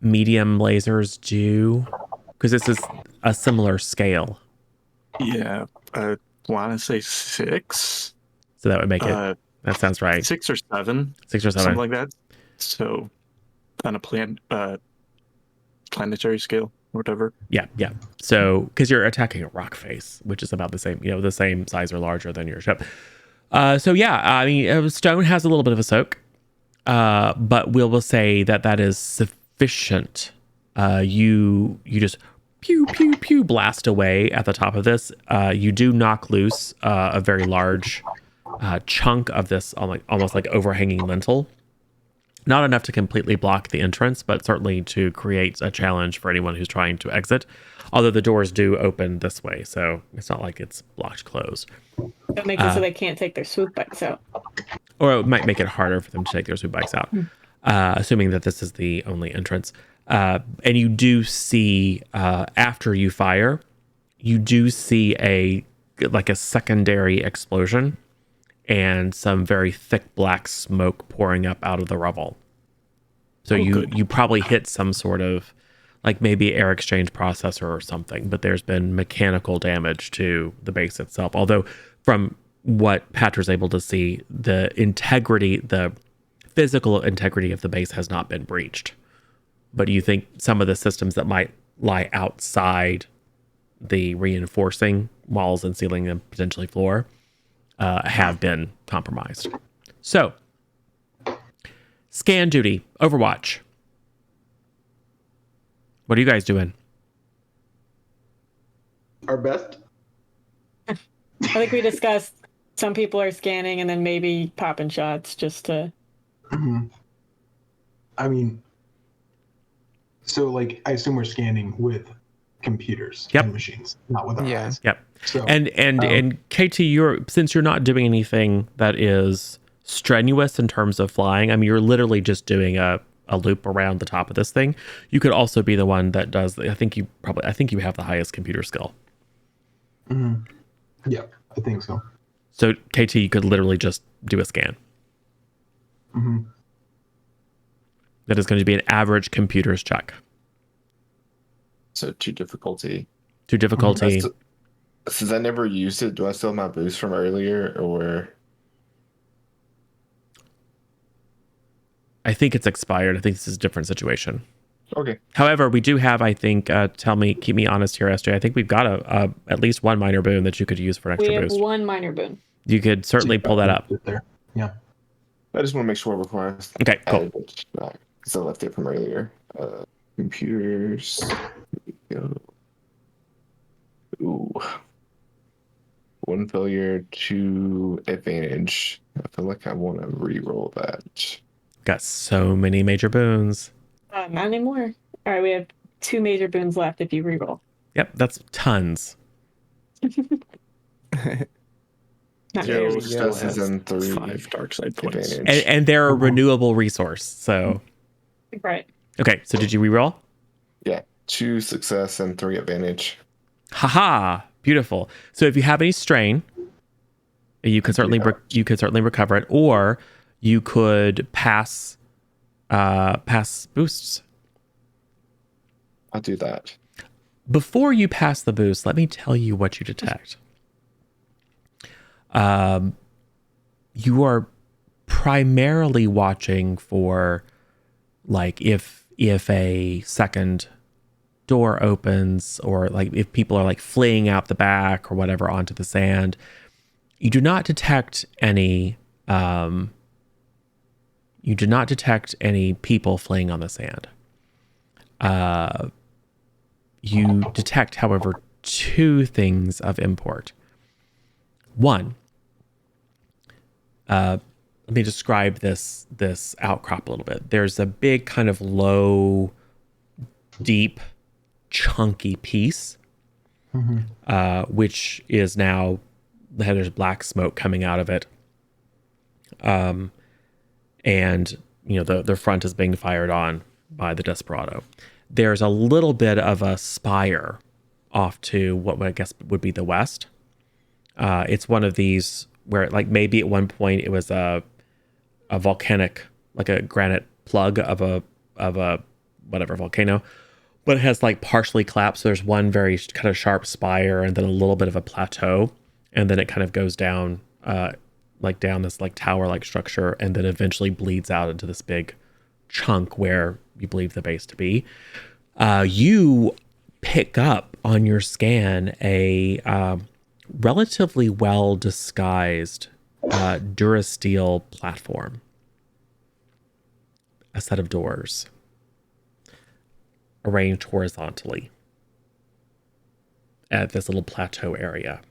medium lasers do? Because this is a similar scale. Yeah, I want to say 6. So that would make it. That sounds right. 6 or 7. 6 or 7. Something like that. So on a planetary scale or whatever. Yeah. So because you're attacking a rock face, which is about the same, the same size or larger than your ship. So yeah, I mean, stone has a little bit of a soak, but we'll say that is sufficient. You just pew pew pew blast away at the top of this. You do knock loose a very large chunk of this almost like overhanging lintel. Not enough to completely block the entrance, but certainly to create a challenge for anyone who's trying to exit. Although the doors do open this way, so it's not like it's blocked closed. That makes it so they can't take their swoop bikes out. Or it might make it harder for them to take their swoop bikes out, assuming that this is the only entrance. And you do see, after you fire, you do see a secondary explosion and some very thick black smoke pouring up out of the rubble. So you probably hit some sort of, like maybe air exchange processor or something, but there's been mechanical damage to the base itself. Although from what Patra's able to see, the physical integrity of the base has not been breached. But you think some of the systems that might lie outside the reinforcing walls and ceiling and potentially floor have been compromised. So, scan duty, Overwatch. What are you guys doing? Our best. I think we discussed some people are scanning and then maybe popping shots just to. I mean, so like I assume we're scanning with computers and machines, not with our eyes. Yep. So, and KT, since you're not doing anything that is strenuous in terms of flying, I mean, you're literally just doing a loop around the top of this thing. You could also be the one that does. I think you have the highest computer skill. Yeah, I think so. So KT, you could literally just do a scan. That is going to be an average computer's check. So 2 difficulty. 2 difficulty. Since I never used it, do I still have my boost from earlier, or? I think it's expired. I think this is a different situation. Okay. However, we do have, I think, keep me honest here, SJ. I think we've got at least 1 minor boon that you could use for an extra boost. We have 1 minor boon. You could certainly pull that up. There. Yeah. I just want to make sure before I Okay, cool. Because I left it from earlier. Computers. Here we go. Ooh. 1 failure, 2 advantage. I feel like I want to re-roll that. Got so many major boons. Not anymore. All right, we have 2 major boons left if you reroll. Yep, that's tons. Not 0 very. still Successes has and 3 5 dark side points. advantage. And they're a renewable resource. So, Right. okay. So did you reroll? Yeah, 2 success and 3 advantage. Haha, beautiful. So if you have any strain, you could certainly recover it, or you could pass boosts. I'll do that. Before you pass the boost, let me tell you what you detect. You are primarily watching for, like, if a second door opens, or like if people are like fleeing out the back or whatever onto the sand, you do not detect any people fleeing on the sand. You detect, however, two things of import. One, let me describe this outcrop a little bit. There's a big kind of low, deep, chunky piece, which is now, there's black smoke coming out of it. And the front is being fired on by the Desperado. There's a little bit of a spire off to what I guess would be the west. It's one of these where, like, maybe at one point it was a volcanic, like a granite plug of a whatever volcano, but it has like partially collapsed. So there's one very kind of sharp spire and then a little bit of a plateau, and then it kind of goes down like down this like tower like structure, and then eventually bleeds out into this big chunk where you believe the base to be. You pick up on your scan a relatively well disguised Durasteel platform, a set of doors arranged horizontally at this little plateau area.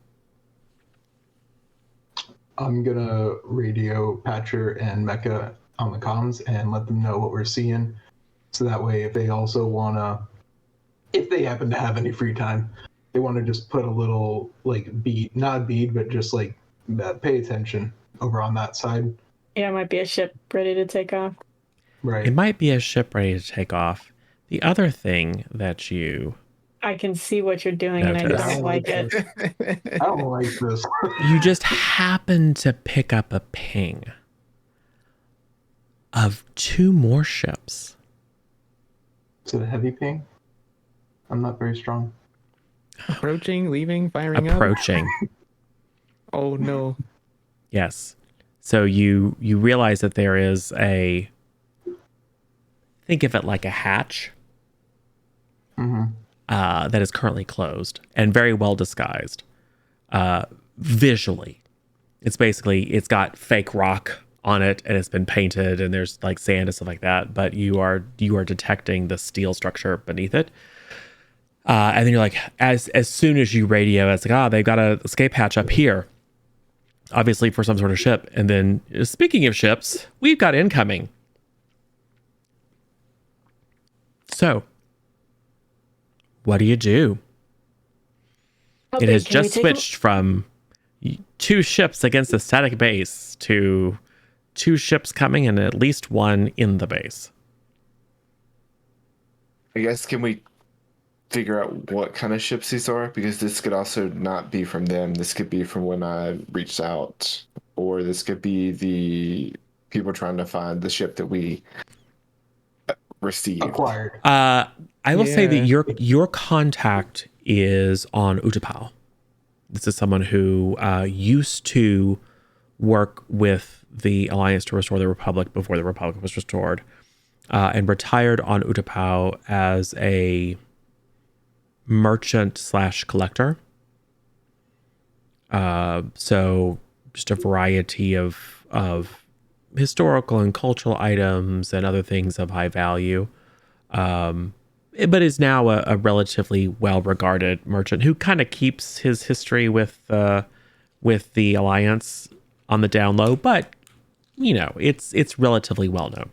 I'm gonna radio Patcher and Mecca on the comms and let them know what we're seeing, so that way if they also wanna, if they happen to have any free time, they want to just put a little like not bead, but just like pay attention over on that side. Yeah, it might be a ship ready to take off. Right. It might be a ship ready to take off. The other thing that you I can see what you're doing, and I Notice. don't like it. I don't like this. you just happen to pick up a ping of two more ships. Is it a heavy ping? I'm not very strong. Approaching, leaving, firing Approaching. up. Oh no. Yes. So you realize that there is a, think of it like a hatch that is currently closed and very well disguised visually. It's basically, it's got fake rock on it and it's been painted and there's like sand and stuff like that, but you are detecting the steel structure beneath it. And then you're like, as soon as you radio, it's like, they've got an escape hatch up here, obviously for some sort of ship. And then, speaking of ships, we've got incoming. So, what do you do? It has just switched from 2 ships against a static base to 2 ships coming and at least 1 in the base. I guess, can we figure out what kind of ships these are? Because this could also not be from them. This could be from when I reached out, or this could be the people trying to find the ship that we received. Acquired. I will say that your contact is on Utapau. This is someone who used to work with the Alliance to restore the Republic before the Republic was restored, and retired on Utapau as a merchant / collector. So just a variety of historical and cultural items and other things of high value. But is now a relatively well-regarded merchant who kind of keeps his history with the Alliance on the down low, but it's relatively well known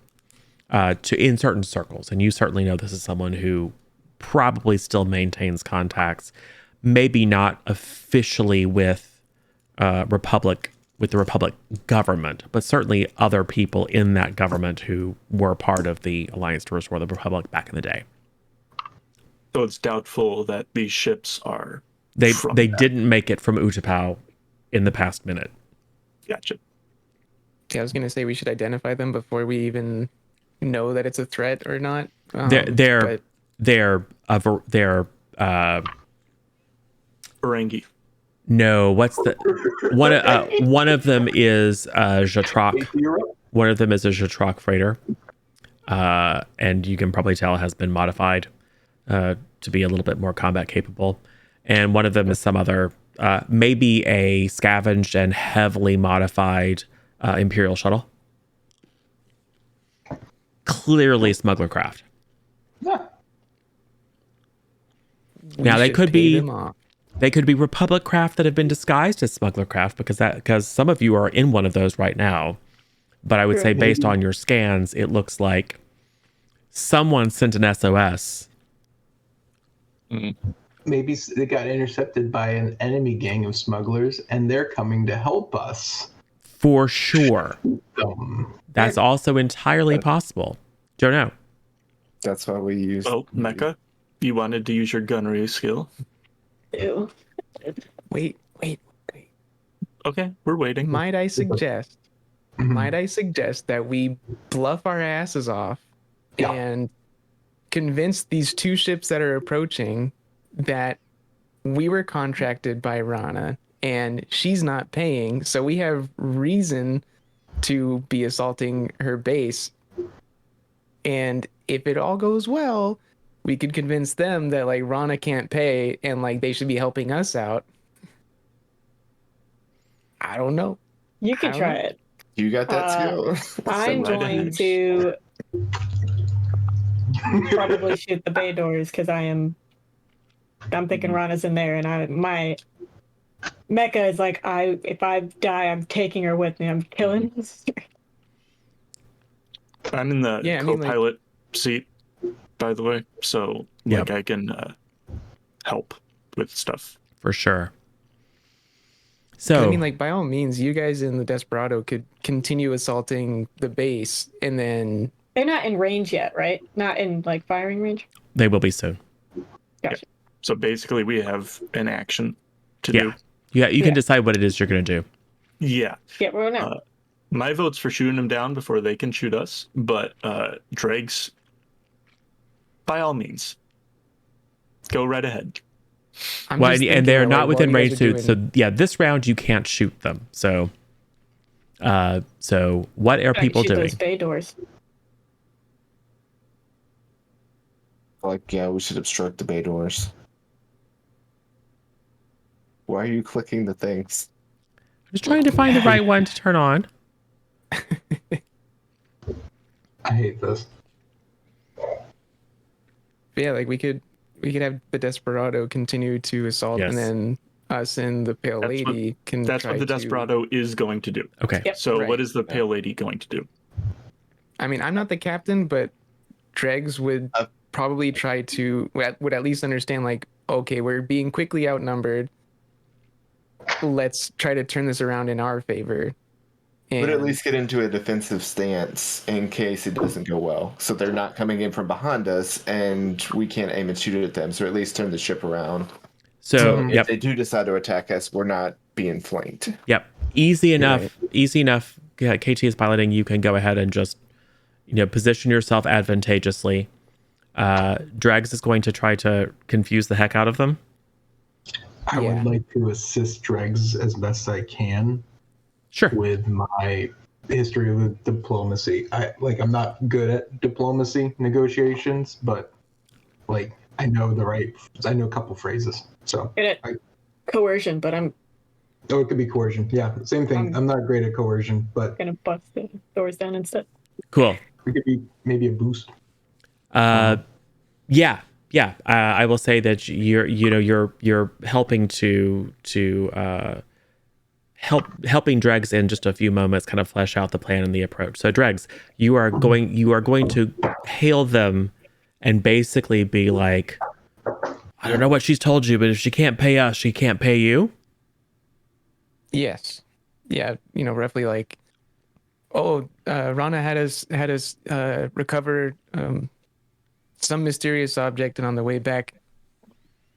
in certain circles. And you certainly know this is someone who probably still maintains contacts, maybe not officially with the Republic government, but certainly other people in that government who were part of the Alliance to restore the Republic back in the day. So it's doubtful that these ships are. They didn't make it from Utapau in the past minute. Gotcha. Yeah, I was gonna say we should identify them before we even know that it's a threat or not. They're Ferengi. No, what's the one of them is a Jatrak. One of them is a Jatrak freighter, and you can probably tell it has been modified to be a little bit more combat capable. And one of them is some other, maybe a scavenged and heavily modified Imperial shuttle. Clearly smuggler craft. Yeah. Now they should could pay be them off. they could be Republic craft that have been disguised as smuggler craft because some of you are in one of those right now. But I would say based on your scans, it looks like someone sent an SOS. Maybe they got intercepted by an enemy gang of smugglers, and they're coming to help us. For sure. That's Yeah. also entirely possible. Don't know. That's why we use. Oh, Mecca, you wanted to use your gunnery skill. Ew. Wait. Okay, we're waiting. Might I suggest that we bluff our asses off Yeah. and convince these two ships that are approaching that we were contracted by Rana and she's not paying, so we have reason to be assaulting her base. And if it all goes well, we could convince them that like Rana can't pay and like they should be helping us out. I don't know. You could try it. You got that skill. I'm Right going ahead. to probably shoot the bay doors because I'm thinking Rana's in there, and my Mecha is like, if I die, I'm taking her with me. I'm killing her. I'm in the Yeah, I mean, like- co-pilot seat, by the way, so Yep. I can help with stuff. For sure. So I mean, like, by all means, you guys in the Desperado could continue assaulting the base, and then They're not in range yet, right? Not in like firing range. they will be soon. Gotcha. So basically, we have an action to Yeah. do. Yeah, you can Yeah. decide what it is you're going to do. Yeah. Yeah, we're not. My vote's for shooting them down before they can shoot us, but Dregs, by all means, go right ahead. I'm Well, just and thinking they're that, like, not while within you guys range, are so doing- yeah, this round you can't shoot them. So, so what are I can people shoot doing? those bay doors. Like, yeah, we should obstruct the bay doors. Why are you clicking the things? I'm just trying to find the right one to turn on. I hate this. yeah, like we could have the Desperado continue to assault, Yes. and then us and the Pale That's what- Lady can. That's try what the to- Desperado is going to do. Okay. Yep. So Right. what is the Pale Lady going to do? I mean, I'm not the captain, but Dregs would probably try to would at least understand, like, okay, we're being quickly outnumbered. Let's try to turn this around in our favor. And But at least get into a defensive stance in case it doesn't go well. So they're not coming in from behind us and we can't aim and shoot at them. So at least turn the ship around. So, If yep, they do decide to attack us, we're not being flanked. yep, easy enough. right. Easy enough. Yeah, KT is piloting. You can go ahead and just, position yourself advantageously. Dregs is going to try to confuse the heck out of them. I Yeah. would like to assist Dregs as best I can Sure. with my history with diplomacy. I'm not good at diplomacy negotiations, but like I know a couple phrases. So Good at coercion, but I'm it could be coercion. Yeah, same thing. I'm not great at coercion, but gonna bust the doors down instead. Cool. it could be maybe a boost. Yeah. I will say that you're helping to helping Dregs in just a few moments kind of flesh out the plan and the approach. So Dregs, you are going to hail them and basically be like, I don't know what she's told you, but if she can't pay us, she can't pay you. Yes. Yeah, roughly like, Rana had us recover some mysterious object, and on the way back,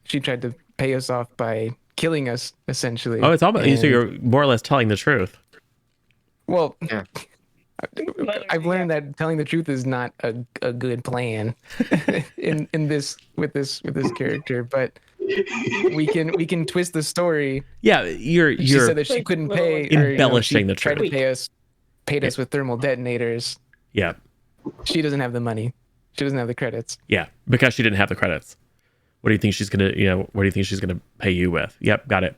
she tried to pay us off by killing us, essentially. Oh, it's almost so And- you're more or less telling the truth. Well, Yeah. I've learned that telling the truth is not a good plan in this with this character, but we can twist the story. Yeah, She you're said that she Like, couldn't little, pay, like, or, embellishing the she tried truth. to paid us with thermal detonators. yeah. She doesn't have the money. She doesn't have the credits. Yeah, because she didn't have the credits. What do you think she's gonna, what do you think she's gonna pay you with? Yep, got it.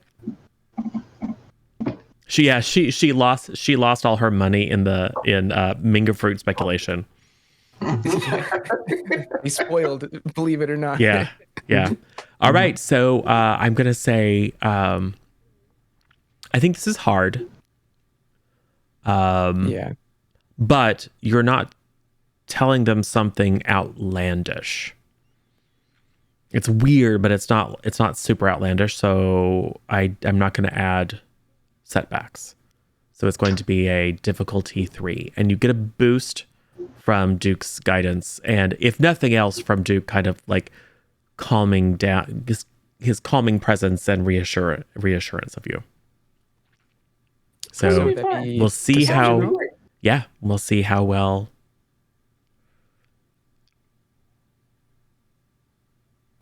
She lost all her money in Minga fruit speculation. He's spoiled, believe it or not. Yeah. All right, so I'm gonna say I think this is hard. Yeah. But you're not telling them something outlandish. It's weird, but it's not super outlandish, so I'm not going to add setbacks. So it's going to be a difficulty 3, and you get a boost from Duke's guidance, and if nothing else, from Duke kind of like calming down his calming presence and reassurance of you. So we'll see how we'll see how well.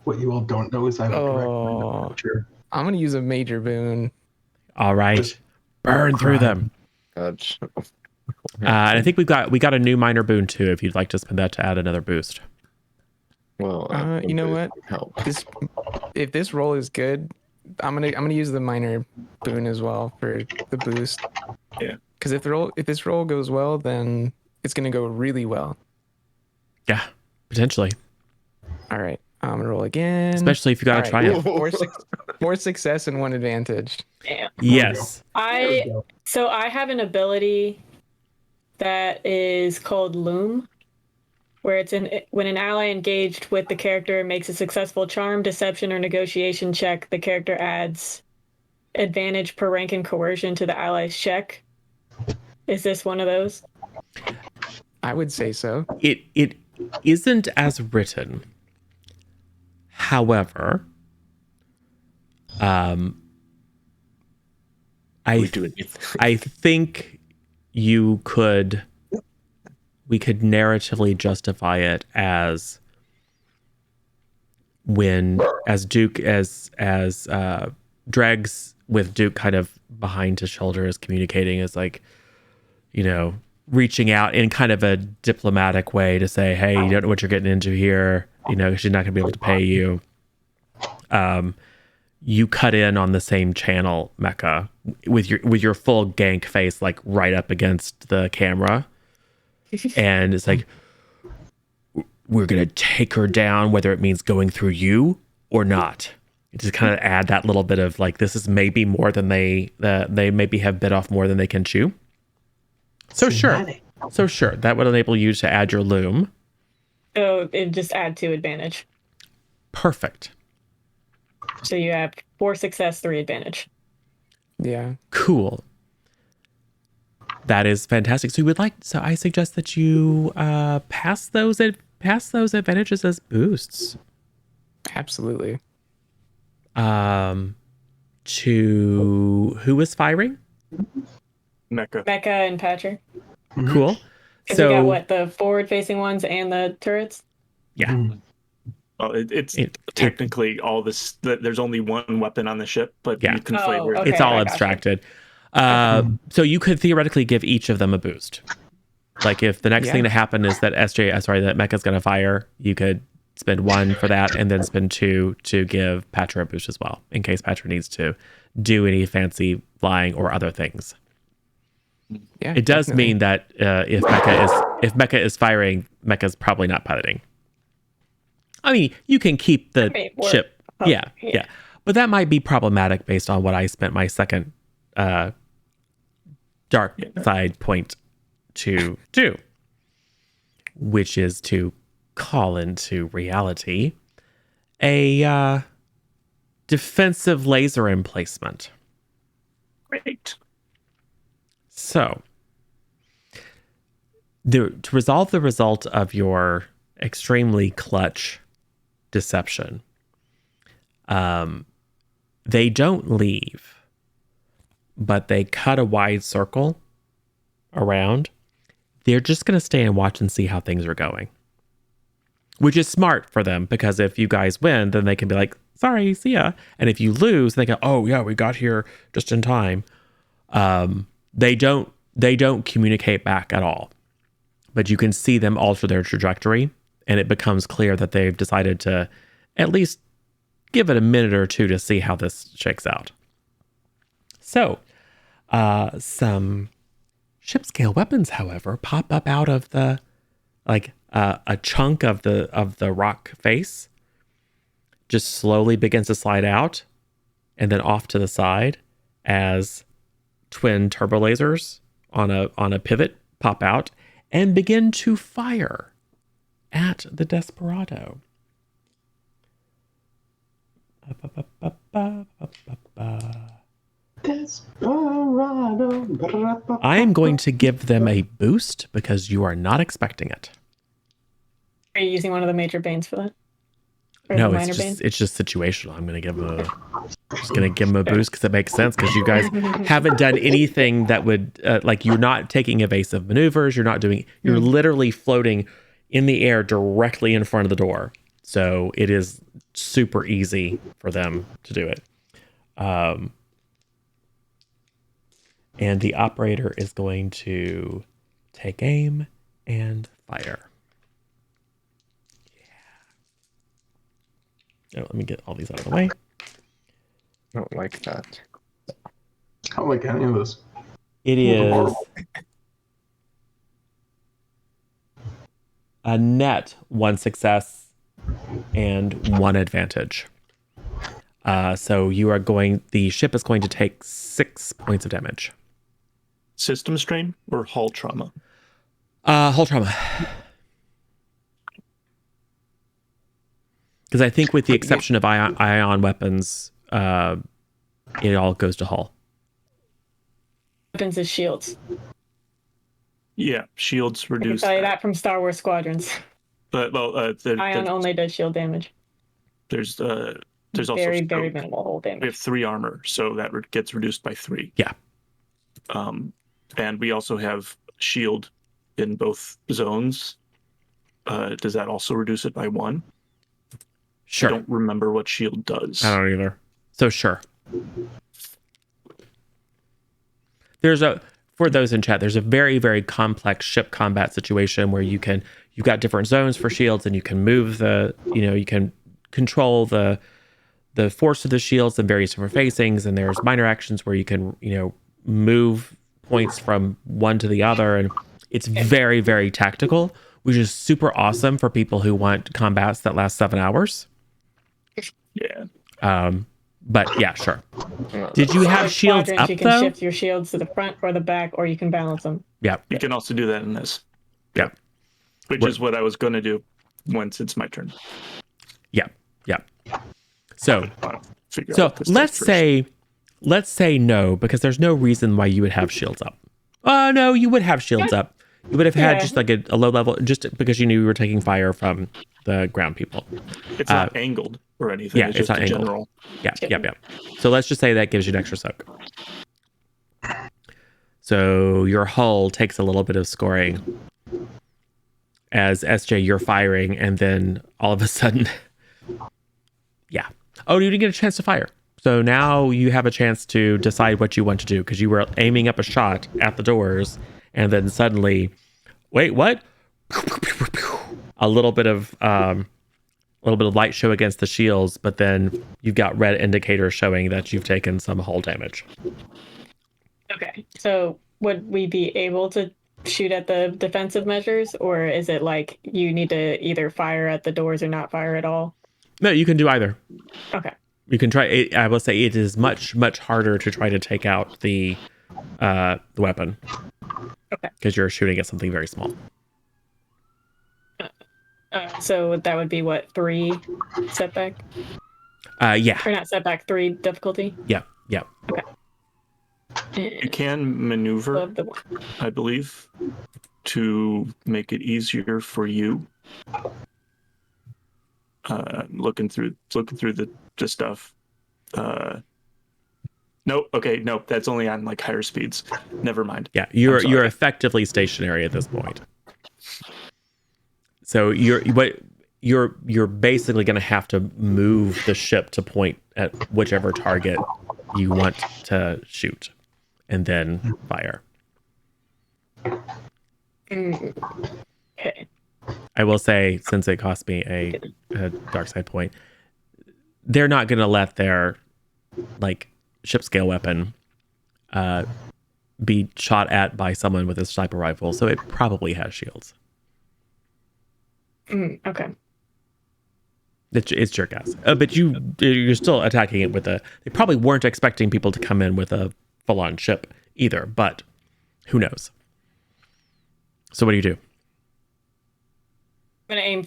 What you all don't know is I have a direct line to Patcher. I'm gonna use a major boon. All right, Just burn through them. Gotcha. And I think we got a new minor boon too. If you'd like to spend that to add another boost. Well, You know what? Help. If this roll is good, I'm gonna use the minor boon as well for the boost. Yeah. Because if this roll goes well, then it's gonna go really well. Yeah, potentially. All right, I'm gonna roll again. Especially if you got a triumph. More success and 1 advantage. Damn. Yes. I have an ability that is called Loom, where it's when an ally engaged with the character makes a successful charm, deception, or negotiation check, the character adds advantage per rank and coercion to the ally's check. Is this one of those? I would say so. It isn't as written. However, I think we could narratively justify it as Dregs with Duke kind of behind his shoulder is communicating as like, reaching out in kind of a diplomatic way to say, hey, you don't know what you're getting into here. She's not gonna be able to pay you. You cut in on the same channel, Mecha, with your full gank face like right up against the camera. And it's like, we're gonna take her down, whether it means going through you or not. Just kind of add that little bit of like, this is maybe more than they maybe have bit off more than they can chew. So sure, that would enable you to add your loom. Oh, it just add 2 advantage. Perfect. So you have 4 success, 3 advantage. Yeah. Cool. That is fantastic. So I suggest that you pass those advantages as boosts. Absolutely. To who is firing? Mecca. Mecca and Patcher. Cool. Because So we got what, the forward-facing ones and the turrets? yeah. Well, it's technically all this. There's only one weapon on the ship, but Yeah. you can flavor it. Okay, It's all I gotcha. abstracted. So you could theoretically give each of them a boost. Like if the next thing to happen is that that Mecca's going to fire, you could spend 1 for that and then spend 2 to give Patcher a boost as well, in case Patcher needs to do any fancy flying or other things. Yeah. It does definitely. mean that if Mecca is firing, Mecca's probably not piloting. I mean, you can keep the ship. Yeah. But that might be problematic based on what I spent my second dark side point to do, which is to call into reality a defensive laser emplacement. Great. So, to resolve the result of your extremely clutch deception, they don't leave, but they cut a wide circle around. They're just going to stay and watch and see how things are going, which is smart for them, because if you guys win, then they can be like, sorry, see ya. And if you lose, they go, oh yeah, we got here just in time. They don't communicate back at all, but you can see them alter their trajectory, and it becomes clear that they've decided to at least give it a minute or two to see how this shakes out. So, some ship scale weapons, however, pop up out of the a chunk of the rock face just slowly begins to slide out and then off to the side as twin turbo lasers on a pivot pop out and begin to fire at the Desperado. Desperado. I am going to give them a boost because you are not expecting it. Are you using one of the major banes for that? Or No, the it's minor just bane? it's just situational. I'm gonna give them a boost because it makes sense because you guys haven't done anything that would like you're not taking evasive maneuvers. You're literally floating in the air directly in front of the door. So it is super easy for them to do it. And the operator is going to take aim and fire. Oh, let me get all these out of the way. I don't like that. I don't like any of this. It is a net 1 success and 1 advantage. So the ship is going to take 6 points of damage. System strain or hull trauma? Hull trauma. Because I think with the exception of ion weapons, it all goes to hull. Weapons is shields. Yeah, shields I can reduce tell you that from Star Wars Squadrons. But Ion only does shield damage. there's also very, very stroke. minimal hull We have damage. 3 armor, so that gets reduced by 3. Yeah. And we also have shield in both zones. Does that also reduce it by 1? Sure. I don't remember what shield does. I don't either. So sure. For those in chat, there's a very, very complex ship combat situation where you've got different zones for shields and you can move you can control the force of the shields in various different facings, and there's minor actions where you can, move points from one to the other, and it's very, very tactical, which is super awesome for people who want combats that last 7 hours. Yeah. But yeah, sure. Did you have Like shields Squadrons, up you can though? shift your shields to the front or the back, or you can balance them. Yeah. You can also do that in this. Yeah. Which is what I was going to do once it's my turn. Yeah. Yeah. So Figure So out what this let's does first. say no, because there's no reason why you would have shields up. No, you would have shields up. You would have had just like a low level, just because you knew you were taking fire from the ground people. It's not angled or anything. Yeah, it's it's just not a angled. general. Yeah. So let's just say that gives you an extra soak. So your hull takes a little bit of scoring as SJ, you're firing, and then all of a sudden, yeah. Oh, you didn't get a chance to fire. So now you have a chance to decide what you want to do, because you were aiming up a shot at the doors, and then suddenly, wait, what? A little bit of light show against the shields, but then you've got red indicators showing that you've taken some hull damage. Okay. So would we be able to shoot at the defensive measures, or is it like you need to either fire at the doors or not fire at all? No, you can do either. Okay. You can try. I will say it is much, much harder to try to take out the weapon. Okay. Because you're shooting at something very small. So that would be what, 3 setback? Yeah. Or not setback, 3 difficulty? Yeah. You can maneuver, Love the one. I believe, to make it easier for you. Looking through the stuff. Nope. Okay. Nope. That's only on like higher speeds. Never mind. Yeah. You're effectively stationary at this point. So you're basically going to have to move the ship to point at whichever target you want to shoot, and then fire. Okay. I will say, since it cost me a dark side point, they're not going to let their like ship scale weapon be shot at by someone with a sniper rifle, so it probably has shields. Okay. It's your guess, but you're still attacking it with a. They probably weren't expecting people to come in with a full-on ship either, but who knows? So what do you do? I'm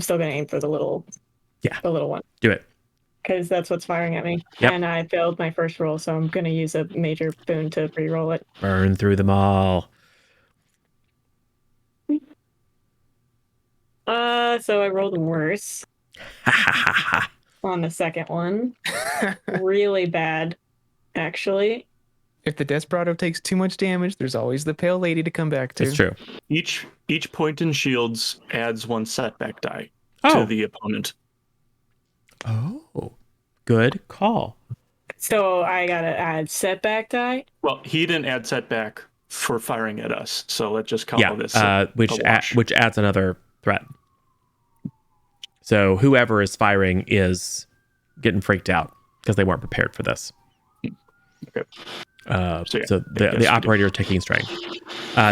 still gonna aim for the little one. Do it. Because that's what's firing at me. Yep. And I failed my first roll, so I'm gonna use a major boon to re-roll it. Burn through them all. So I rolled worse on the second one. Really bad, actually. If the Desperado takes too much damage, there's always the Pale Lady to come back to. It's true. Each point in shields adds 1 setback die Oh. to the opponent. Oh, good call. So I gotta add setback die. Well, he didn't add setback for firing at us, so let's just call this which a wash. which adds another threat. So whoever is firing is getting freaked out because they weren't prepared for this. Okay. So the operator is taking strength.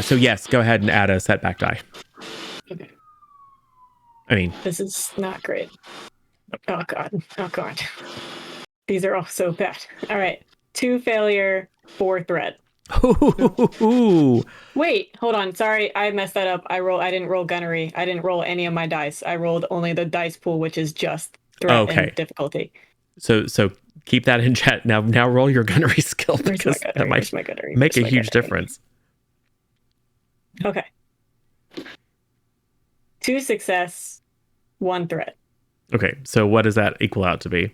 So yes, go ahead and add a setback die. Okay. I mean, This is not great. Oh god. These are all so bad. All right. 2 failure, 4 threat. Wait, hold on. Sorry, I messed that up. I didn't roll gunnery. I didn't roll any of my dice. I rolled only the dice pool, which is just threat and difficulty. So keep that in chat. Now roll your gunnery skill because that might make a huge difference. Okay. 2 success, 1 threat. Okay, so what does that equal out to be?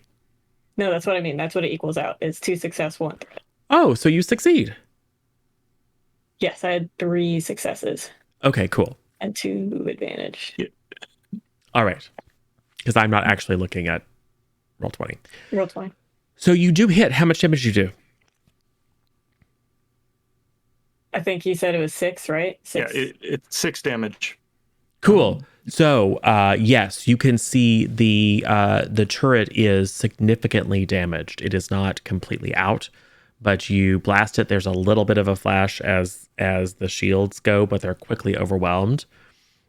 No, that's what I mean. That's what it equals out. It's 2 success, 1 threat. Oh, so you succeed. Yes, I had 3 successes. Okay, cool. And 2 advantage. Yeah. All right. Because I'm not actually looking at Roll20. Roll20. So you do hit. How much damage do you do? I think you said it was 6, right? 6. Yeah, it's 6 damage. Cool. So yes, you can see the turret is significantly damaged. It is not completely out, but you blast it. There's a little bit of a flash as the shields go, but they're quickly overwhelmed.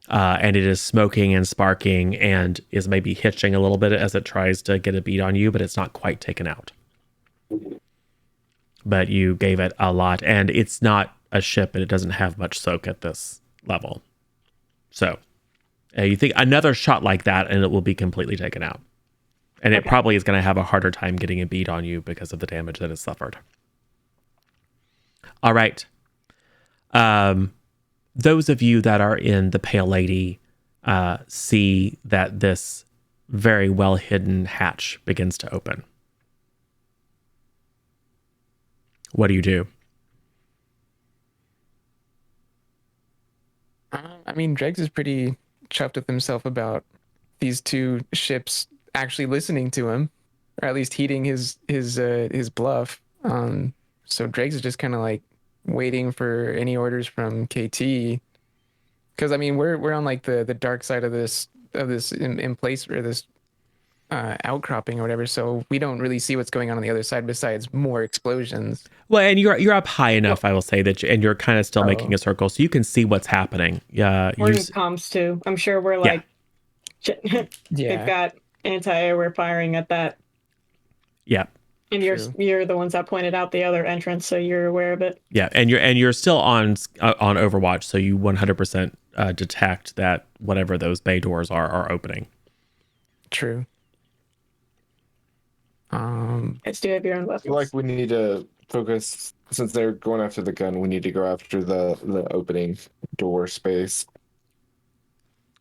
And it is smoking and sparking and is maybe hitching a little bit as it tries to get a beat on you, but it's not quite taken out. But you gave it a lot, and it's not a ship, and it doesn't have much soak at this level. So you think another shot like that, and it will be completely taken out. And it probably is going to have a harder time getting a beat on you because of the damage that it suffered. All right. Those of you that are in the Pale Lady see that this very well hidden hatch begins to open. What do you do? I mean, Dregs is pretty chuffed with himself about these 2 ships actually listening to him, or at least heeding his bluff. So Dregs is just kind of like waiting for any orders from KT, because I mean we're on like the dark side of this in place, or this outcropping or whatever, so we don't really see what's going on the other side besides more explosions. Well, and you're up high enough, I will say, that and you're kind of still making a circle, so you can see what's happening. Yeah, we're in comms too. I'm sure we're like, they've got anti-airware firing at that. Yeah. And you're the ones that pointed out the other entrance, so you're aware of it. Yeah, and you're still on Overwatch, so you 100% detect that whatever those bay doors are opening. True. Let's do have your own weapons. I feel like we need to focus, since they're going after the gun, we need to go after the opening door space.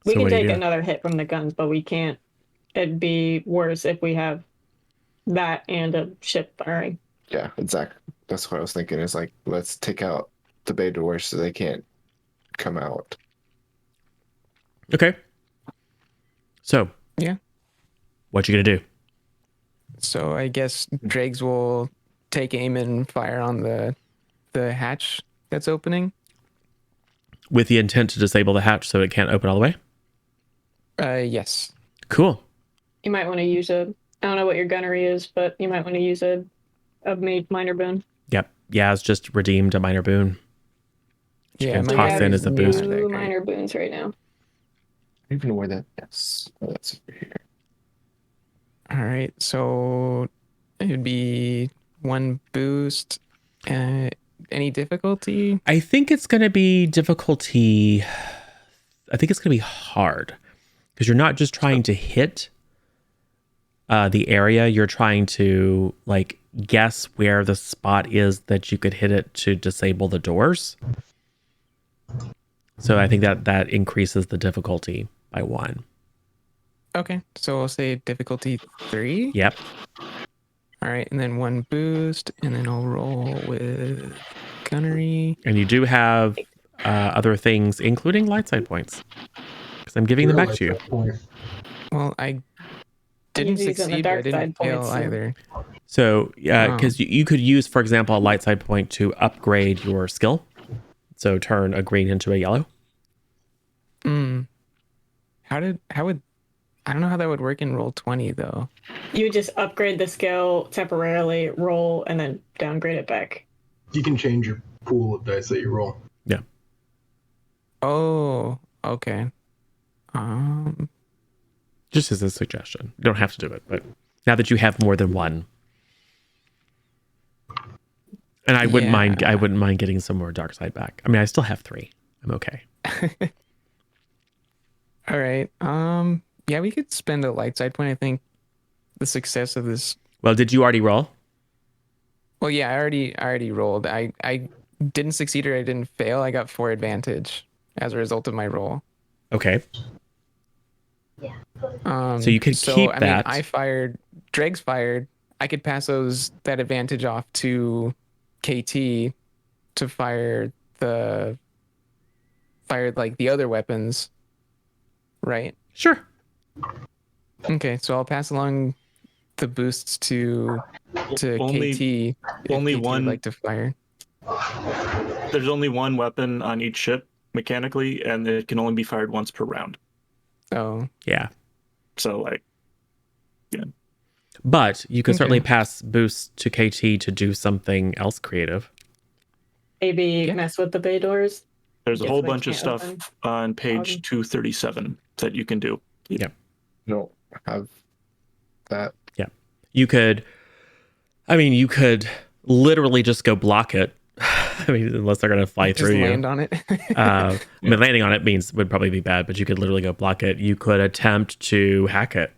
We can take another hit from the guns, but we can't. It'd be worse if we have that and a ship firing. Yeah, exactly. That's what I was thinking. Is like, let's take out the bay doors so they can't come out. Okay. So. Yeah. What you gonna do? So I guess Dregs will take aim and fire on the hatch that's opening. With the intent to disable the hatch so it can't open all the way? Yes. Cool. You might want to use a. I don't know what your gunnery is, but you might want to use a minor boon. Yep. Yaz just redeemed a minor boon. She Yeah, can my toss have in as a boost. not that two great. minor boons right now. I don't even know where that is. Oh, that's over here. All right, so it'd be 1 boost. Any difficulty? I think it's going to be difficulty. I think it's going to be hard because you're not just trying to hit the area. You're trying to like guess where the spot is that you could hit it to disable the doors. So I think that increases the difficulty by 1. Okay, so I'll say difficulty 3. Yep. All right, and then 1 boost, and then I'll roll with gunnery. And you do have other things, including light side points, because I'm giving them back to you. Well, I didn't He's using the succeed, but I dark didn't side fail points, so- either. So, because you could use, for example, a light side point to upgrade your skill. So turn a green into a yellow. How would I don't know how that would work in roll 20 though. You would just upgrade the skill temporarily, roll, and then downgrade it back. You can change your pool of dice that you roll. Yeah. Oh, okay. Just as a suggestion. You don't have to do it, but now that you have more than 1. And I wouldn't mind. I wouldn't mind getting some more dark side back. I mean, I still have 3. I'm okay. All right. Yeah, we could spend a light side point. I think the success of this. Well, did you already roll? Well, yeah, I already rolled. I didn't succeed or I didn't fail. I got 4 advantage as a result of my roll. Okay. So you could keep that. I mean, I fired. Dregs fired. I could pass that advantage off to KT to fire like the other weapons, right? Sure. Okay, so I'll pass along the boosts to Only- KT. if only KT would one- like to fire. There's only 1 weapon on each ship mechanically, and it can only be fired once per round. Oh, Yeah. So like, But you can certainly Okay. pass boosts to KT to do something else creative. Maybe Yeah. mess with the bay doors. there's a Yes, whole they bunch of can't stuff open. on page 237 that you can do. Don't have that. You could literally just go block it. I mean, unless they're going to fly just through land you. on it. I mean, landing on it would probably be bad, but you could literally go block it. You could attempt to hack it.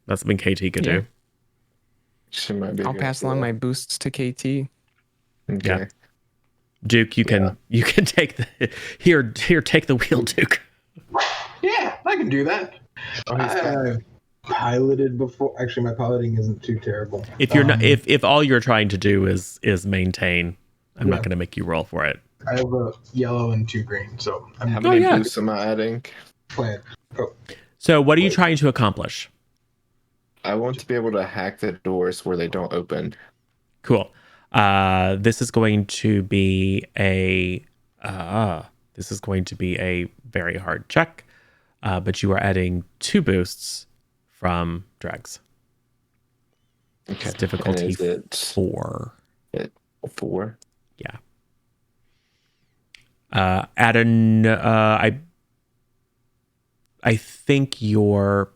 That's something KT could Yeah. do. She might be. I'll pass along my boosts to KT. Okay. Yeah. Duke, you can take the here take the wheel, Duke. Yeah, I can do that. Oh, he's got I've piloted before. Actually, my piloting isn't too terrible. If you're not, if all you're trying to do is maintain, I'm not Yeah. going to make you roll for it. I have a yellow and 2 green, so I'm How many yeah. boosts am I adding? playing. Oh, So, what are you trying to accomplish? I want to be able to hack the doors where they don't open. Cool. This is going to be a very hard check, but you are adding 2 boosts from dregs. Okay. It's difficulty And is it 4. 4? Yeah. I think your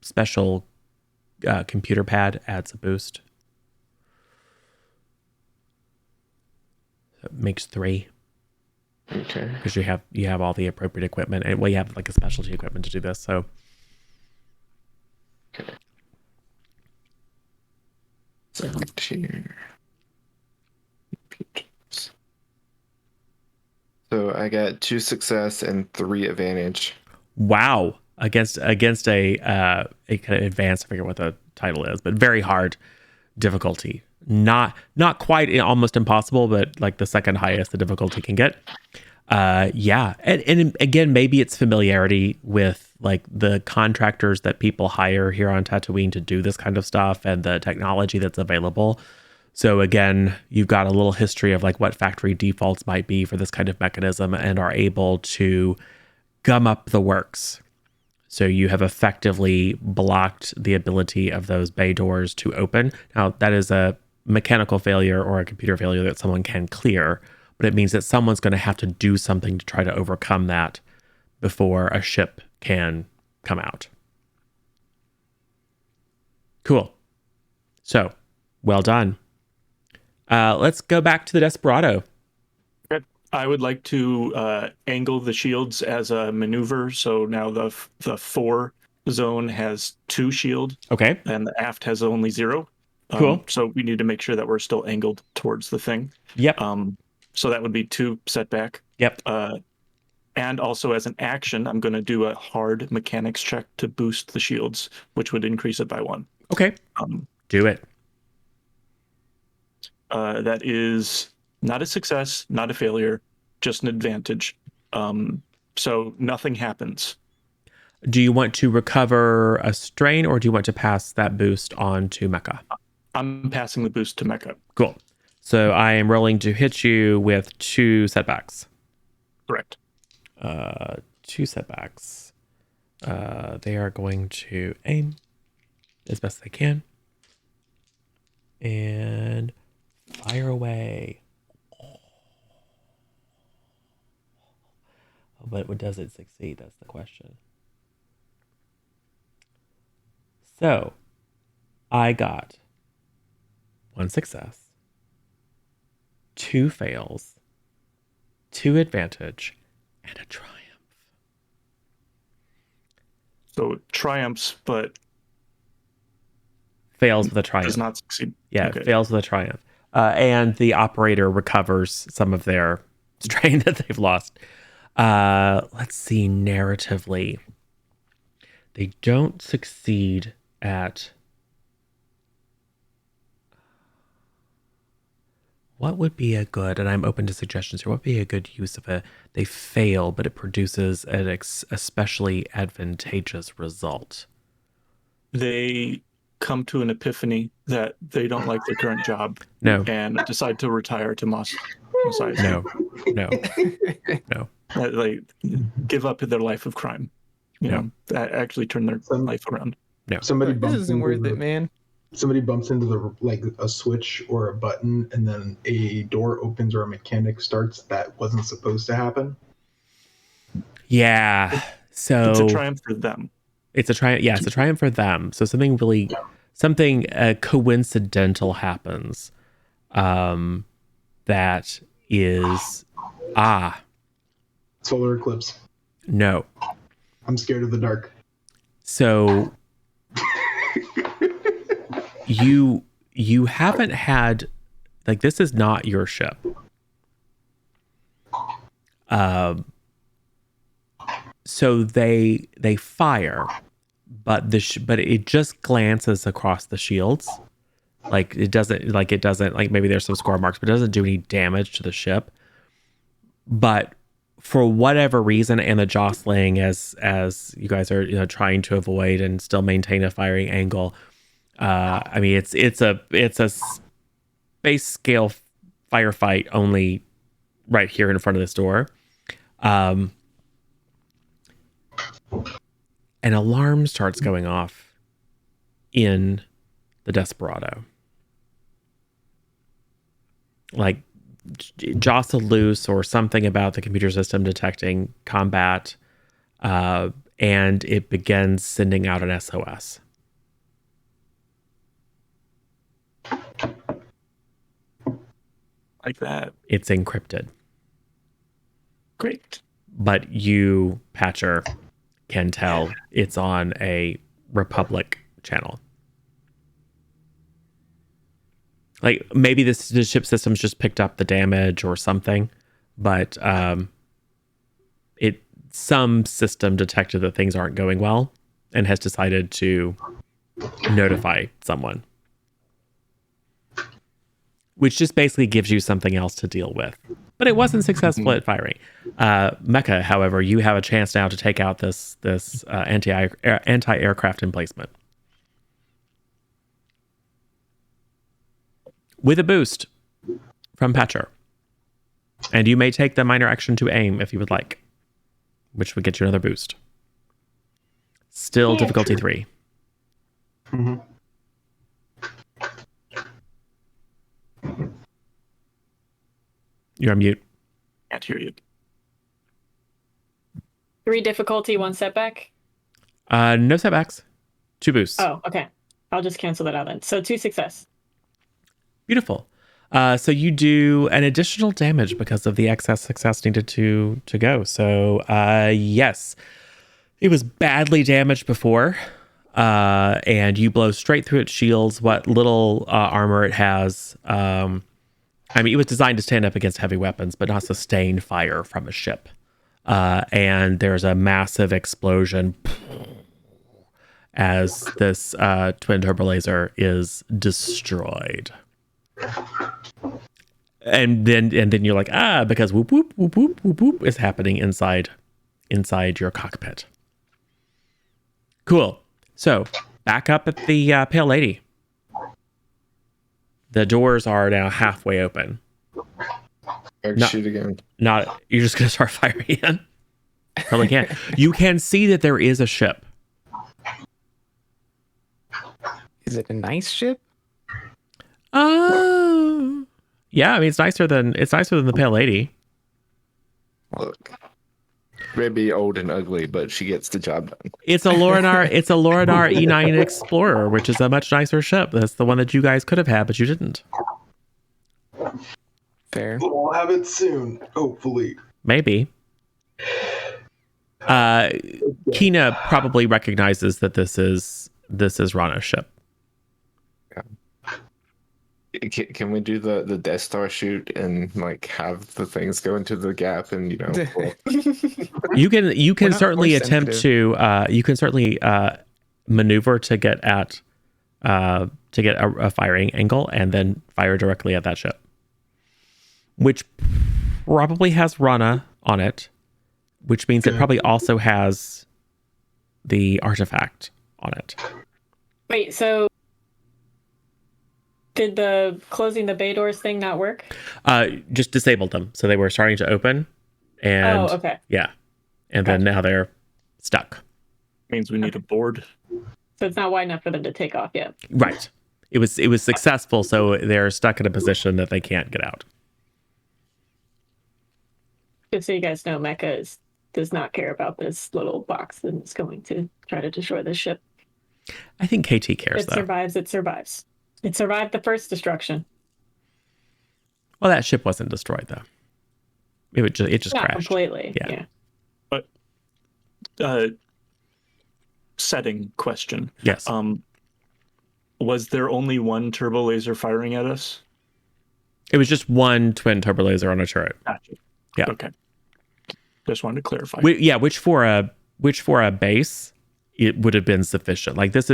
special computer pad adds a boost. It makes 3 Okay. because you have all the appropriate equipment, and you have like a specialty equipment to do this. So Okay. Select here. So I got 2 success and 3 advantage. wow, against a kind of advanced, I forget what the title is, but very hard difficulty. Not quite almost impossible, but like the second highest the difficulty can get. Yeah. And again, maybe it's familiarity with like the contractors that people hire here on Tatooine to do this kind of stuff and the technology that's available. So again, you've got a little history of like what factory defaults might be for this kind of mechanism and are able to gum up the works. So you have effectively blocked the ability of those bay doors to open. Now, that is a mechanical failure or a computer failure that someone can clear, but it means that someone's going to have to do something to try to overcome that before a ship can come out. Cool. So, well done. Let's go back to the Desperado. I would like to angle the shields as a maneuver. So now the 4 zone has 2 shield. Okay. And the aft has only 0. Cool. So we need to make sure that we're still angled towards the thing. Yep. So that would be 2 setback. Yep. And also as an action, I'm going to do a hard mechanics check to boost the shields, which would increase it by 1. Okay. Do it. That is not a success, not a failure, just an advantage. So nothing happens. Do you want to recover a strain, or do you want to pass that boost on to Mecha? I'm passing the boost to Mecha. Cool. So I am rolling to hit you with 2 setbacks. Correct. 2 setbacks. They are going to aim as best they can. And fire away. But does it succeed? That's the question. So, I got 1 success, 2 fails, 2 advantage, and a triumph. So triumphs, but Fails with a triumph. does not succeed. Yeah, Okay. fails with a triumph. And the operator recovers some of their strain that they've lost. Let's see, narratively. They don't succeed at... What would be a good, and I'm open to suggestions here, what would be a good use of they fail, but it produces an especially advantageous result? They come to an epiphany that they don't like their current job. No. And decide to retire to Mos Eisley. No. They give up their life of crime. You know, that actually turn their life around. No. Somebody This bumps isn't into worth it, man. Somebody bumps into a switch or a button, and then a door opens or a mechanic starts that wasn't supposed to happen. Yeah. So It's a triumph for them. it's a triumph. Yeah, it's a triumph for them. So something coincidental happens. That is Solar eclipse. no. I'm scared of the dark. So you haven't had, like, this is not your ship. So they fire, but but it just glances across the shields. Like it doesn't like maybe there's some score marks, but it doesn't do any damage to the ship. But for whatever reason, and the jostling as you guys are trying to avoid and still maintain a firing angle, I mean it's a space scale firefight only right here in front of this door. An alarm starts going off in the Desperado. Like jostle loose or something about the computer system detecting combat, and it begins sending out an SOS. Like that. It's encrypted. Great. But you, Patcher, can tell it's on a Republic channel. Like maybe the ship system's just picked up the damage or something, but some system detected that things aren't going well and has decided to notify someone, which just basically gives you something else to deal with. But it wasn't successful at firing. Mecha, however, you have a chance now to take out this anti-aircraft emplacement with a boost from Patcher. And you may take the minor action to aim if you would like, which would get you another boost. Still Yeah, difficulty true. 3. Mhm. You're on mute. Can't hear you. 3 difficulty, 1 setback. No setbacks. 2 boosts. Oh, okay. I'll just cancel that out then. So 2 success. Beautiful. So you do an additional damage because of the excess success needed to go. So yes, it was badly damaged before, and you blow straight through its shields. What little armor it has. I mean, it was designed to stand up against heavy weapons, but not sustain fire from a ship. And there's a massive explosion as this twin turbo laser is destroyed. And then you're like, because whoop whoop whoop whoop whoop whoop is happening inside your cockpit. Cool. So back up at the Pale Lady. The doors are now halfway open. Shoot again. Not you're just gonna start firing again. Probably can't. You can see that there is a ship. Is it a nice ship? Yeah, I mean it's nicer than the Pale Lady. Look, maybe old and ugly, but she gets the job done. It's a Lorinar E9 Explorer, which is a much nicer ship. That's the one that you guys could have had, but you didn't. Fair. We'll have it soon, hopefully. Maybe. Kina probably recognizes that this is Rana's ship. Can we do the Death Star shoot and like have the things go into the gap and You can not certainly force attempt to maneuver to get at a firing angle and then fire directly at that ship, which probably has Rana on it, which means it probably also has the artifact on it. Wait, so did the closing the bay doors thing not work? Just disabled them, so they were starting to open, and Oh, okay. yeah, and then now they're stuck. Means we need a board. So it's not wide enough for them to take off yet. Right. It was successful, so they're stuck in a position that they can't get out. Just so you guys know, Mecha does not care about this little box and is going to try to destroy this ship. I think KT cares It though. survives. It survives. It survived the first destruction. Well, that ship wasn't destroyed though. It just Not crashed. completely. Yeah. But setting question. Yes. Was there only one turbo laser firing at us? It was just one twin turbo laser on a turret. Gotcha. Yeah. Okay. Just wanted to clarify. Which for a base, it would have been sufficient. Like this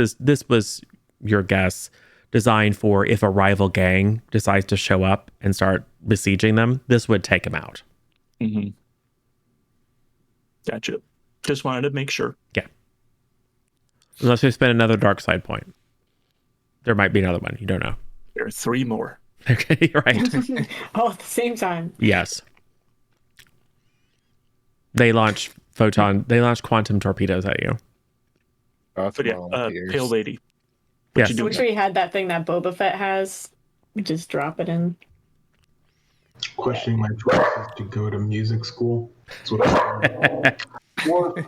was your guess, designed for if a rival gang decides to show up and start besieging them, this would take them out. Mm-hmm. Gotcha. Just wanted to make sure. Yeah. Unless they spend another dark side point. There might be another one. You don't know. There are 3 more. Okay, you're right. All at the same time. Yes. They launch quantum torpedoes at you. But yeah, Pale Lady. Yes. You I doing wish we had that thing that Boba Fett has. We just drop it in. Questioning my choices to go to music school. That's what I'm doing.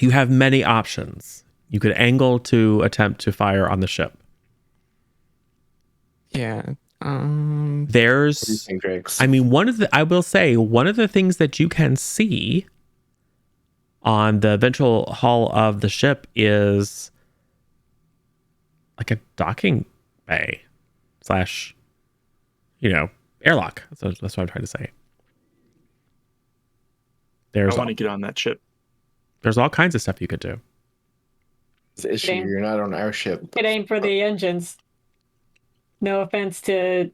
You have many options. You could angle to attempt to fire on the ship. Yeah. There's, What do you think, Drex? I mean, I will say, one of the things that you can see on the ventral hull of the ship is like a docking bay / airlock. That's what I'm trying to say. I want to get on that ship. There's all kinds of stuff you could do. The issue, you're not on our ship. It aimed for the engines. No offense to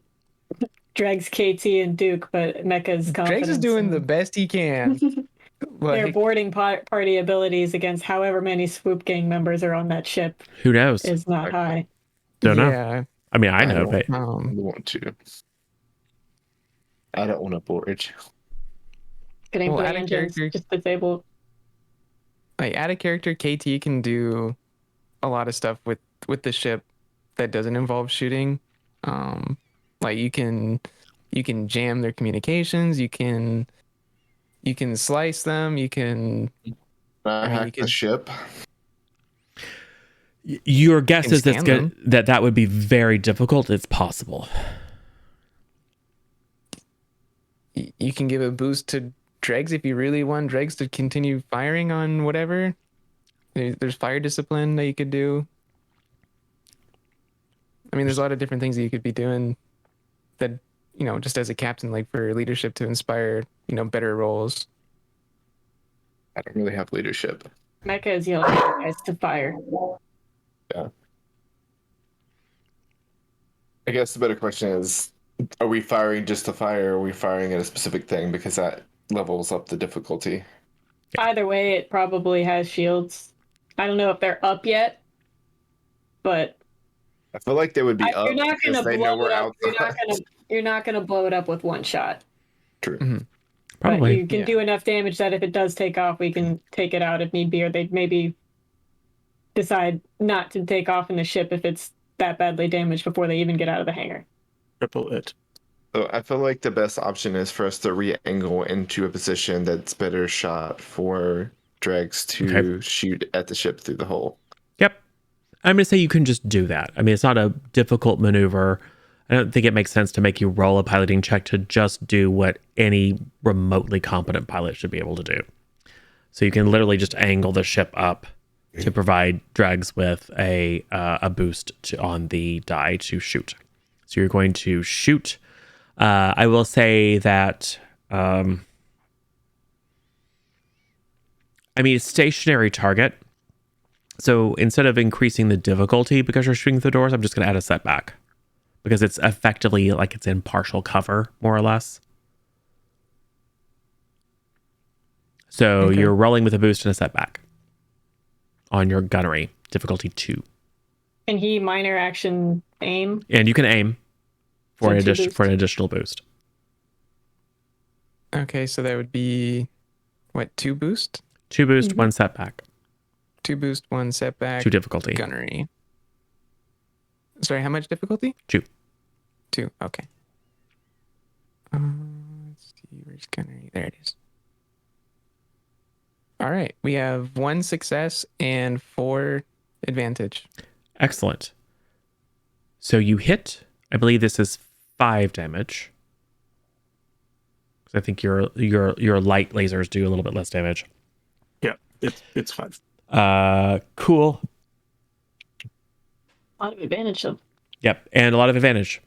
Dregs, KT, and Duke, but Mecha's confidence. Dregs is doing the best he can. Their Like, boarding party abilities against however many swoop gang members are on that ship Who knows? is not high. Don't know. yeah. I mean, I know, but I want to. I don't want to board. It ain't Well, for the adding engines, character- just disabled. like add a character, KT can do a lot of stuff with the ship that doesn't involve shooting. Like you can jam their communications, you can slice them, you can I mean, you Hack the could ship. Your guess can is that's scan good, them. that would be very difficult. It's possible. You can give a boost to dregs if you really want dregs to continue firing on whatever. There's fire discipline that you could do. I mean, there's a lot of different things that you could be doing that, just as a captain, like for leadership to inspire, better roles. I don't really have leadership. Mecca is yelling at you guys to fire. Yeah. I guess the better question is, are we firing just to fire, or are we firing at a specific thing? Because that levels up the difficulty. Either way, it probably has shields. I don't know if they're up yet, but I feel like they would be up you're not because gonna they blow know we're it up. outside. You're not gonna blow it up with one shot. True. Mm-hmm. But Probably. you can do enough damage that if it does take off, we can take it out if need be, or they'd maybe decide not to take off in the ship if it's that badly damaged before they even get out of the hangar. Triple it. So I feel like the best option is for us to re-angle into a position that's better shot for dregs to shoot at the ship through the hole. Yep. I'm going to say you can just do that. I mean, it's not a difficult maneuver. I don't think it makes sense to make you roll a piloting check to just do what any remotely competent pilot should be able to do. So you can literally just angle the ship up to provide dregs with a boost on the die to shoot. So you're going to shoot. I will say that, I mean, it's stationary target. So instead of increasing the difficulty because you're shooting through the doors, I'm just going to add a setback because it's effectively like it's in partial cover, more or less. So you're rolling with a boost and a setback on your gunnery, difficulty 2. Can he minor action aim? And you can aim for So an two boost. additional boost. Okay, so that would be what, 2 boost? 2 boost, 1 setback. 2 boost, 1 setback. 2 difficulty. Gunnery. Sorry, how much difficulty? 2. 2. Okay. Let's see, where's gunnery? There it is. All right, we have 1 success and 4 advantage. Excellent. So you hit. I believe this is 5 damage. Because I think your light lasers do a little bit less damage. Yeah, it's 5. Cool. A lot of advantage though. Yep, and a lot of advantage.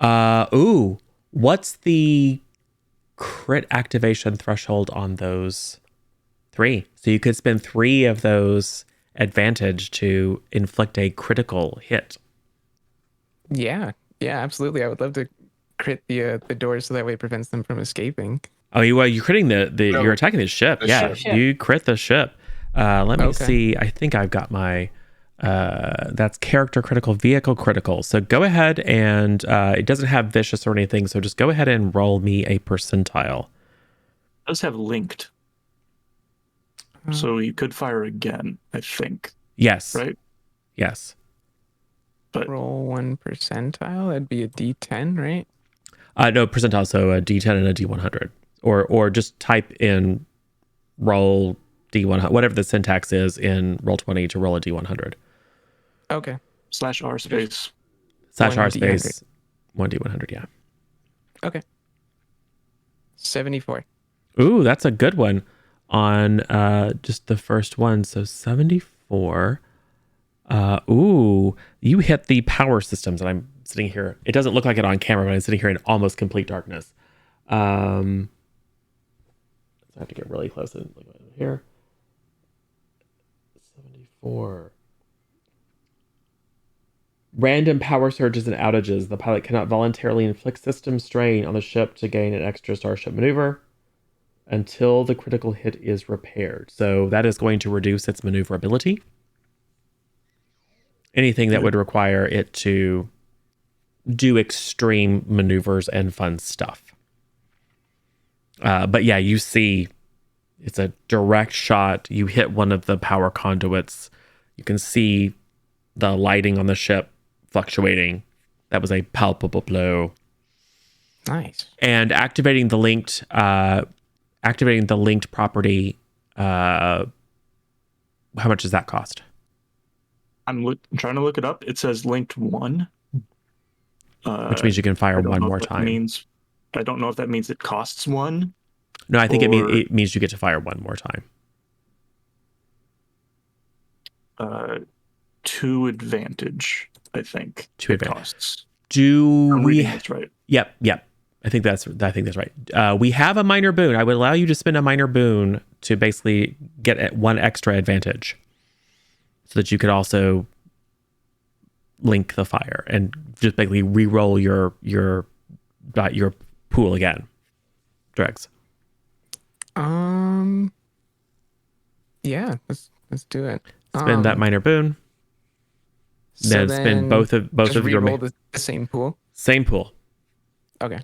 Ooh, what's the crit activation threshold on those 3? So you could spend 3 of those advantage to inflict a critical hit. Yeah, absolutely. I would love to crit the doors so that way it prevents them from escaping. Oh, you're critting you're attacking the ship. The ship. You crit the ship. Let me Okay. see. I think I've got my that's character critical, vehicle critical. So go ahead and it doesn't have vicious or anything. So just go ahead and roll me a percentile. It does have linked. So you could fire again, I think. Yes. Right? Yes. But Roll 1 percentile. That'd be a D10, right? No, percentile. So a D10 and a D100, or just type in roll D100, whatever the syntax is in Roll20 to roll a D100. Okay. /R space. /R 1D100. space 1D100. Yeah. Okay. 74. Ooh, that's a good one on just the first one. So 74. Ooh, you hit the power systems, and I'm sitting here. It doesn't look like it on camera, but I'm sitting here in almost complete darkness. So I have to get really close and look here. 74. Random power surges and outages. The pilot cannot voluntarily inflict system strain on the ship to gain an extra starship maneuver until the critical hit is repaired. So that is going to reduce its maneuverability. Anything that would require it to do extreme maneuvers and fun stuff. But yeah, you see It's a direct shot. You hit one of the power conduits. You can see the lighting on the ship fluctuating. That was a palpable blow. Nice. And activating the linked property. How much does that cost? I'm trying to look it up. It says linked 1. Which means you can fire I don't one know more if that time. I don't know if that means it costs 1. No, I think it means you get to fire one more time. 2 advantage, I think. 2 it advantage. costs. Do I'm we? reading this right. Yep. I think that's right. We have a minor boon. I would allow you to spend a minor boon to basically get 1 extra advantage, so that you could also link the fire and just basically re-roll your pool again. Dregs. Yeah, let's do it. Spend that minor boon. So Then spend both of your re-roll the same pool. Same pool. Okay.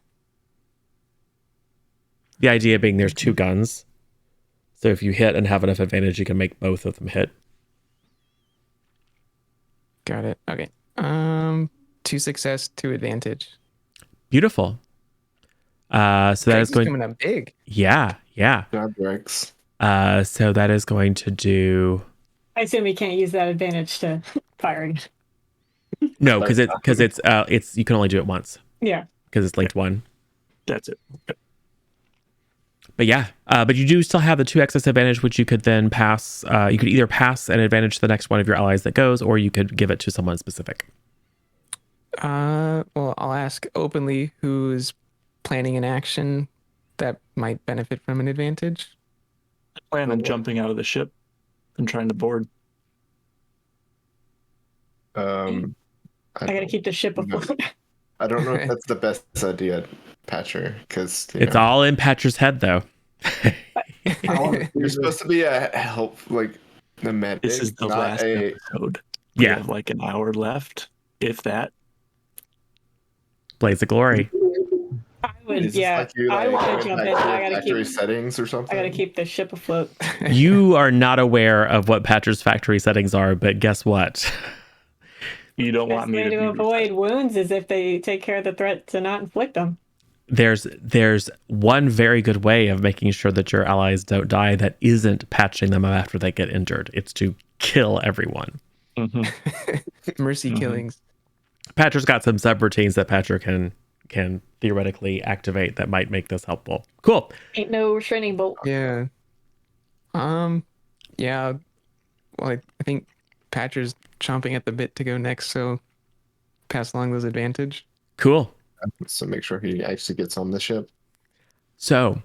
The idea being there's 2 guns. So if you hit and have enough advantage, you can make both of them hit. Got it. Okay. 2 success, 2 advantage. Beautiful. So that is going coming up big. Yeah. God, Rex. So that is going to do. I assume you can't use that advantage to firing. No, because it's you can only do it once. Yeah. Because it's linked 1. That's it. But yeah, but you do still have the 2 excess advantage, which you could then pass. You could either pass an advantage to the next one of your allies that goes, or you could give it to someone specific. Well, I'll ask openly who's planning an action that might benefit from an advantage. I plan on jumping out of the ship and trying to board. I gotta keep the ship afloat. I don't know if that's the best idea, Patcher, because It's all in Patcher's head, though. you're supposed to be a help, like the medic. This is the not last a. episode. We Yeah. have like an hour left, if that. Blaze of Glory. I would, Is this yeah. like you, I like, want to jump in. back to I gotta factory keep. settings or something. I gotta keep the ship afloat. You are not aware of what Patcher's factory settings are, but guess what? You don't want Best me way to to avoid wounds is if they take care of the threat to not inflict them. There's one very good way of making sure that your allies don't die that isn't patching them up after they get injured. It's to kill everyone. Mercy killings. Patcher's got some subroutines that Patcher can theoretically activate that might make this helpful. Cool. Ain't no restraining bolt. Yeah. Yeah. Well, I think Patcher's chomping at the bit to go next, so pass along those advantage. Cool. So make sure he actually gets on the ship. So,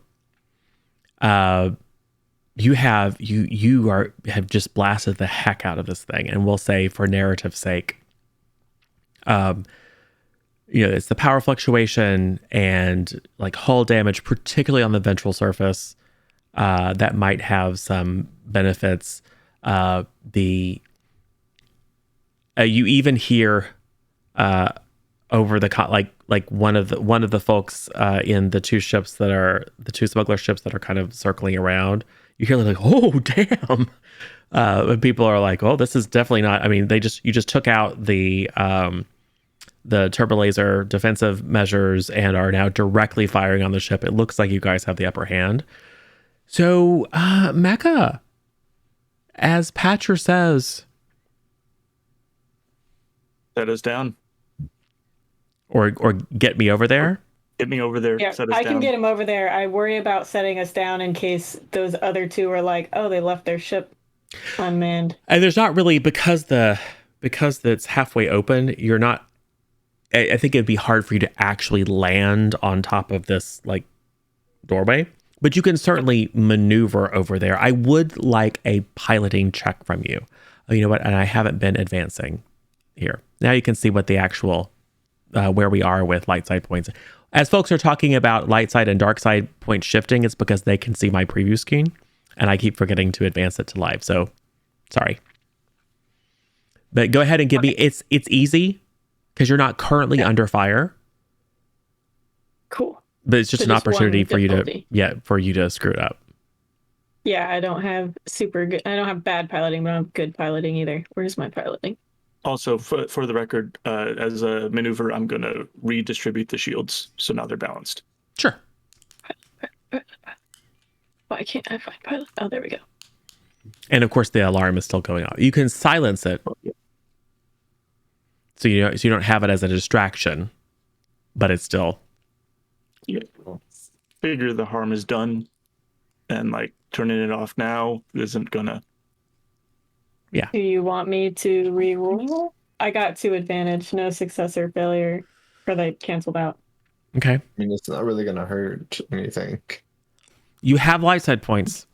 you have just blasted the heck out of this thing, and we'll say for narrative's sake, it's the power fluctuation and like hull damage, particularly on the ventral surface, that might have some benefits. You even hear over the like one of the folks in the 2 ships that are the 2 smuggler ships that are kind of circling around. You hear like, oh damn, and people are like, oh, this is definitely not. I mean, you just took out the turbolaser defensive measures and are now directly firing on the ship. It looks like you guys have the upper hand. So, Mecca, as Patcher says, Set us down. or get me over there. Get me over there. Yeah, Set us I down. can get him over there. I worry about setting us down in case those other 2 are like, oh, they left their ship unmanned. And there's not really because it's halfway open. You're not. I think it'd be hard for you to actually land on top of this like doorway, but you can certainly maneuver over there. I would like a piloting check from you. Oh, you know what? And I haven't been advancing here. Now you can see what the actual where we are with light side points. As folks are talking about light side and dark side point shifting, it's because they can see my preview screen, and I keep forgetting to advance it to live. So, sorry. But go ahead and give me. It's easy because you're not currently under fire. Cool. But it's just So an just opportunity one for you difficulty. to screw it up. Yeah, I don't have super good. I don't have bad piloting, but I don't have good piloting either. Where's my piloting? Also, for the record, as a maneuver, I'm going to redistribute the shields, so now they're balanced. Sure. Why can't I find pilot? Oh, there we go. And of course, the alarm is still going off. You can silence it, so you don't have it as a distraction, but it's still. Yeah. Figure the harm is done, and like turning it off now isn't gonna. Yeah. Do you want me to re-roll? I got 2 advantage, no success or failure, or they canceled out. Okay. I mean, it's not really gonna hurt anything. You have light side points,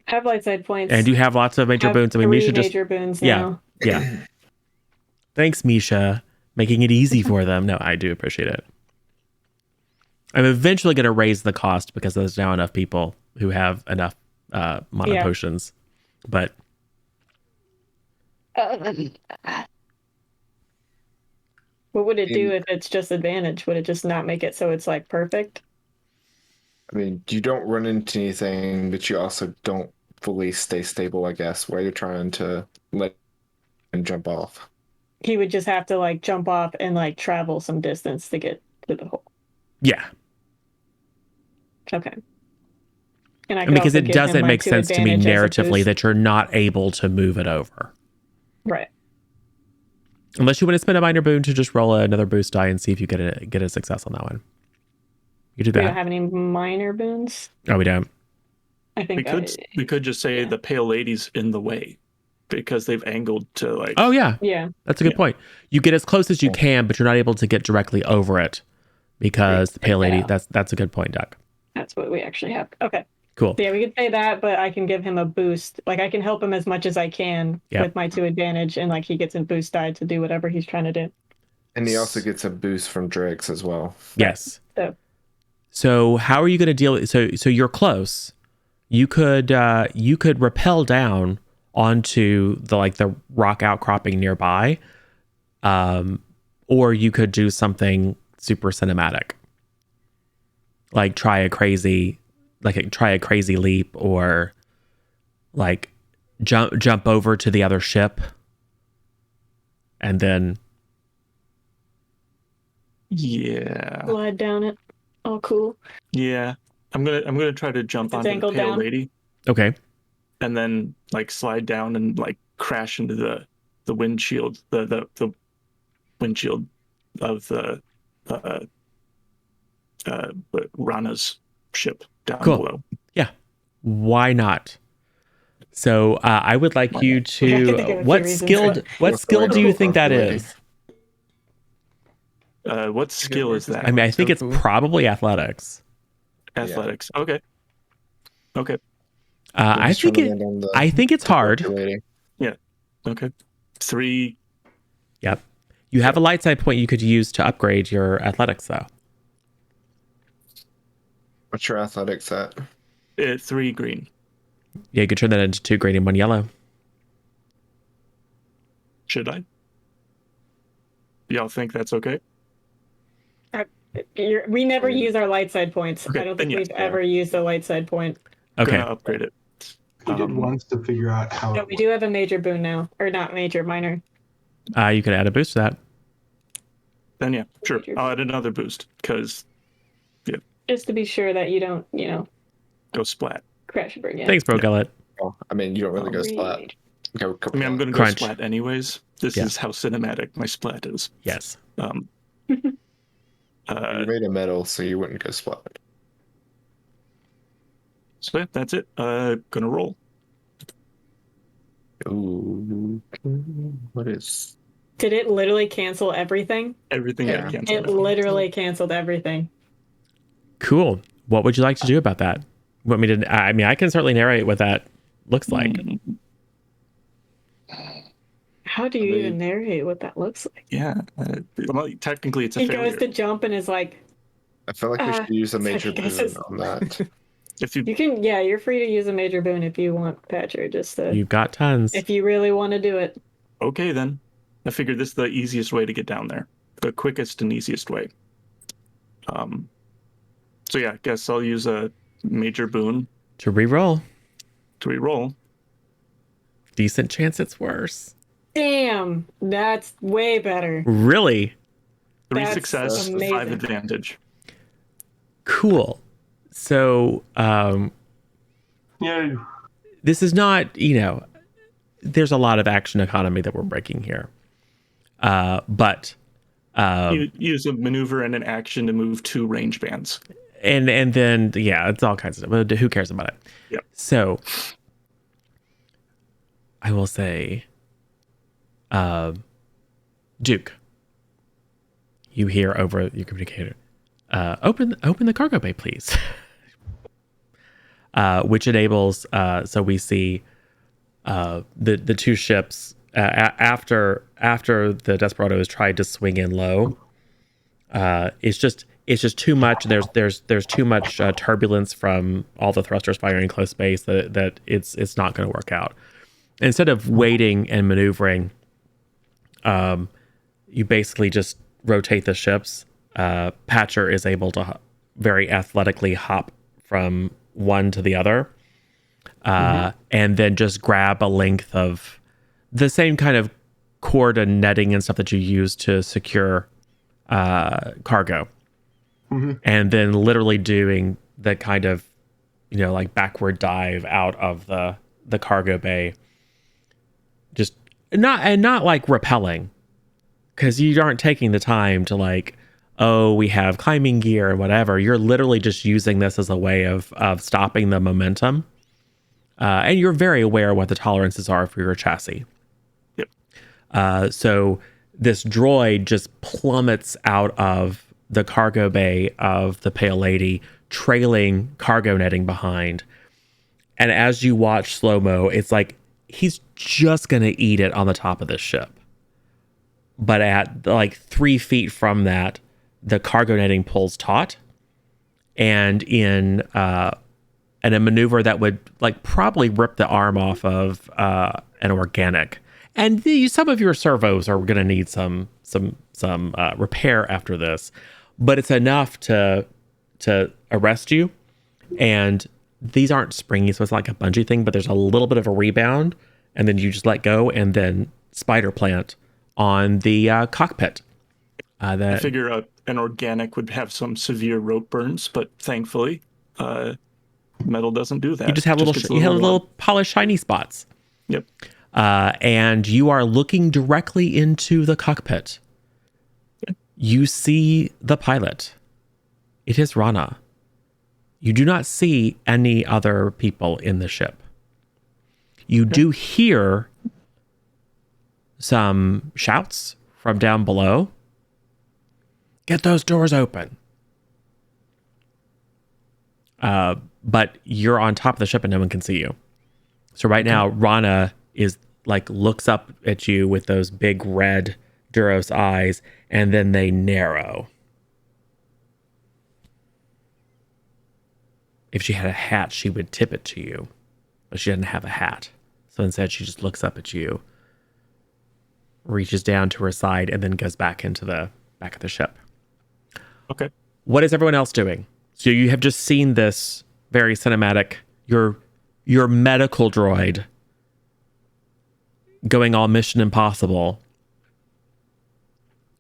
Have light side points. and you have lots of major have boons. I mean, 3 Misha just. major boons Yeah. now. Yeah. Thanks, Misha, making it easy for them. No, I do appreciate it. I'm eventually going to raise the cost because there's now enough people who have enough mana potions. But What would it do if it's just advantage? Would it just not make it so it's like perfect? I mean, you don't run into anything, but you also don't fully stay stable, I guess, while you're trying to let and jump off. He would just have to like jump off and like travel some distance to get to the hole. yeah. Okay. And And because it doesn't make sense to me narratively that you're not able to move it over. Right. Unless you want to spend a minor boon to just roll another boost die and see if you get a success on that one. You do that. We don't have any minor boons. Oh, we don't. I think we could just say the pale lady's in the way because they've angled to like. Oh yeah. Yeah. That's a good point. You get as close as you can, but you're not able to get directly over it because the pale lady. That's a good point, Doc. That's what we actually have. Okay. Cool. So yeah, we could say that, but I can give him a boost. Like I can help him as much as I can with my 2 advantage, and like he gets a boost die to do whatever he's trying to do. And he also gets a boost from Dregs as well. Yes. So how are you going to deal with so you're close. You could rappel down onto the rock outcropping nearby. Or you could do something super cinematic. Like try a crazy leap or like jump over to the other ship and then glide down it. Oh, cool. Yeah, I'm gonna try to jump onto the pale lady. Okay. And then like slide down and like crash into the windshield, the windshield of the Rana's ship down below. Yeah. Why not? So I would like you to what skill do you think that is? What skill is that? I mean, I think it's probably athletics. Athletics. Okay. I think it's hard. Yeah. Okay. 3. Yep. You have a light side point you could use to upgrade your athletics, though. What's your athletics at? 3 green. Yeah, you could turn that into 2 green and 1 yellow. Should I? Y'all think that's okay? We never use our light side points. Okay, I don't think we've ever used a light side point. Okay. Gonna upgrade it. We did once to figure out how. No, we do have a major boon now, or not major, minor. You could add a boost to that. Then yeah, sure. I'll add another boost because just to be sure that you don't, go splat. Crash and burn. Yeah. Thanks, Bro Gullet. Oh, I mean, you don't really go splat. I mean, I'm going to go splat anyways. This is how cinematic my splat is. Yes. You made a medal, so you wouldn't go splat. So yeah, that's it. Gonna roll. Ooh, what is? Did it literally cancel everything? Everything got canceled. It literally canceled everything. Cool. What would you like to do about that? Want me to? I mean, I can certainly narrate what that looks like. How do you even narrate what that looks like? Yeah. Well, technically, it's a failure. He goes to jump and is like. I feel like we should use a major boon on that. If you can, you're free to use a major boon if you want, Patcher. Just you've got tons. If you really want to do it. Okay, then. I figured this is the easiest way to get down there, the quickest and easiest way. So yeah, I guess I'll use a major boon To re-roll. Do we roll? Decent chance it's worse. Damn, that's way better. Really? 3 That's success, 5 amazing. advantage. Cool. So, Yeah. this is not, there's a lot of action economy that we're breaking here. But You use a maneuver and an action to move 2 range bands. and then it's all kinds of stuff. But who cares about it? Yep. So I will say, Duke, you hear over your communicator, open the cargo bay, please. Which enables, so we see the two ships after the Desperado has tried to swing in low. It's just too much. There's too much turbulence from all the thrusters firing close space that it's not going to work out. Instead of waiting and maneuvering, you basically just rotate the ships. Patcher is able to very athletically hop from one to the other, and then just grab a length of the same kind of cord and netting and stuff that you use to secure cargo, and then literally doing the kind of like backward dive out of the cargo bay, just not like rappelling, because you aren't taking the time to like, oh, we have climbing gear and whatever. You're literally just using this as a way of stopping the momentum. And you're very aware what the tolerances are for your chassis. Yep. So this droid just plummets out of the cargo bay of the Pale Lady, trailing cargo netting behind. And as you watch slow-mo, it's like he's just going to eat it on the top of this ship. But at like 3 feet from that, the cargo netting pulls taut, and in a maneuver that would like probably rip the arm off of an organic, and some of your servos are going to need some repair after this, but it's enough to arrest you. And these aren't springy, so it's like a bungee thing, but there's a little bit of a rebound, and then you just let go and then spider plant on the cockpit. I figure an organic would have some severe rope burns, but thankfully, metal doesn't do that. You just have little polished shiny spots. Yep. And you are looking directly into the cockpit. Okay. You see the pilot. It is Rana. You do not see any other people in the ship. You do hear some shouts from down below. Get those doors open. But you're on top of the ship and no one can see you. So right now, Rana is like looks up at you with those big red Duros eyes, and then they narrow. If she had a hat, she would tip it to you, but she doesn't have a hat. So instead, she just looks up at you, reaches down to her side, and then goes back into the back of the ship. Okay. What is everyone else doing? So you have just seen this very cinematic, your medical droid going all Mission Impossible.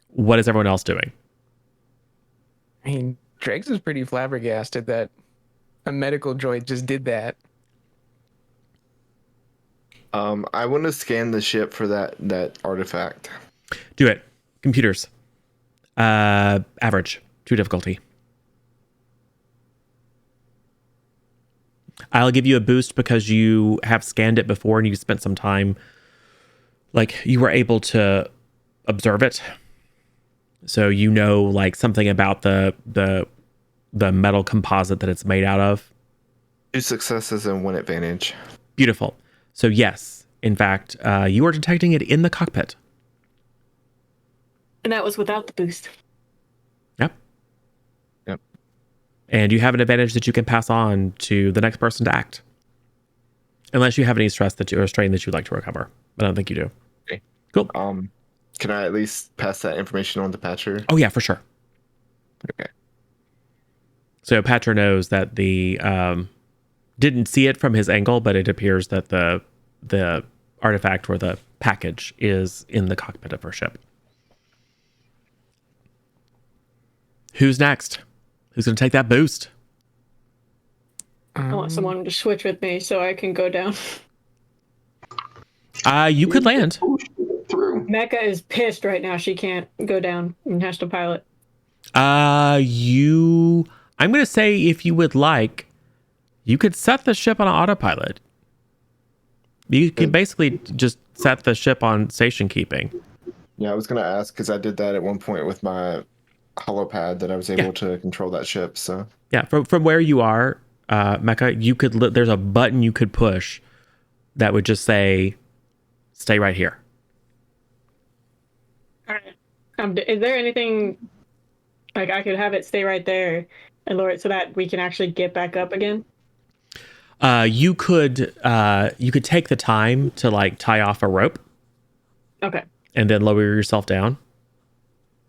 What is everyone else doing? I mean, Dregs is pretty flabbergasted that a medical droid just did that. I want to scan the ship for that artifact. Do it. Computers. Average. 2 difficulty. I'll give you a boost because you have scanned it before and you spent some time, like you were able to observe it. So you know like something about the metal composite that it's made out of. 2 successes and 1 advantage. Beautiful. So yes, in fact, you are detecting it in the cockpit. And that was without the boost. Yep. And you have an advantage that you can pass on to the next person to act. Unless you have any stress or strain that you'd like to recover. I don't think you do. Okay. Cool. Can I at least pass that information on to Patcher? Oh yeah, for sure. Okay. So Patcher knows that the didn't see it from his angle, but it appears that the artifact or the package is in the cockpit of her ship. Who's next? Who's going to take that boost? I want someone to switch with me so I can go down. You could land. Through. Mecca is pissed right now. She can't go down and has to pilot. I'm going to say, if you would like, you could set the ship on autopilot. You can basically just set the ship on station keeping. Yeah, I was gonna ask because I did that at one point with my holopad that I was able to control that ship. So yeah, from where you are, Mecca, you could. There's a button you could push that would just say, "Stay right here." All right. Is there anything like I could have it stay right there and lower it so that we can actually get back up again? You could take the time to like tie off a rope. Okay. And then lower yourself down.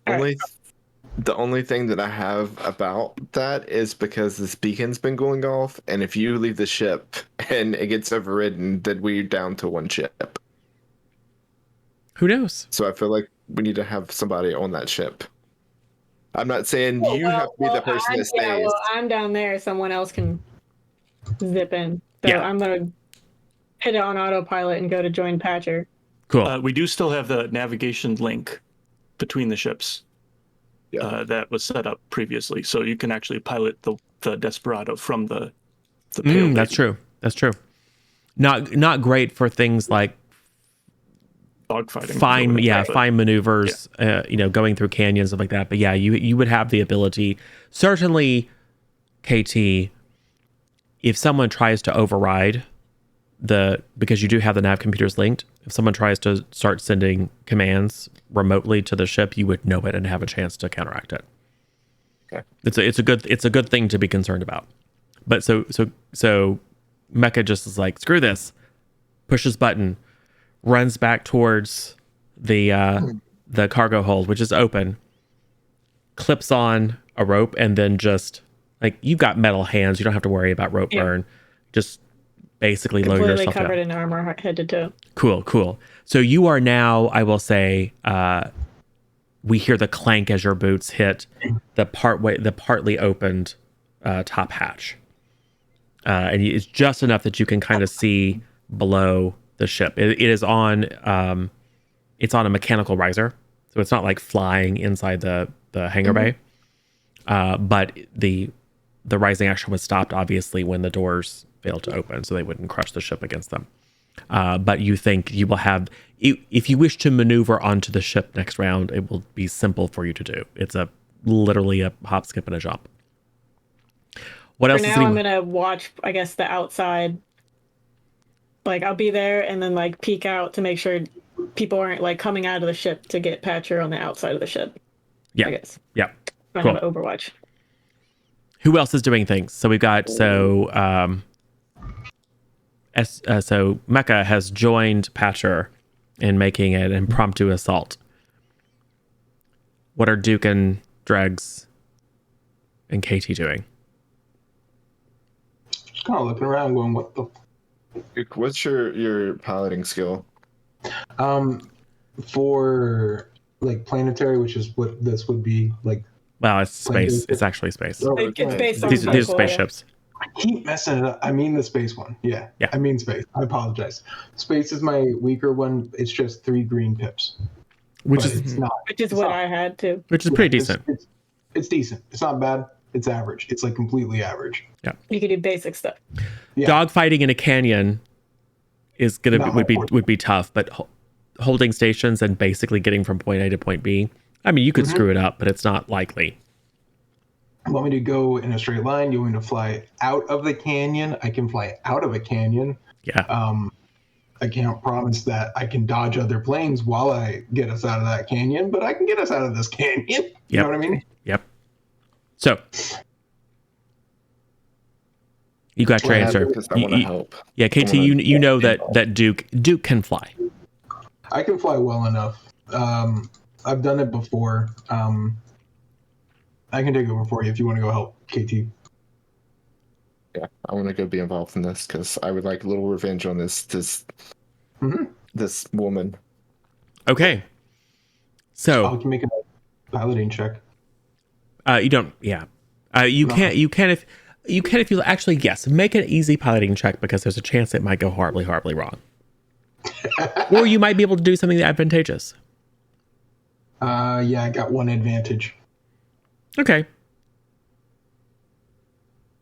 The only thing that I have about that is because this beacon's been going off, and if you leave the ship and it gets overridden, then we're down to one ship. Who knows? So I feel like we need to have somebody on that ship. I'm not saying you have to be the person that stays. Yeah, well, I'm down there. Someone else can zip in. So Yeah. I'm going to hit it on autopilot and go to join Patcher. Cool. We do still have the navigation link between the ships that was set up previously, so you can actually pilot the Desperado from the pale. That's true. That's true. Not great for things like dogfighting. fine maneuvers. Going through canyons, stuff like that. But yeah, you would have the ability. Certainly, KT, if someone tries to override because you do have the nav computers linked, if someone tries to start sending commands remotely to the ship, you would know it and have a chance to counteract it. Okay. It's a good thing to be concerned about. But so Mecha just is like, screw this, pushes button, runs back towards the cargo hold, which is open, clips on a rope, and then just like, you've got metal hands, you don't have to worry about rope burn. Just basically lower yourself down. Covered in armor, head to toe. Cool. So you are now, I will say, we hear the clank as your boots hit the partly opened top hatch, and it's just enough that you can kind of see below the ship. It is on, it's on a mechanical riser, so it's not like flying inside the hangar bay, but the rising action was stopped obviously when the doors failed to open, so they wouldn't crush the ship against them. But you think you will have, if you wish to maneuver onto the ship next round, it will be simple for you to do. It's literally a hop, skip, and a jump. What else? For now, I'm gonna watch, I guess, the outside. Like, I'll be there and then like peek out to make sure people aren't like coming out of the ship to get Patcher on the outside of the ship. Yeah. I guess. Yeah. I Cool. have Overwatch. Who else is doing things? So we've got so Mecha has joined Patcher in making an impromptu assault. What are Duke and Dregs and Katie doing? Just kind of looking around, going, "What the?" What's your piloting skill? For like planetary, which is what this would be like. Well, it's space. It's actually space. It's based on These are cycle, spaceships. I keep messing it up. I mean the space one. Yeah. I mean space. I apologize. Space is my weaker one. It's just 3 green pips. Which But is it's not. Which is what I had to. Which is pretty decent. It's decent. It's not bad. It's average. It's like completely average. You could do basic stuff. Yeah. Dogfighting in a canyon is would be tough, but holding stations and basically getting from point A to point B. I mean, you could screw it up, but it's not likely. You want me to go in a straight line? You want me to fly out of the canyon? I can fly out of a canyon. Yeah. I can't promise that I can dodge other planes while I get us out of that canyon, but I can get us out of this canyon. You know what I mean? Yep. So you got your answer. I want to help. Yeah, KT, you know that Duke can fly. I can fly well enough. I've done it before. I can take over for you if you want to go help KT. Yeah, I want to go be involved in this because I would like a little revenge on this woman. Okay. Oh, So you can make a piloting check. you don't. Yeah. You No. can't. You can if you actually yes make an easy piloting check because there's a chance it might go horribly wrong, or you might be able to do something advantageous. Yeah, I got one advantage. Okay.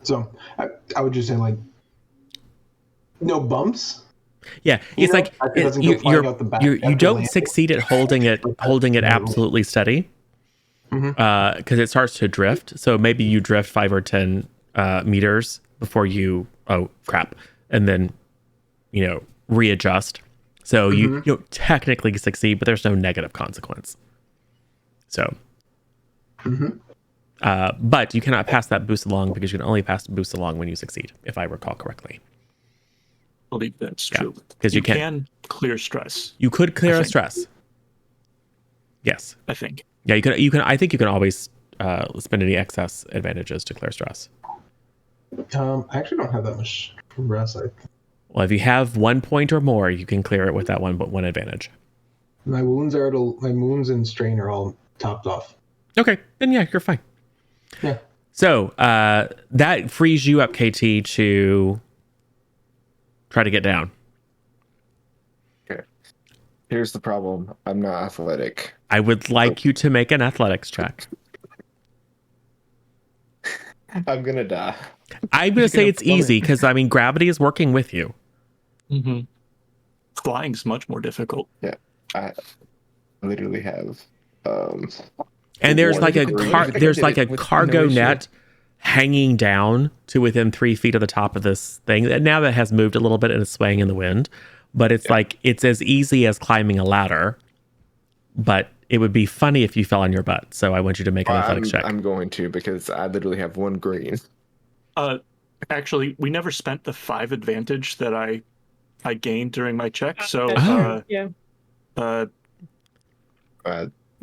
So I would just say like no bumps. Yeah, You it's know, like it doesn't go flying out the back you after don't landing. succeed at holding it absolutely steady Mhm. because it starts to drift. So maybe you drift 5 or 10 meters before you and then readjust. So you don't technically succeed, but there's no negative consequence. So, but you cannot pass that boost along because you can only pass the boost along when you succeed, if I recall correctly. I believe that's Yeah, true. 'cause you can't- can clear stress, You could clear I a think. stress. Yes. I think. Yeah, you can. I think you can always spend any excess advantages to clear stress. I actually don't have that much stress. Well, if you have 1 point or more, you can clear it with that one advantage. My wounds and strain are all topped off. Okay, then yeah, you're fine. Yeah. So that frees you up, KT, to try to get down. Okay. Here's the problem. I'm not athletic. I would like you to make an athletics check. I'm gonna die. I'm going to say it's easy because, I mean, gravity is working with you. Mm-hmm. Flying's much more difficult. I literally have And there's One like a degree. there's like a With cargo no issue. net hanging down to within 3 feet of the top of this thing. And now that has moved a little bit and is swaying in the wind, but it's like it's as easy as climbing a ladder. But it would be funny if you fell on your butt. So I want you to make an athletics check. I'm going to because I literally have one green. Actually, we never spent the 5 advantage that I gained during my check. So Yeah, Uh,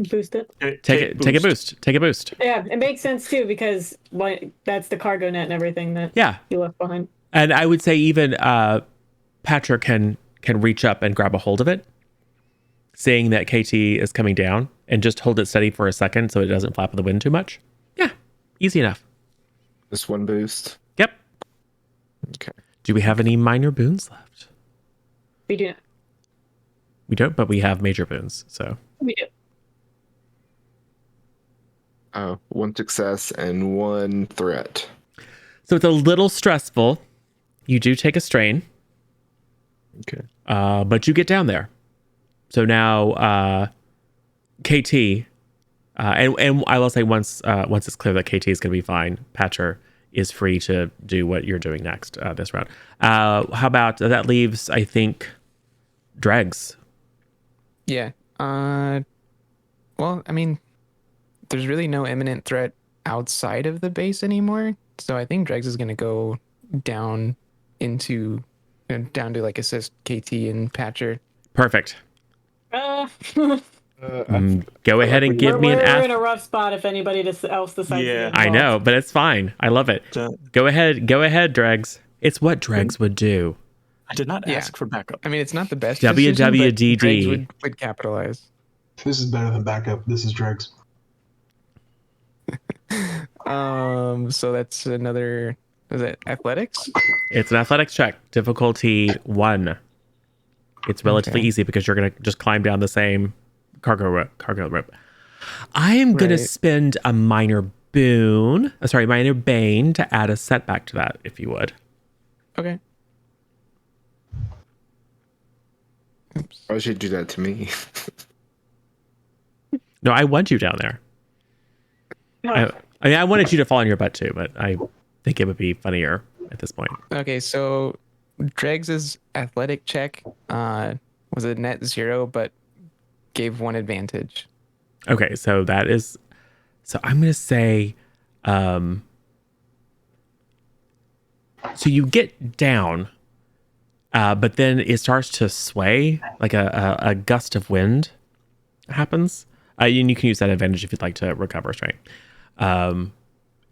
boost it. Take a boost. Take a boost. Yeah, it makes sense too because that's the cargo net and everything that Yeah. you left behind. And I would say even Patrick can reach up and grab a hold of it, seeing that KT is coming down, and just hold it steady for a second so it doesn't flap in the wind too much. Yeah, easy enough. Just one boost. Yep. Okay. Do we have any minor boons left? We do not. We don't, but we have major boons. So We do. Oh, one success and one threat. it's a little stressful. You do take a strain, Okay. but you get down there. So now, KT, and I will say once it's clear that KT is going to be fine, Patcher is free to do what you're doing next this round. How about that leaves, I think, Dregs. Yeah. Well, I mean, there's really no imminent threat outside of the base anymore. So I think Dregs is going to go down down to like assist KT and Patcher. Perfect. Uh, Go ahead and give me an We're in ath. a rough spot if anybody else decides. Yeah. to get I know, involved. but it's fine. I love it. Go ahead, Dregs. It's what Dregs would do. I did not Yeah. ask for backup. I mean, it's not the best. WWDD. decision, but Dregs would capitalize. This is better than backup. This is Dregs. So that's another. Is it athletics? It's an athletics check, difficulty 1. It's relatively Okay. easy because you're gonna just climb down the same cargo rope. I am gonna Right. spend a minor bane to add a setback to that, if you would. Okay. Oops. Why should you do that to me? No, I want you down there. I mean, I wanted you to fall on your butt too, but I think it would be funnier at this point. Okay, so Dregs' athletic check was a net 0, but gave 1 advantage. Okay, so that is. So I'm gonna say. So you get down, but then it starts to sway, like a gust of wind happens. And you can use that advantage if you'd like to recover strain. And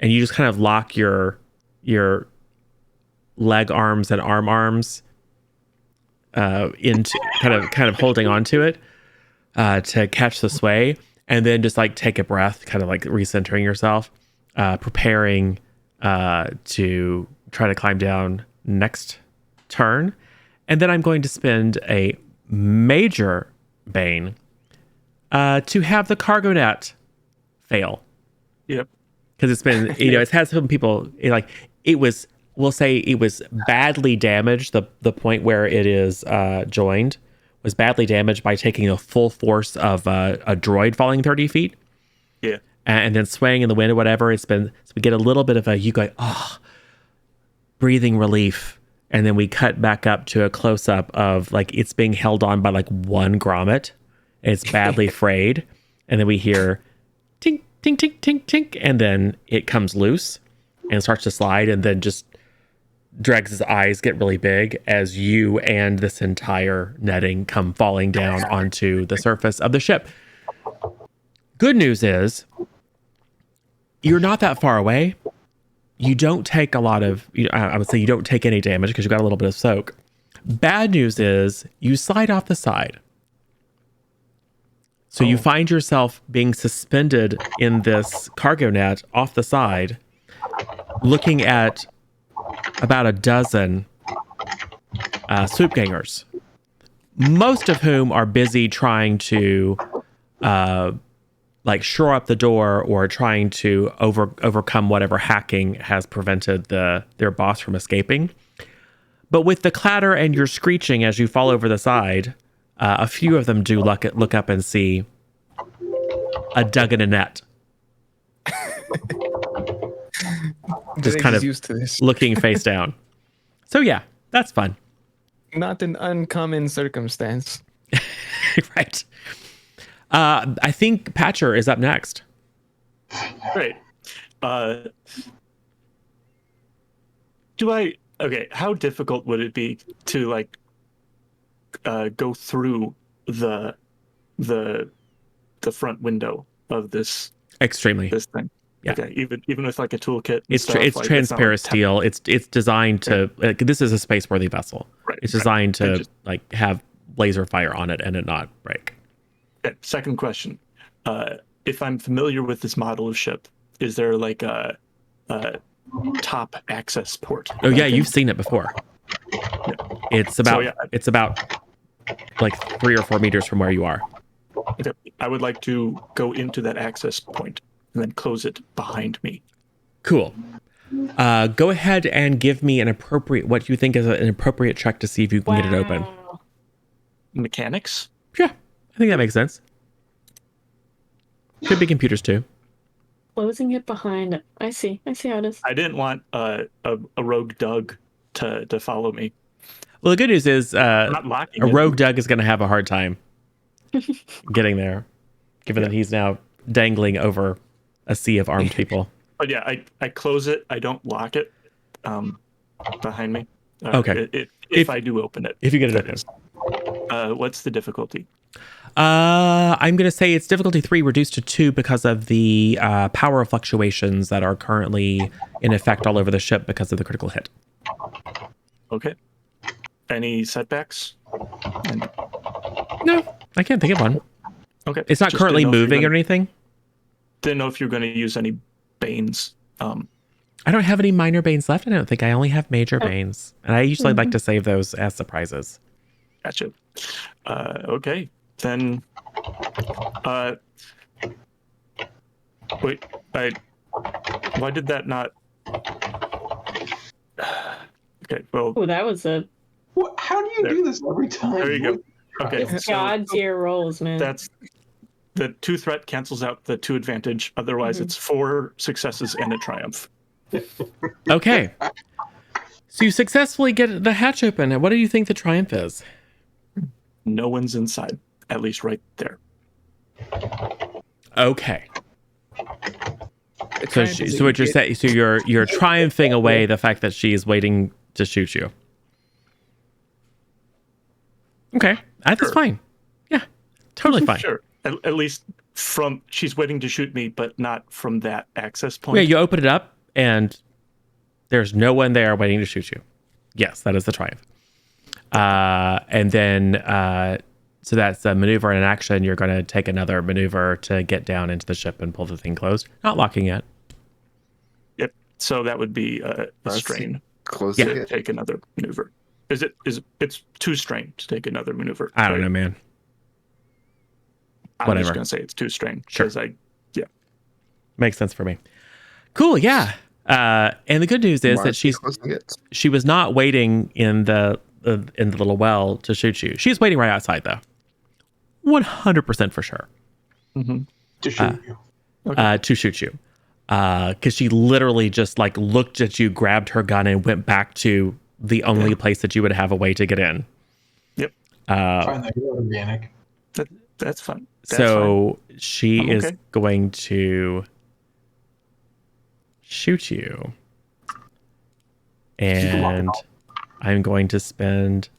you just kind of lock your leg arms and arms into kind of holding onto it to catch the sway, and then just like take a breath, kind of like recentering yourself, preparing to try to climb down next turn. And then I'm going to spend a major bane to have the cargo net fail. Yep. Because it's been, it's had some people, we'll say it was badly damaged. The point where it is joined was badly damaged by taking the full force of a droid falling 30 feet. Yeah. And then swaying in the wind or whatever. So we get a little bit of you go, breathing relief. And then we cut back up to a close up of like it's being held on by like one grommet. And it's badly frayed. And then we hear tink, tink, tink, tink, tink. And then it comes loose and starts to slide. And then just Dregs' eyes get really big as you and this entire netting come falling down onto the surface of the ship. Good news is you're not that far away. You don't take a lot of, I would say you don't take any damage because you got a little bit of soak. Bad news is you slide off the side. So you find yourself being suspended in this cargo net off the side, looking at about a dozen swoop gangers, most of whom are busy trying to shore up the door or trying to overcome whatever hacking has prevented their boss from escaping. But with the clatter and your screeching as you fall over the side, a few of them do look up and see a dug in a net. Just kind of used to this. looking face down. So yeah, that's fun. Not an uncommon circumstance. Right. I think Patcher is up next. Great. How difficult would it be to go through the front window of this Extremely. this thing? Yeah. Okay. Even with like a toolkit. It's transparent steel. It's designed to. This is a space-worthy vessel. Right. It's designed to have laser fire on it and it not break. Okay. Second question: if I'm familiar with this model of ship, is there like a top access port? Oh yeah, you've seen it before. Yeah. It's about like 3 or 4 meters from where you are. Okay. I would like to go into that access point and then close it behind me. Cool. Go ahead and give me what you think is an appropriate check to see if you can get it open. Mechanics? Yeah, I think that makes sense. Could be computers too. Closing it behind it. I see how it is. I didn't want a rogue Doug to follow me. Well, the good news is Not locking a it. rogue Doug is going to have a hard time getting there, given that he's now dangling over a sea of armed people. But yeah, I close it. I don't lock it behind me. Okay. If I do open it. If you get it that open. is. What's the difficulty? I'm going to say it's difficulty 3 reduced to 2 because of the power fluctuations that are currently in effect all over the ship because of the critical hit. Okay. Any setbacks? No, I can't think of one. Okay. It's not Just currently didn't know if moving you're or anything. Didn't know if you're going to use any banes. I don't have any minor banes left. I don't think I only have major banes. And I usually like to save those as surprises. Gotcha. Okay. Then, wait, why did that not? Okay, well. Oh, that was a How do you do this every time? There you go. Okay, god tier rolls, man. that's the 2 threat cancels out the 2 advantage. Otherwise, it's 4 successes and a triumph. Okay. So you successfully get the hatch open. What do you think the triumph is? No one's inside, at least right there. Okay. So what you're saying? So you're triumphing away the fact that she's waiting to shoot you. Okay, that's fine. Yeah, totally fine. Sure. At least she's waiting to shoot me, but not from that access point. Yeah, you open it up and there's no one there waiting to shoot you. Yes, that is the triumph. And then, so that's a maneuver and an action. You're going to take another maneuver to get down into the ship and pull the thing closed. Not locking yet. Yep. So that would be a strain. Closing To it. take another maneuver. It's 2 strain to take another maneuver. I don't know, man. I'm Whatever. just gonna say it's 2 strain. Sure. Yeah. Makes sense for me. Cool. Yeah. And the good news is Why that she closing it? she was not waiting in the little well to shoot you. She's waiting right outside though. 100% for sure. Mm-hmm. To shoot you. To shoot you. Because she literally just like looked at you, grabbed her gun, and went back to the only place that you would have a way to get in. Yep. Find that organic. That's fun. So she I'm is okay. going to shoot you. And I'm going to spend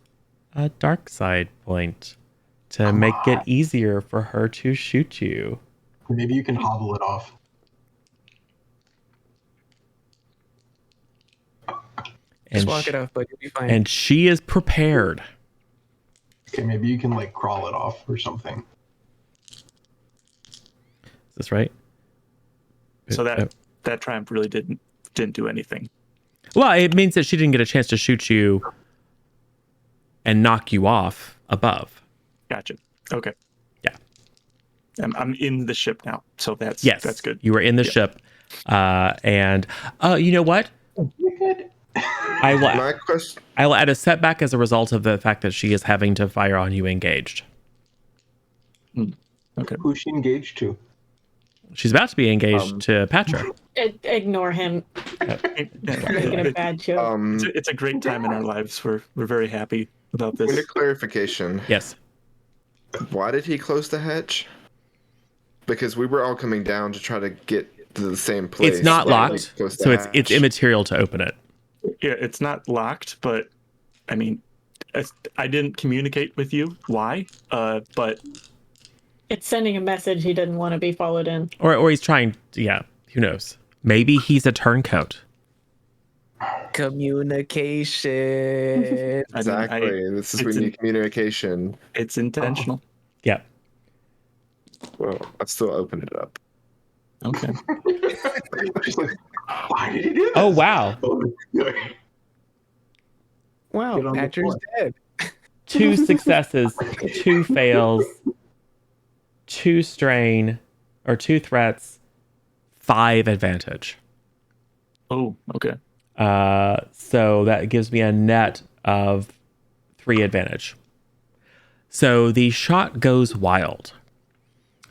a dark side point to make it easier for her to shoot you. Maybe you can hobble it off. Just walk it off, but you'll be fine. And she is prepared. Okay, maybe you can like crawl it off or something. Is this right? So that triumph really didn't do anything. Well, it means that she didn't get a chance to shoot you and knock you off above. Gotcha. Okay. Yeah. I'm in the ship now, so that's good. You were in the ship, and you know what? You're good. My question. I will add a setback as a result of the fact that she is having to fire on you engaged. Okay. Who's she engaged to? She's about to be engaged to Patra. Ignore him. Making a bad joke. It's a great time in our lives. We're very happy about this. Point of clarification. Yes. Why did he close the hatch? Because we were all coming down to try to get to the same place. It's not Why did locked, he close the so it's hatch? immaterial to open it. Yeah, it's not locked, but I mean, I didn't communicate with you why, but It's sending a message he didn't want to be followed in. Or he's trying. Yeah, who knows? Maybe he's a turncoat. Communication. Exactly. This is we need communication. It's intentional. Yeah. Well, I've still opened it up. Okay. She's like, why did he do this? Oh wow. Wow, Get on the Patrick's floor. dead. 2 successes, 2 fails, 2 strain, or 2 threats, 5 advantage. Oh, okay. So that gives me a net of 3 advantage. So the shot goes wild.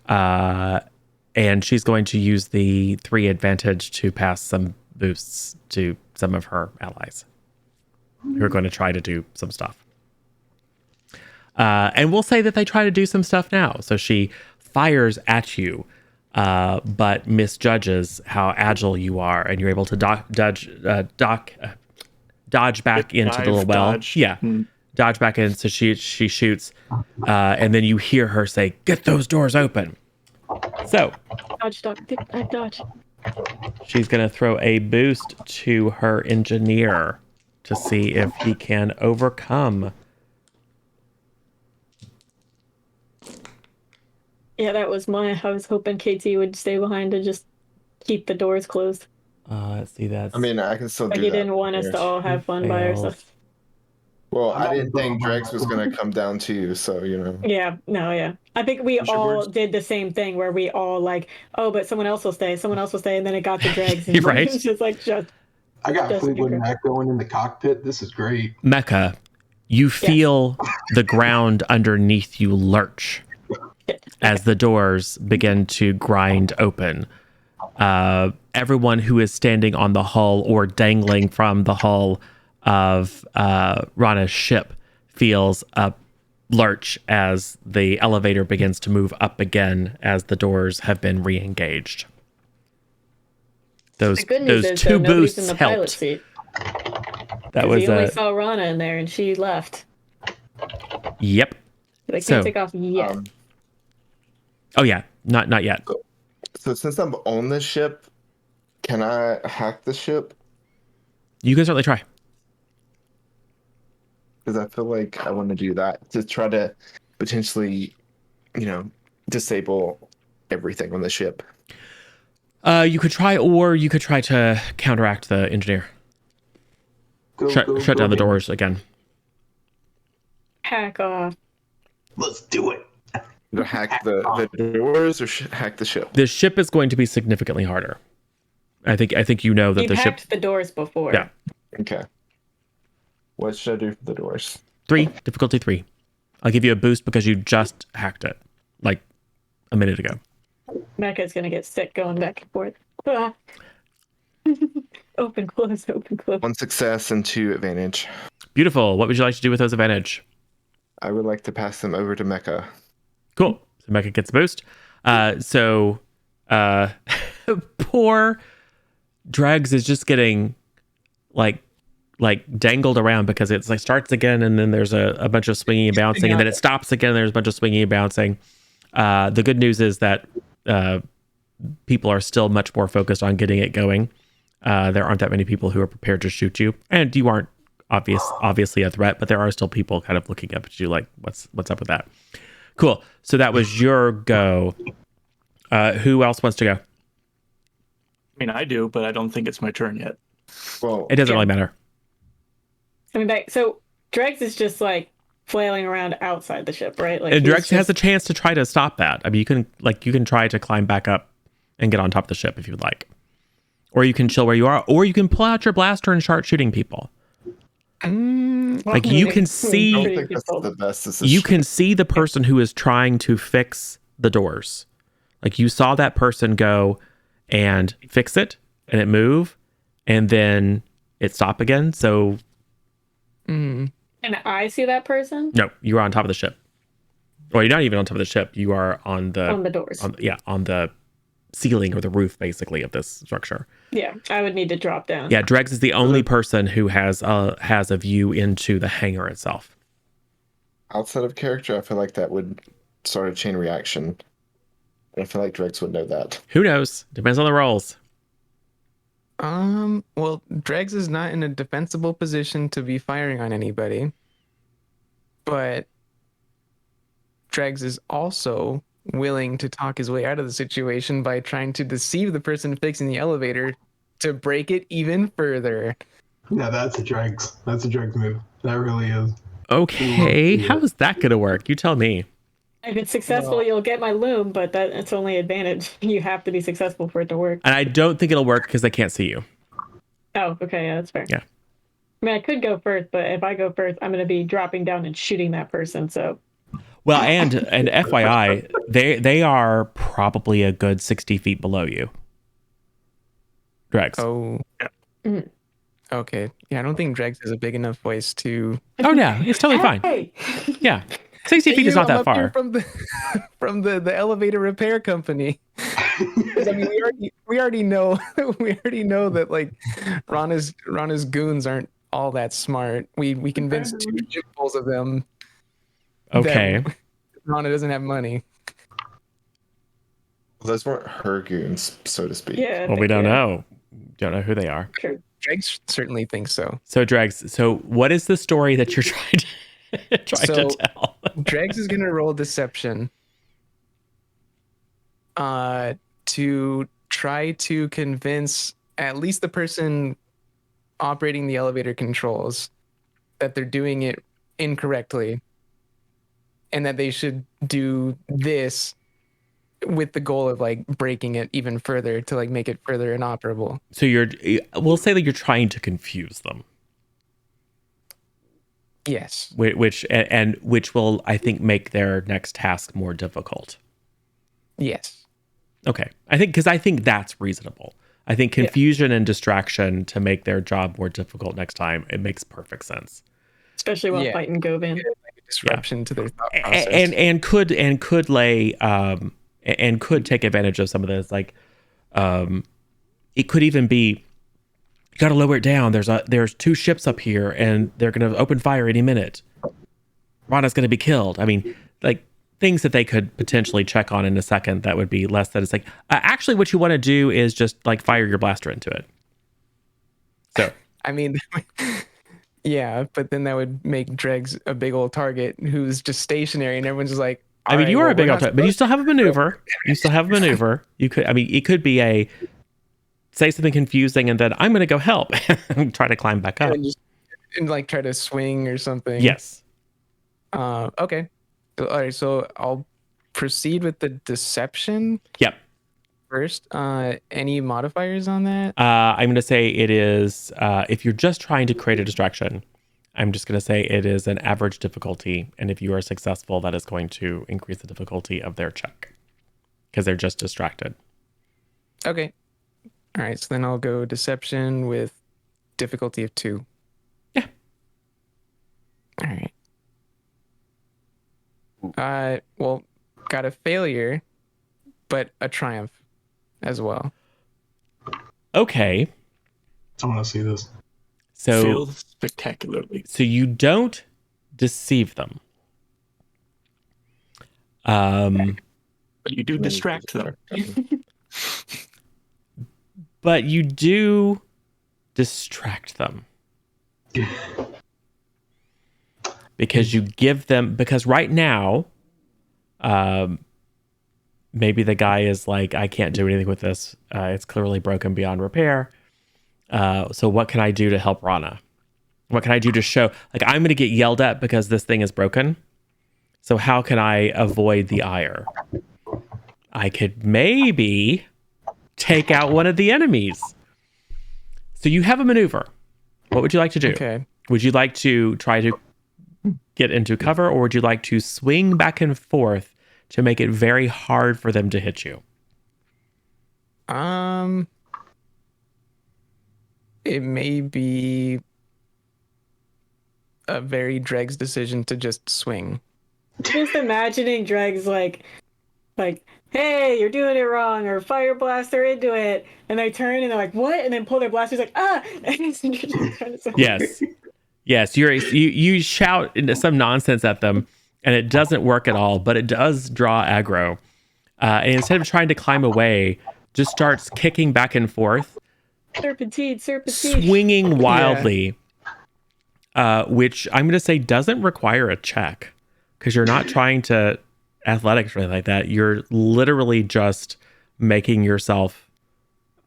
And she's going to use the 3 advantage to pass some boosts to some of her allies who are going to try to do some stuff. And we'll say that they try to do some stuff now. So she fires at you, but misjudges how agile you are, and you're able to dodge back into the little well. Dodge. Yeah, dodge back in. So she shoots, and then you hear her say, "Get those doors open." So Dodge. she's going to throw a boost to her engineer to see if he can overcome. Yeah, that was mine. I was hoping KT would stay behind to just keep the doors closed. Let's see that. I mean, I can still But do he that. didn't want us to all have fun by Fails. ourselves. Well, I didn't think Drex was going to come down to you, so, you know. Yeah, no, yeah. I think we should all words. did the same thing where we all like, oh, but someone else will stay, and then it got to Dregs. And You're right. It's just like, I got Just Fleetwood Joker. Mac going in the cockpit. This is great. Mecca, you feel the ground underneath you lurch as the doors begin to grind open. Everyone who is standing on the hull or dangling from the hull of Rana's ship feels a lurch as the elevator begins to move up again as the doors have been re-engaged. Those the good news is 2 though, nobody's boosts in the pilot helped. seat. That 'Cause was we only saw Rana in there, and she left. yep. They can't So- take off yet. Oh yeah, not yet. So since I'm on the ship, can I hack the ship? You can certainly try. Because I feel like I want to do that to try to potentially, disable everything on the ship. You could try, or you could try to counteract the engineer. Shut down the doors again. Hack off. Let's do it. To hack the doors or hack the ship? The ship is going to be significantly harder. I think you know that You've the ship. hacked the doors before. Yeah. Okay. What should I do for the doors? 3, difficulty 3. I'll give you a boost because you just hacked it, like a minute ago. Mecca's gonna get sick going back and forth. Ah. Open, close, open, close. 1 success and 2 advantage. Beautiful. What would you like to do with those advantage? I would like to pass them over to Mecca. Cool. So Mecca gets a boost. Poor Dregs is just getting like dangled around because it's like starts again and then there's a bunch of swinging and bouncing and then it stops again and there's a bunch of swinging and bouncing. The good news is that people are still much more focused on getting it going. There aren't that many people who are prepared to shoot you, and you aren't obviously a threat, but there are still people kind of looking up at you like, what's up with that? Cool. So that was your go. Who else wants to go? I mean, I do, but I don't think it's my turn yet. Well, It doesn't really matter. I mean, so Dregs is just like flailing around outside the ship, right? Like And he's Drex has just- a chance to try to stop that. I mean, you can try to climb back up and get on top of the ship if you'd like, or you can chill where you are, or you can pull out your blaster and start shooting people. Like you can I don't see, think that's the best decision. you can see the person who is trying to fix the doors. Like you saw that person go and fix it, and it move, and then it stop again. So And I see that person no, you are on top of the ship. Well, you're not even on top of the ship. You are on the on the doors. on the ceiling or the roof, basically, of this structure. Yeah, I would need to drop down. Yeah, Dregs is the only person who has a view into the hangar itself. Outside of character, I feel like that would start a chain reaction. And I feel like Drex would know that. Who knows? Depends on the rolls. Well, Dregs is not in a defensible position to be firing on anybody. But Dregs is also willing to talk his way out of the situation by trying to deceive the person fixing the elevator to break it even further. Yeah, that's a Dregs. That's a Dregs move. That really is. Okay, how is that going to work? You tell me. If it's successful, you'll get my loom, but that's only advantage. You have to be successful for it to work. And I don't think it'll work because they can't see you. Oh, okay, yeah, that's fair. Yeah. I mean, I could go first, but if I go first, I'm going to be dropping down and shooting that person. So Well, and FYI, they are probably a good 60 feet below you. Dregs. Oh. Mhm. Okay. Yeah, I don't think Dregs has a big enough voice to. Oh, yeah, it's totally fine. Hey! Yeah. 60 feet is not that I'm up here far. from the elevator repair company. 'Cause, I mean, we already know that like Rana's goons aren't all that smart. We convinced 2 shipfuls of them. Okay. that Rana doesn't have money. Those weren't her goons, so to speak. Yeah. I Well, we think, don't yeah. know. Don't know who they are. Sure. Dregs certainly thinks so. So, Dregs, so what is the story that you're trying So- to tell? Dregs is gonna roll deception. To try to convince at least the person operating the elevator controls that they're doing it incorrectly and that they should do this with the goal of like breaking it even further to like make it further inoperable. So we'll say that you're trying to confuse them, Yes. which will, I think, make their next task more difficult. Yes. Okay. I think that's reasonable. I think confusion and distraction to make their job more difficult next time, it makes perfect sense. Especially while Yeah. fighting Govan. Like a disruption to their thought And process. could lay and could take advantage of some of this. Like it could even be, you got to lower it down. There's 2 ships up here and they're going to open fire any minute. Rana's going to be killed. I mean, like things that they could potentially check on in a second that would be less that it's like, actually what you want to do is just like fire your blaster into it. So I mean, Yeah, but then that would make Dregs a big old target who's just stationary, and everyone's just like, I mean, you are a big old target, but you still have a maneuver. You still have a maneuver. You could, I mean, it could be a say something confusing and then I'm going to go help and try to climb back up. And like try to swing or something. Yes. Okay. All right. So I'll proceed with the deception. Yep. First, any modifiers on that? I'm going to say it is, if you're just trying to create a distraction, I'm just going to say it is an average difficulty. And if you are successful, that is going to increase the difficulty of their check because they're just distracted. Okay. All right. So then I'll go deception with difficulty of 2. Yeah. All right. Well, got a failure, but a triumph as well. Okay. I want to see this. So Failed spectacularly. So you don't deceive them. But you do distract them. But you do distract them. Because you give them, because right now, maybe the guy is like, I can't do anything with this. It's clearly broken beyond repair. So what can I do to help Rana? What can I do to show, like, I'm going to get yelled at because this thing is broken. So how can I avoid the ire? I could maybe take out one of the enemies. So you have a maneuver. What would you like to do? Okay. Would you like to try to get into cover, or would you like to swing back and forth to make it very hard for them to hit you? It may be a very Dregs decision to just swing. Just imagining Dregs like, hey, you're doing it wrong, or fire blaster into it, and they turn and they're like, what? And then pull their blasters like, ah! Yes. Yes, you shout into some nonsense at them, and it doesn't work at all, but it does draw aggro. And instead of trying to climb away, just starts kicking back and forth. Serpentine. Swinging wildly, which I'm going to say doesn't require a check, because you're not trying to athletics or anything like that. You're literally just making yourself,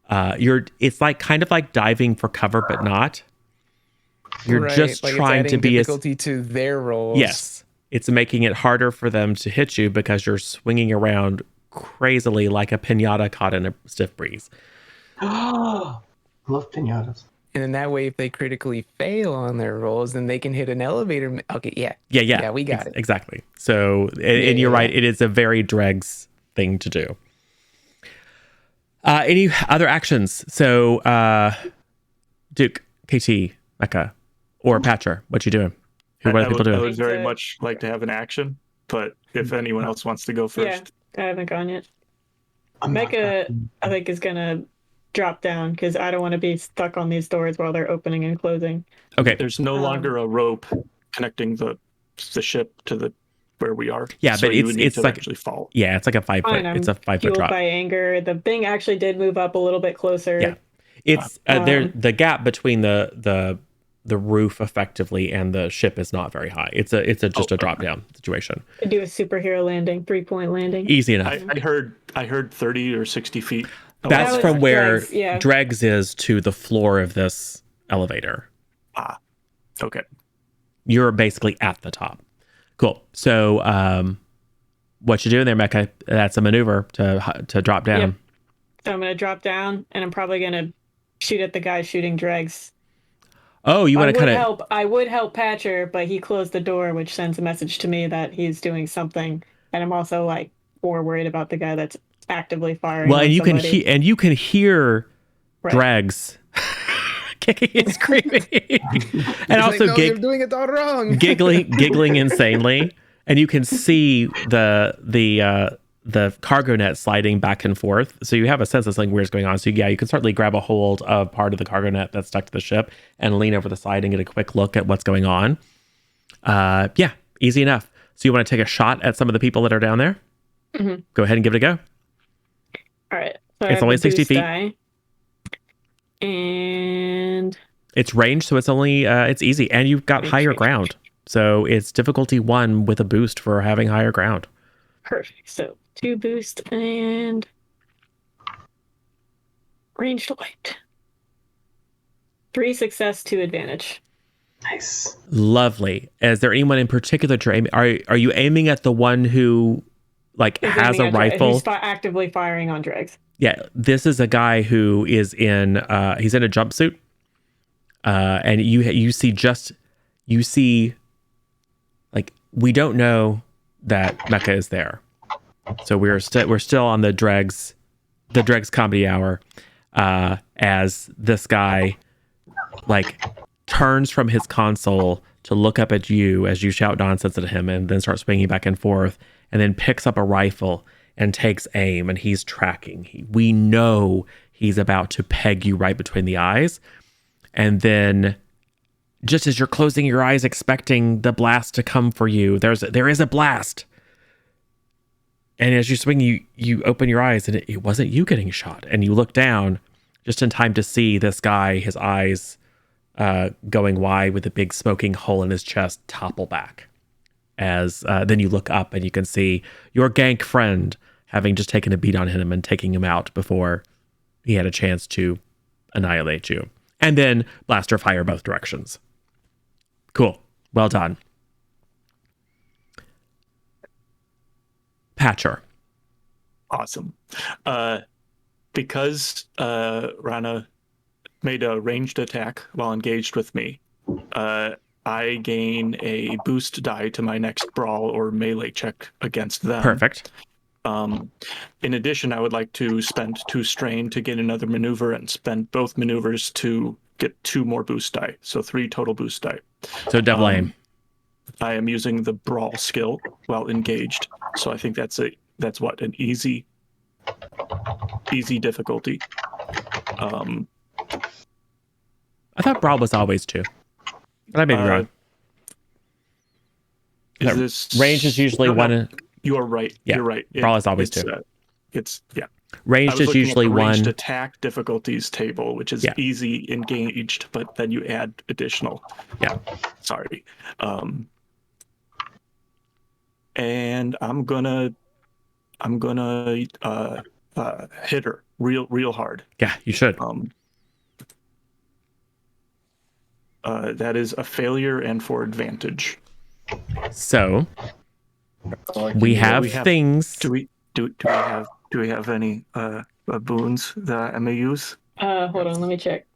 it's like kind of like diving for cover, but not. You're just like trying to be difficulty to their rolls. Yes, it's making it harder for them to hit you because you're swinging around crazily like a piñata caught in a stiff breeze. Love piñatas. And in that way, if they critically fail on their rolls, then they can hit an elevator. Okay, yeah. Yeah, we got it. Exactly. So, and you're right, it is a very Dregs thing to do. Any other actions? So, Duke, KT, Mecca, or Patcher, what you doing? What are people doing? I would very much like to have an action, but if anyone else wants to go first. Yeah, I haven't gone yet. Mecca, I think, is going to drop down because I don't want to be stuck on these doors while they're opening and closing. Okay. There's no longer a rope connecting the ship to where we are. Yeah, so but it's like actually fall. Yeah, it's like a 5 foot. It's a 5 foot fueled drop. by anger. The thing actually did move up a little bit closer. Yeah, it's there. The gap between the roof effectively and the ship is not very high. It's just a drop down situation. To do a superhero landing, 3-point landing. Easy enough. I heard 30 or 60 feet. That's from where Dregs, yeah. Dregs is to the floor of this elevator. Okay. You're basically at the top. Cool. So, what you doing there, Mecca? That's a maneuver to drop down. Yep. So I'm going to drop down, and I'm probably going to shoot at the guy shooting Dregs. Oh, you want to kind of... I would help Patcher, but he closed the door, which sends a message to me that he's doing something. And I'm also like more worried about the guy that's actively firing. Well, and you can somebody. hear Right. Dregs kicking and screaming, and also like, no, you're doing it all wrong. giggling insanely, and you can see the cargo net sliding back and forth. So you have a sense that something weird's going on. So yeah, you can certainly grab a hold of part of the cargo net that's stuck to the ship and lean over the side and get a quick look at what's going on. Yeah, easy enough. So you want to take a shot at some of the people that are down there? Mm-hmm. Go ahead and give it a go. All right. So It's only 60 feet. And It's range, so it's only it's easy, and you've got higher Range. ground, so it's difficulty 1 with a boost for having higher ground. Perfect. So 2 boost and ranged light. 3 success, 2 advantage. Nice. Lovely. Is there anyone in particular to aim? Are you aiming at the one who like Is has a aiming at rifle? Who's actively firing on dregs. Yeah, this is a guy who is in he's in a jumpsuit. And you see like we don't know that Mecha is there. So we're still on the dregs comedy hour as this guy like turns from his console to look up at you as you shout nonsense at him and then starts swinging back and forth and then picks up a rifle and takes aim and he's tracking. We know he's about to peg you right between the eyes. And then just as you're closing your eyes expecting the blast to come for you, there is a blast. And as you swing, you open your eyes and it wasn't you getting shot. And you look down just in time to see this guy, his eyes going wide with a big smoking hole in his chest topple back. As then you look up and you can see your gank friend having just taken a beat on him and taking him out before he had a chance to annihilate you. And then blaster fire both directions. Cool. Well done. Patcher. Awesome. Because Rana made a ranged attack while engaged with me, I gain a boost die to my next brawl or melee check against them. Perfect. In addition, I would like to spend 2 strain to get another maneuver and spend both maneuvers to get 2 more boost die. So 3 total boost die. So double aim. I am using the brawl skill while engaged. So I think that's an easy difficulty. I thought brawl was always 2. But I may be wrong. Is this range is usually no, 1. You are right. Yeah, You're right. brawl is always 2. Ranged is usually 1. Ranged attack difficulties table, which is easy engaged, but then you add additional. Yeah. Sorry. And I'm gonna hit her real hard. Yeah, you should. That is a failure and for advantage. So we have things. Do we have any boons that I may use? Hold on, let me check.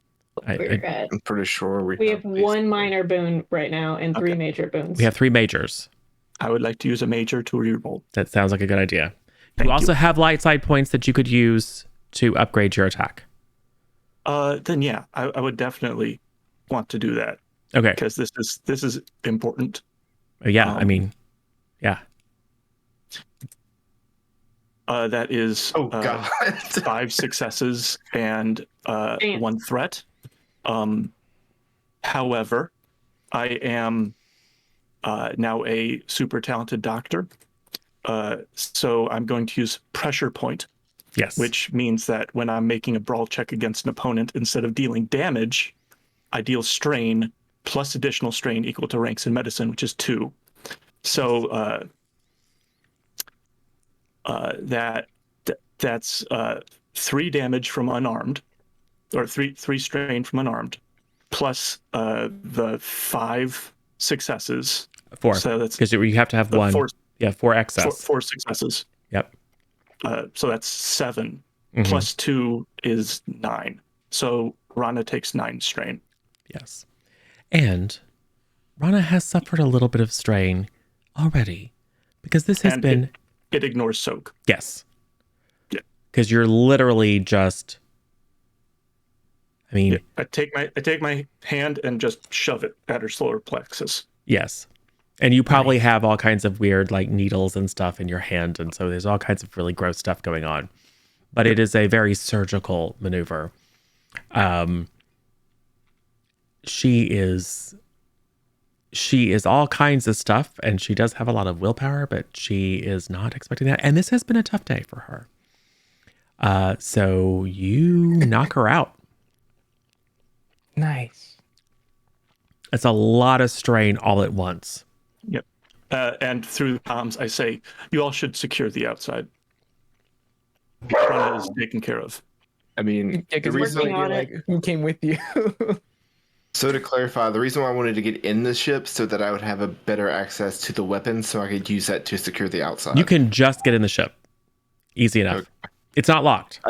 I'm pretty sure we have 1 minor boon right now and 3 major boons. We have 3 majors. I would like to use a major to reroll. That sounds like a good idea. Thank you also you. have light side points that you could use to upgrade your attack. Then yeah, I would definitely want to do that. Okay. Because this is important. Yeah, I mean, yeah. That is 5 successes and 1 threat. However, I am now a super talented doctor. So I'm going to use pressure point. Yes. Which means that when I'm making a brawl check against an opponent, instead of dealing damage, I deal strain plus additional strain equal to ranks in medicine, which is 2. So that's 3 damage from unarmed, or 3 strain from unarmed, plus the 5 successes. 4. So that's because you have to have 1. 4 excess. 4 successes. Yep. So that's 7. Mm-hmm. Plus 2 is 9. So Rana takes 9 strain. Yes. And Rana has suffered a little bit of strain already because this has been... It ignores soak. Yes. Yeah. Because you're literally just... I mean... Yeah. I take my hand and just shove it at her solar plexus. Yes. And you probably have all kinds of weird like needles and stuff in your hand. And so there's all kinds of really gross stuff going on. But it is a very surgical maneuver. She is all kinds of stuff, and she does have a lot of willpower, but she is not expecting that. And this has been a tough day for her. So you knock her out. Nice. It's a lot of strain all at once. Yep. And through the comms, I say, you all should secure the outside. Rana is taken care of. I mean, Yeah, the because reason working on it. like who came with you? So to clarify, the reason why I wanted to get in the ship so that I would have a better access to the weapons, so I could use that to secure the outside. You can just get in the ship. Easy enough. Okay. It's not locked.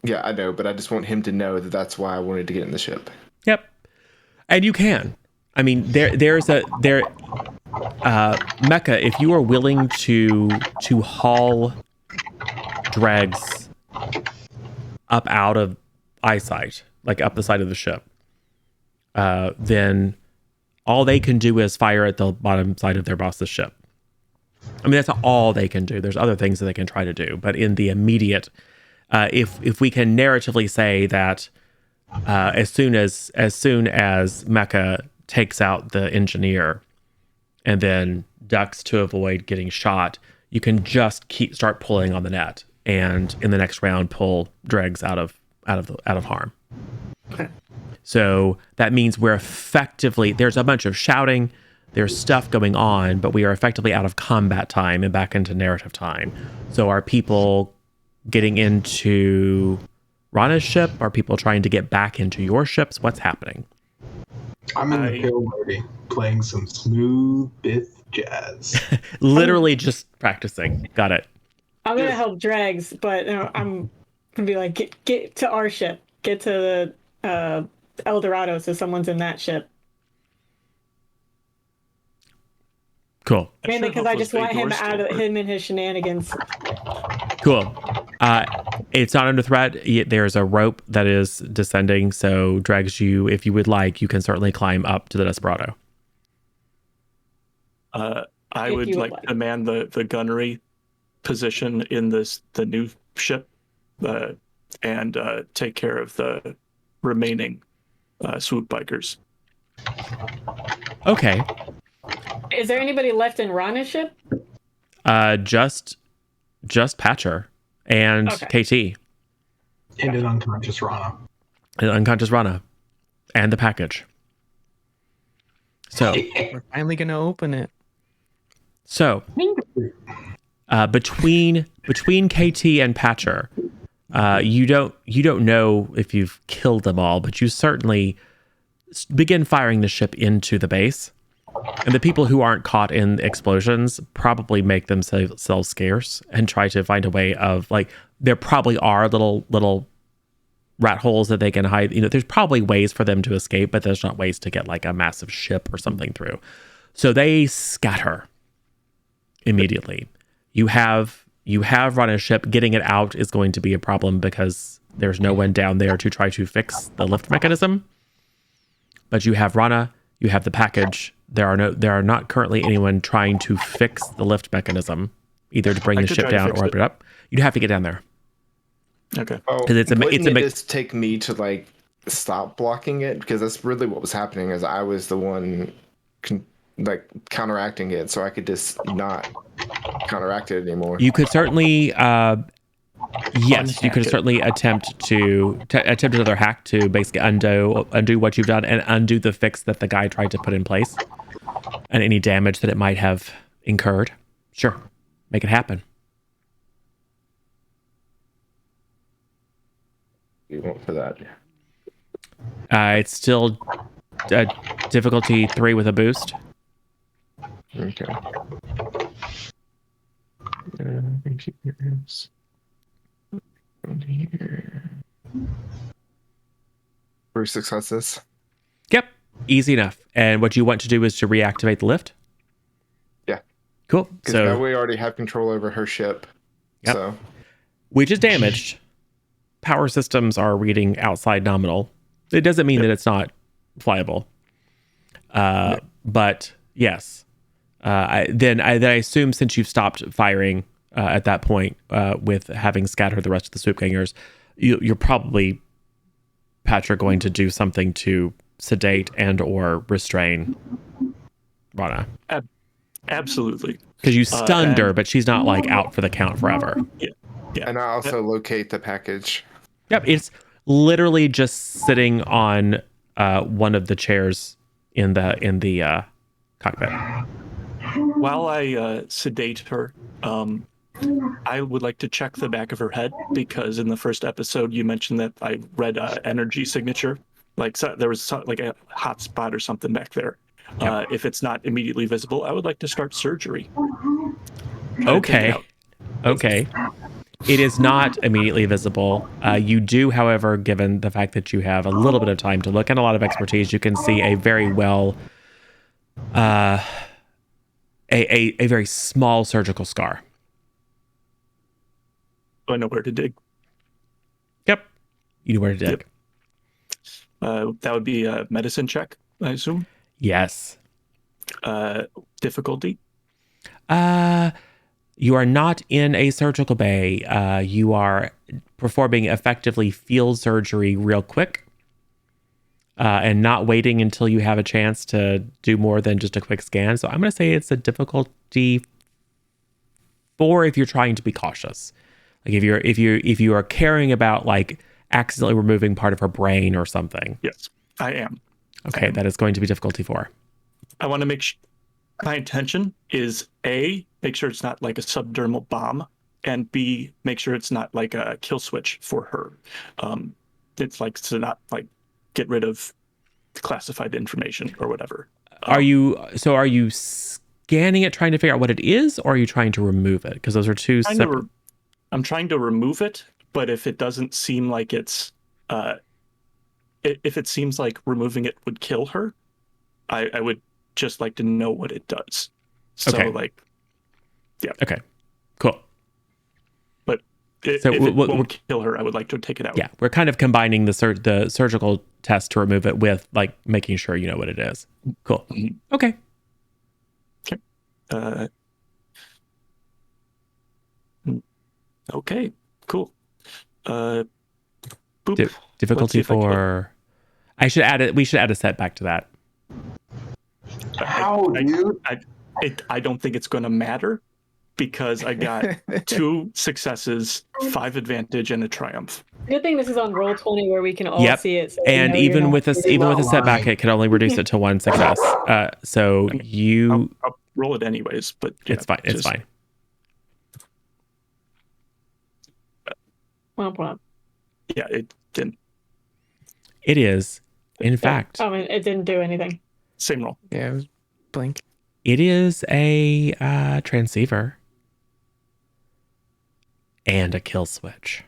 Yeah, I know, but I just want him to know that that's why I wanted to get in the ship. Yep. And you can. I mean, Mecca, if you are willing to haul dregs up out of eyesight, like up the side of the ship, then all they can do is fire at the bottom side of their boss's ship. I mean, that's all they can do. There's other things that they can try to do, but in the immediate, if we can narratively say that as soon as Mecca takes out the engineer and then ducks to avoid getting shot, you can just start pulling on the net, and in the next round pull dregs out of harm. So that means we're effectively, there's a bunch of shouting, there's stuff going on, but we are effectively out of combat time and back into narrative time. So are people getting into Rana's ship? Are people trying to get back into your ships? What's happening? I'm in the pill party playing some smooth bit jazz. Literally just practicing. Got it. I'm gonna help Dregs, but I'm gonna be like, get to our ship, get to the El Dorado, so someone's in that ship. Cool. Mainly because I just want him out of him and his shenanigans. Cool. It's not under threat. There's a rope that is descending, so drags you. If you would like, you can certainly climb up to the Desperado. I would like to man the gunnery position in the new ship, and take care of the remaining swoop bikers. Okay. Is there anybody left in Rana's ship? Just Patcher and KT. And an unconscious Rana. An unconscious Rana. And the package. So We're finally gonna open it. So between KT and Patcher, you don't know if you've killed them all, but you certainly begin firing the ship into the base. And the people who aren't caught in explosions probably make themselves scarce and try to find a way of, like, there probably are little rat holes that they can hide. You know, there's probably ways for them to escape, but there's not ways to get like a massive ship or something through. So they scatter immediately. You have run a ship. Getting it out is going to be a problem because there's no one down there to try to fix the lift mechanism. But you have Rana, you have the package. There are not currently anyone trying to fix the lift mechanism, either to bring the ship down or open it up. You'd have to get down there. Okay. Oh, It's a just take me to like stop blocking it, because that's really what was happening. Is I was the one counteracting it, so I could just not counteract it anymore. You could certainly, yes, you could certainly attempt another hack to basically undo what you've done and undo the fix that the guy tried to put in place and any damage that it might have incurred. Sure, make it happen. You want for that? It's still difficulty 3 with a boost. Okay. Here. 3 successes. Yep, easy enough. And what you want to do is to reactivate the lift? Yeah. Cool. Because So now we already have control over her ship. Yep. So. Which is damaged. Power systems are reading outside nominal. It doesn't mean that it's not flyable. But yes. I assume, since you've stopped firing at that point, with having scattered the rest of the swoop gangers, you're probably, Patrick, going to do something to sedate and or restrain Rana. Absolutely. Because you stunned her, but she's not like out for the count forever. Yeah. And I also locate the package. Yep, it's literally just sitting on one of the chairs in the cockpit. While I sedate her, I would like to check the back of her head, because in the first episode you mentioned that I read energy signature, like there was like a hot spot or something back there. Yep. If it's not immediately visible, I would like to start surgery. Try to take it Okay. out. Okay. It is not immediately visible. You do, however, given the fact that you have a little bit of time to look and a lot of expertise, you can see a very well, a very small surgical scar. I know where to dig. Yep. You know where to dig. Yep. That would be a medicine check, I assume. Yes. Difficulty. You are not in a surgical bay. You are performing effectively field surgery real quick, and not waiting until you have a chance to do more than just a quick scan. So I'm going to say it's a difficulty 4 if you're trying to be cautious. Like if you are caring about like accidentally removing part of her brain or something. Yes, I am. Okay, that is going to be difficulty 4. I want to make my intention is A, make sure it's not like a subdermal bomb, and B, make sure it's not like a kill switch for her. It's like to not like get rid of classified information or whatever. Are you scanning it, trying to figure out what it is, or are you trying to remove it? Because those are two separate. I'm trying to remove it, but if it doesn't seem like it's, if it seems like removing it would kill her, I would just like to know what it does. So okay. like, yeah. Okay, cool. But if it won't kill her, I would like to take it out. Yeah, we're kind of combining the surgical test to remove it with like making sure you know what it is. Cool. Mm-hmm. Okay. Okay. Cool. Boop. Difficulty 4. We should add a setback to that. How, dude? I don't think it's going to matter, because I got 2 successes, 5 advantage, and a triumph. Good thing this is on Roll20 where we can all see it. So and even with a setback, it can only reduce it to 1 success. So I'll roll it anyways, but yeah, it's fine. It's fine. Yeah, it didn't. It is, in fact. Oh, it didn't do anything. Same roll. Yeah, it was blink. It is a transceiver and a kill switch.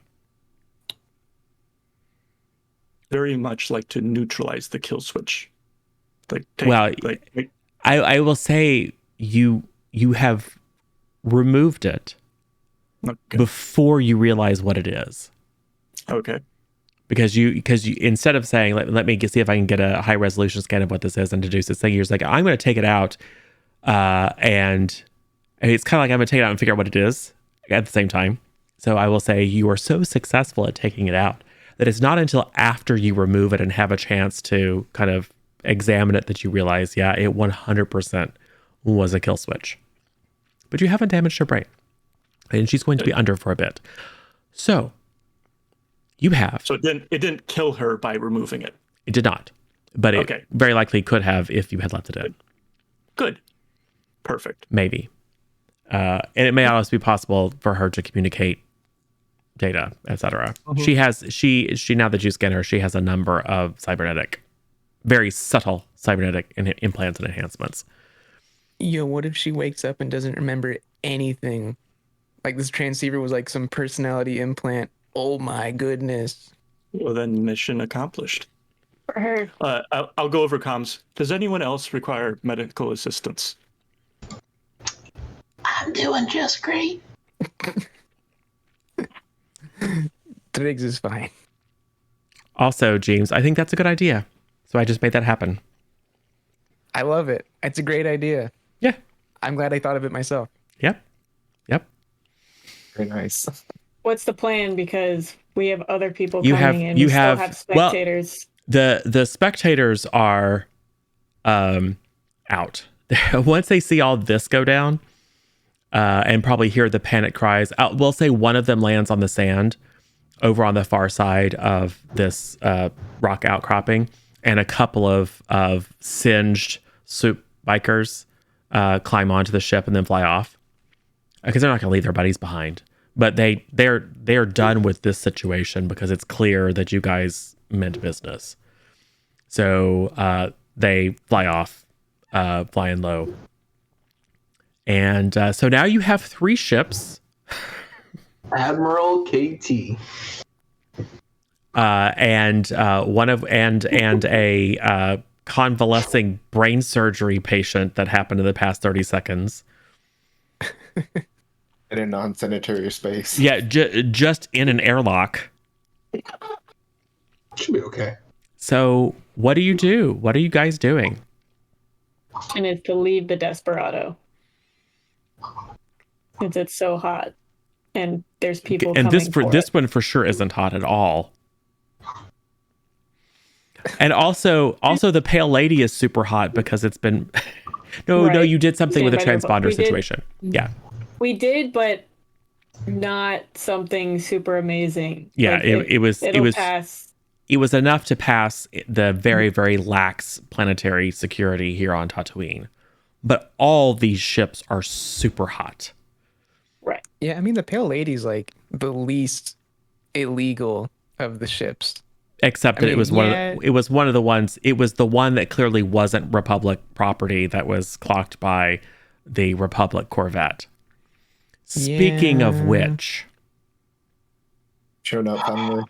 Very much like to neutralize the kill switch. I will say you have removed it before you realize what it is. Okay. Because you instead of saying let me see if I can get a high resolution scan of what this is and deduce this thing, you're just like, I'm going to take it out, and it's kind of like I'm going to take it out and figure out what it is at the same time. So I will say you are so successful at taking it out that it's not until after you remove it and have a chance to kind of examine it that you realize, yeah, it 100% was a kill switch. But you haven't damaged her brain, and she's going to be under for a bit. So you have. So it didn't kill her by removing it. It did not, but it very likely could have if you had left it in. Good. Perfect. Maybe. And it may also be possible for her to communicate data, etc. Mm-hmm. She now that you scan her, she has a number of cybernetic, very subtle cybernetic implants and enhancements. Yo, what if she wakes up and doesn't remember anything? Like this transceiver was like some personality implant. Oh my goodness. Well, then mission accomplished. For her. I'll go over comms. Does anyone else require medical assistance? I'm doing just great. Driggs is fine. Also, James, I think that's a good idea. So I just made that happen. I love it. It's a great idea. Yeah. I'm glad I thought of it myself. Yep. Very nice. What's the plan? Because we have other people coming in. We still have spectators. Well, the spectators are out. Once they see all this go down, and probably hear the panic cries, we'll say one of them lands on the sand over on the far side of this rock outcropping, and a couple of singed soup bikers climb onto the ship and then fly off because they're not going to leave their buddies behind. But they're done with this situation because it's clear that you guys meant business. So they fly off, flying low. And so now you have 3 ships. Admiral KT. And a convalescing brain surgery patient that happened in the past 30 seconds. In a non-sanitary space. Yeah, just in an airlock. Should be okay. So what do you do? What are you guys doing? And it's to leave the Desperado. Since it's so hot. And there's people And coming this one for sure isn't hot at all. And also the pale lady is super hot because it's been no, you did something with a transponder situation. Yeah. We did, but not something super amazing. Yeah, Like it was pass. It was enough to pass the very, very lax planetary security here on Tatooine. But all these ships are super hot. Right. Yeah, I mean the Pale Lady's like the least illegal of the ships. Except that it was one of the ones. It was the one that clearly wasn't Republic property that was clocked by the Republic Corvette. Speaking of which, Showing up finally.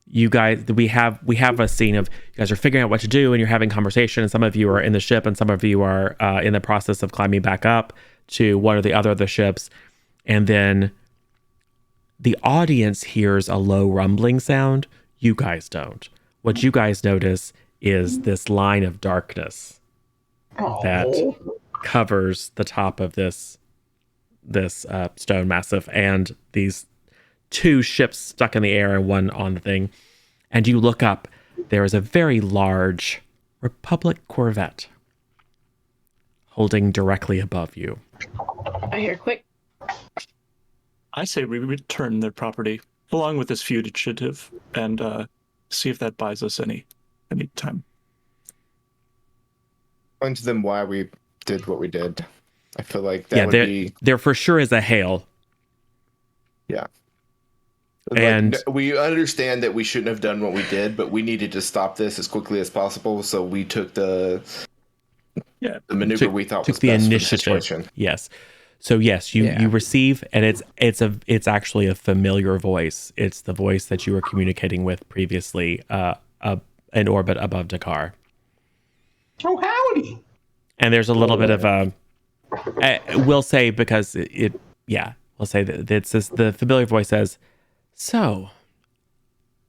you guys, we have a scene of you guys are figuring out what to do, and you're having conversation. And some of you are in the ship, and some of you are in the process of climbing back up to one or the other of the ships, and then the audience hears a low rumbling sound. You guys don't. What you guys notice is this line of darkness that covers the top of this stone massif and these 2 ships stuck in the air and one on the thing. And you look up, there is a very large Republic Corvette holding directly above you. I hear quick. I say we return their property along with this fugitive and see if that buys us any time. Explain to them why we did what we did. I feel like that would be... there for sure is a hail. Yeah. And like, we understand that we shouldn't have done what we did, but we needed to stop this as quickly as possible. So we took the maneuver we thought was the best initiative. For the situation. Yes. So yes, you receive, and it's actually a familiar voice. It's the voice that you were communicating with previously, in orbit above Dakar. Oh, howdy! And there's a little bit of we'll say because we'll say that it's this, the familiar voice says, "So,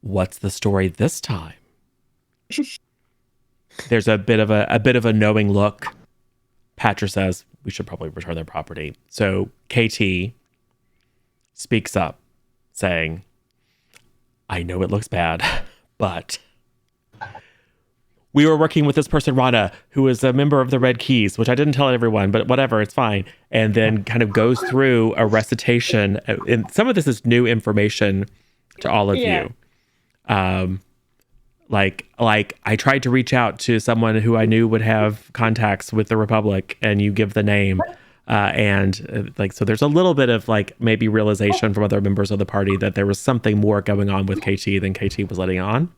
what's the story this time?" There's a bit of a knowing look. Patra says, "We should probably return their property." So KT speaks up, saying, "I know it looks bad, but we were working with this person, Rana, who is a member of the Red Keys," which I didn't tell everyone, but whatever, it's fine. And then kind of goes through a recitation. And some of this is new information to all of you. Like I tried to reach out to someone who I knew would have contacts with the Republic, and you give the name. So there's a little bit of like maybe realization from other members of the party that there was something more going on with KT than KT was letting on.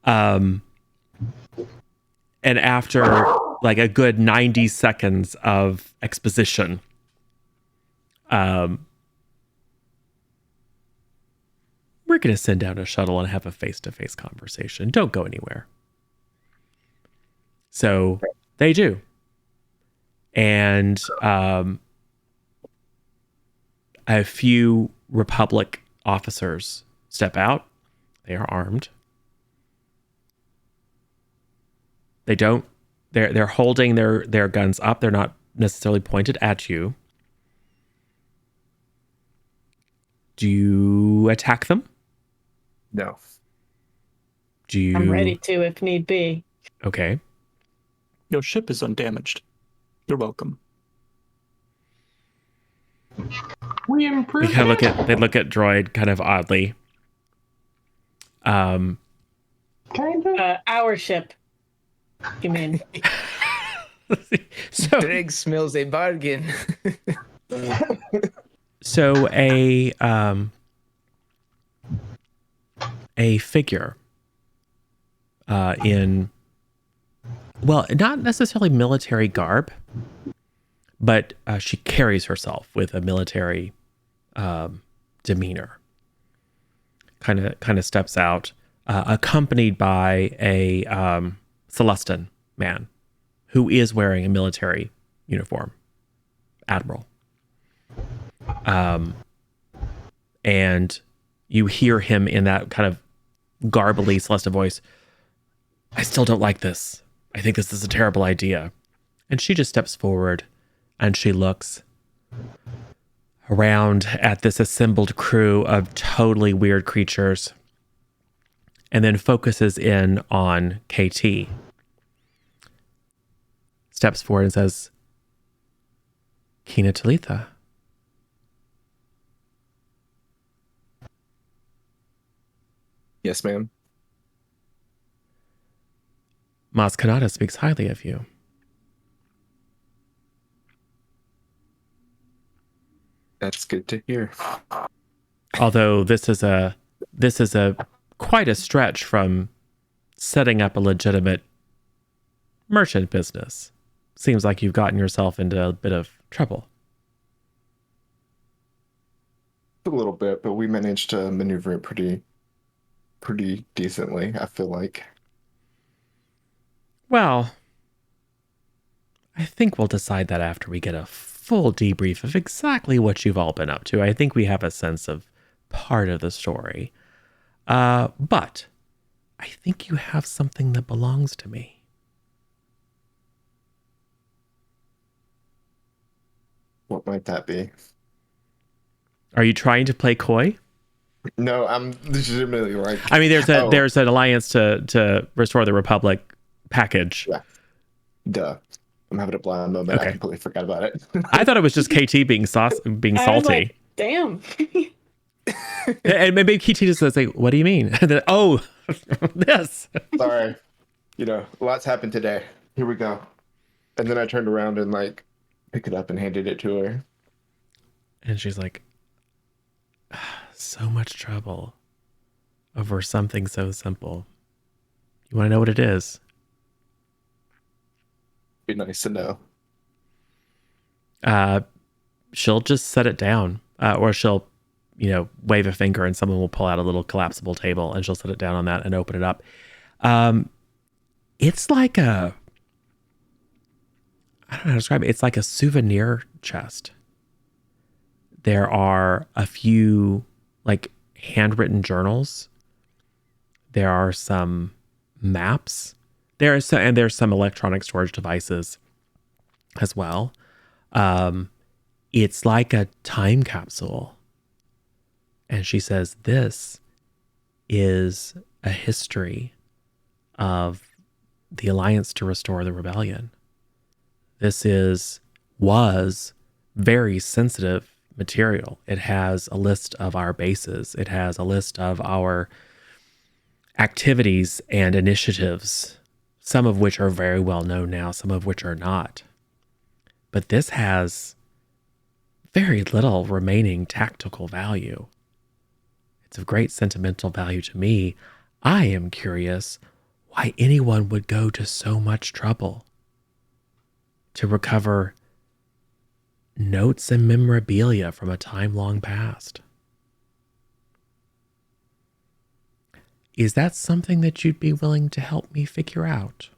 And after like a good 90 seconds of exposition, we're going to send down a shuttle and have a face-to-face conversation. Don't go anywhere. So they do. And a few Republic officers step out. They are armed. They're holding their guns up. They're not necessarily pointed at you. Do you attack them? No. I'm ready to if need be. Okay. Your ship is undamaged. You're welcome. We improved. They look at droid kind of oddly. Our ship. You mean? So, Dreg smells a bargain. so a figure in, well, not necessarily military garb, but she carries herself with a military demeanor. Kind of steps out, accompanied by a Celestin man who is wearing a military uniform, admiral. And you hear him in that kind of garbly Celestin voice. I still don't like this. I think this is a terrible idea. And she just steps forward and she looks around at this assembled crew of totally weird creatures and then focuses in on KT. Steps forward and says, Kina Talitha. Yes, ma'am. Maz Kanata speaks highly of you. That's good to hear. Although this is a quite a stretch from setting up a legitimate merchant business. Seems like you've gotten yourself into a bit of trouble. A little bit, but we managed to maneuver it pretty decently, I feel like. Well, I think we'll decide that after we get a full debrief of exactly what you've all been up to. I think we have a sense of part of the story. But I think you have something that belongs to me. What might that be? Are you trying to play coy? No, I'm legitimately like. I mean, there's an alliance to restore the Republic package. Yeah. Duh. I'm having a blind moment. Okay. I completely forgot about it. I thought it was just KT being I was salty. like, damn. And maybe KT just says, like, what do you mean? And then, oh, this. Sorry. Lots happened today. Here we go. And then I turned around and like picked it up and handed it to her. And she's like, so much trouble over something so simple. You want to know what it is? Be nice to know. She'll just set it down, or she'll, wave a finger and someone will pull out a little collapsible table and she'll set it down on that and open it up. It's like I don't know how to describe it. It's like a souvenir chest. There are a few like handwritten journals. There are some maps. There's some electronic storage devices as well. It's like a time capsule. And she says, this is a history of the Alliance to Restore the Rebellion. This was very sensitive material. It has a list of our bases. It has a list of our activities and initiatives, some of which are very well known now, some of which are not. But this has very little remaining tactical value. It's of great sentimental value to me. I am curious why anyone would go to so much trouble to recover notes and memorabilia from a time long past. Is that something that you'd be willing to help me figure out?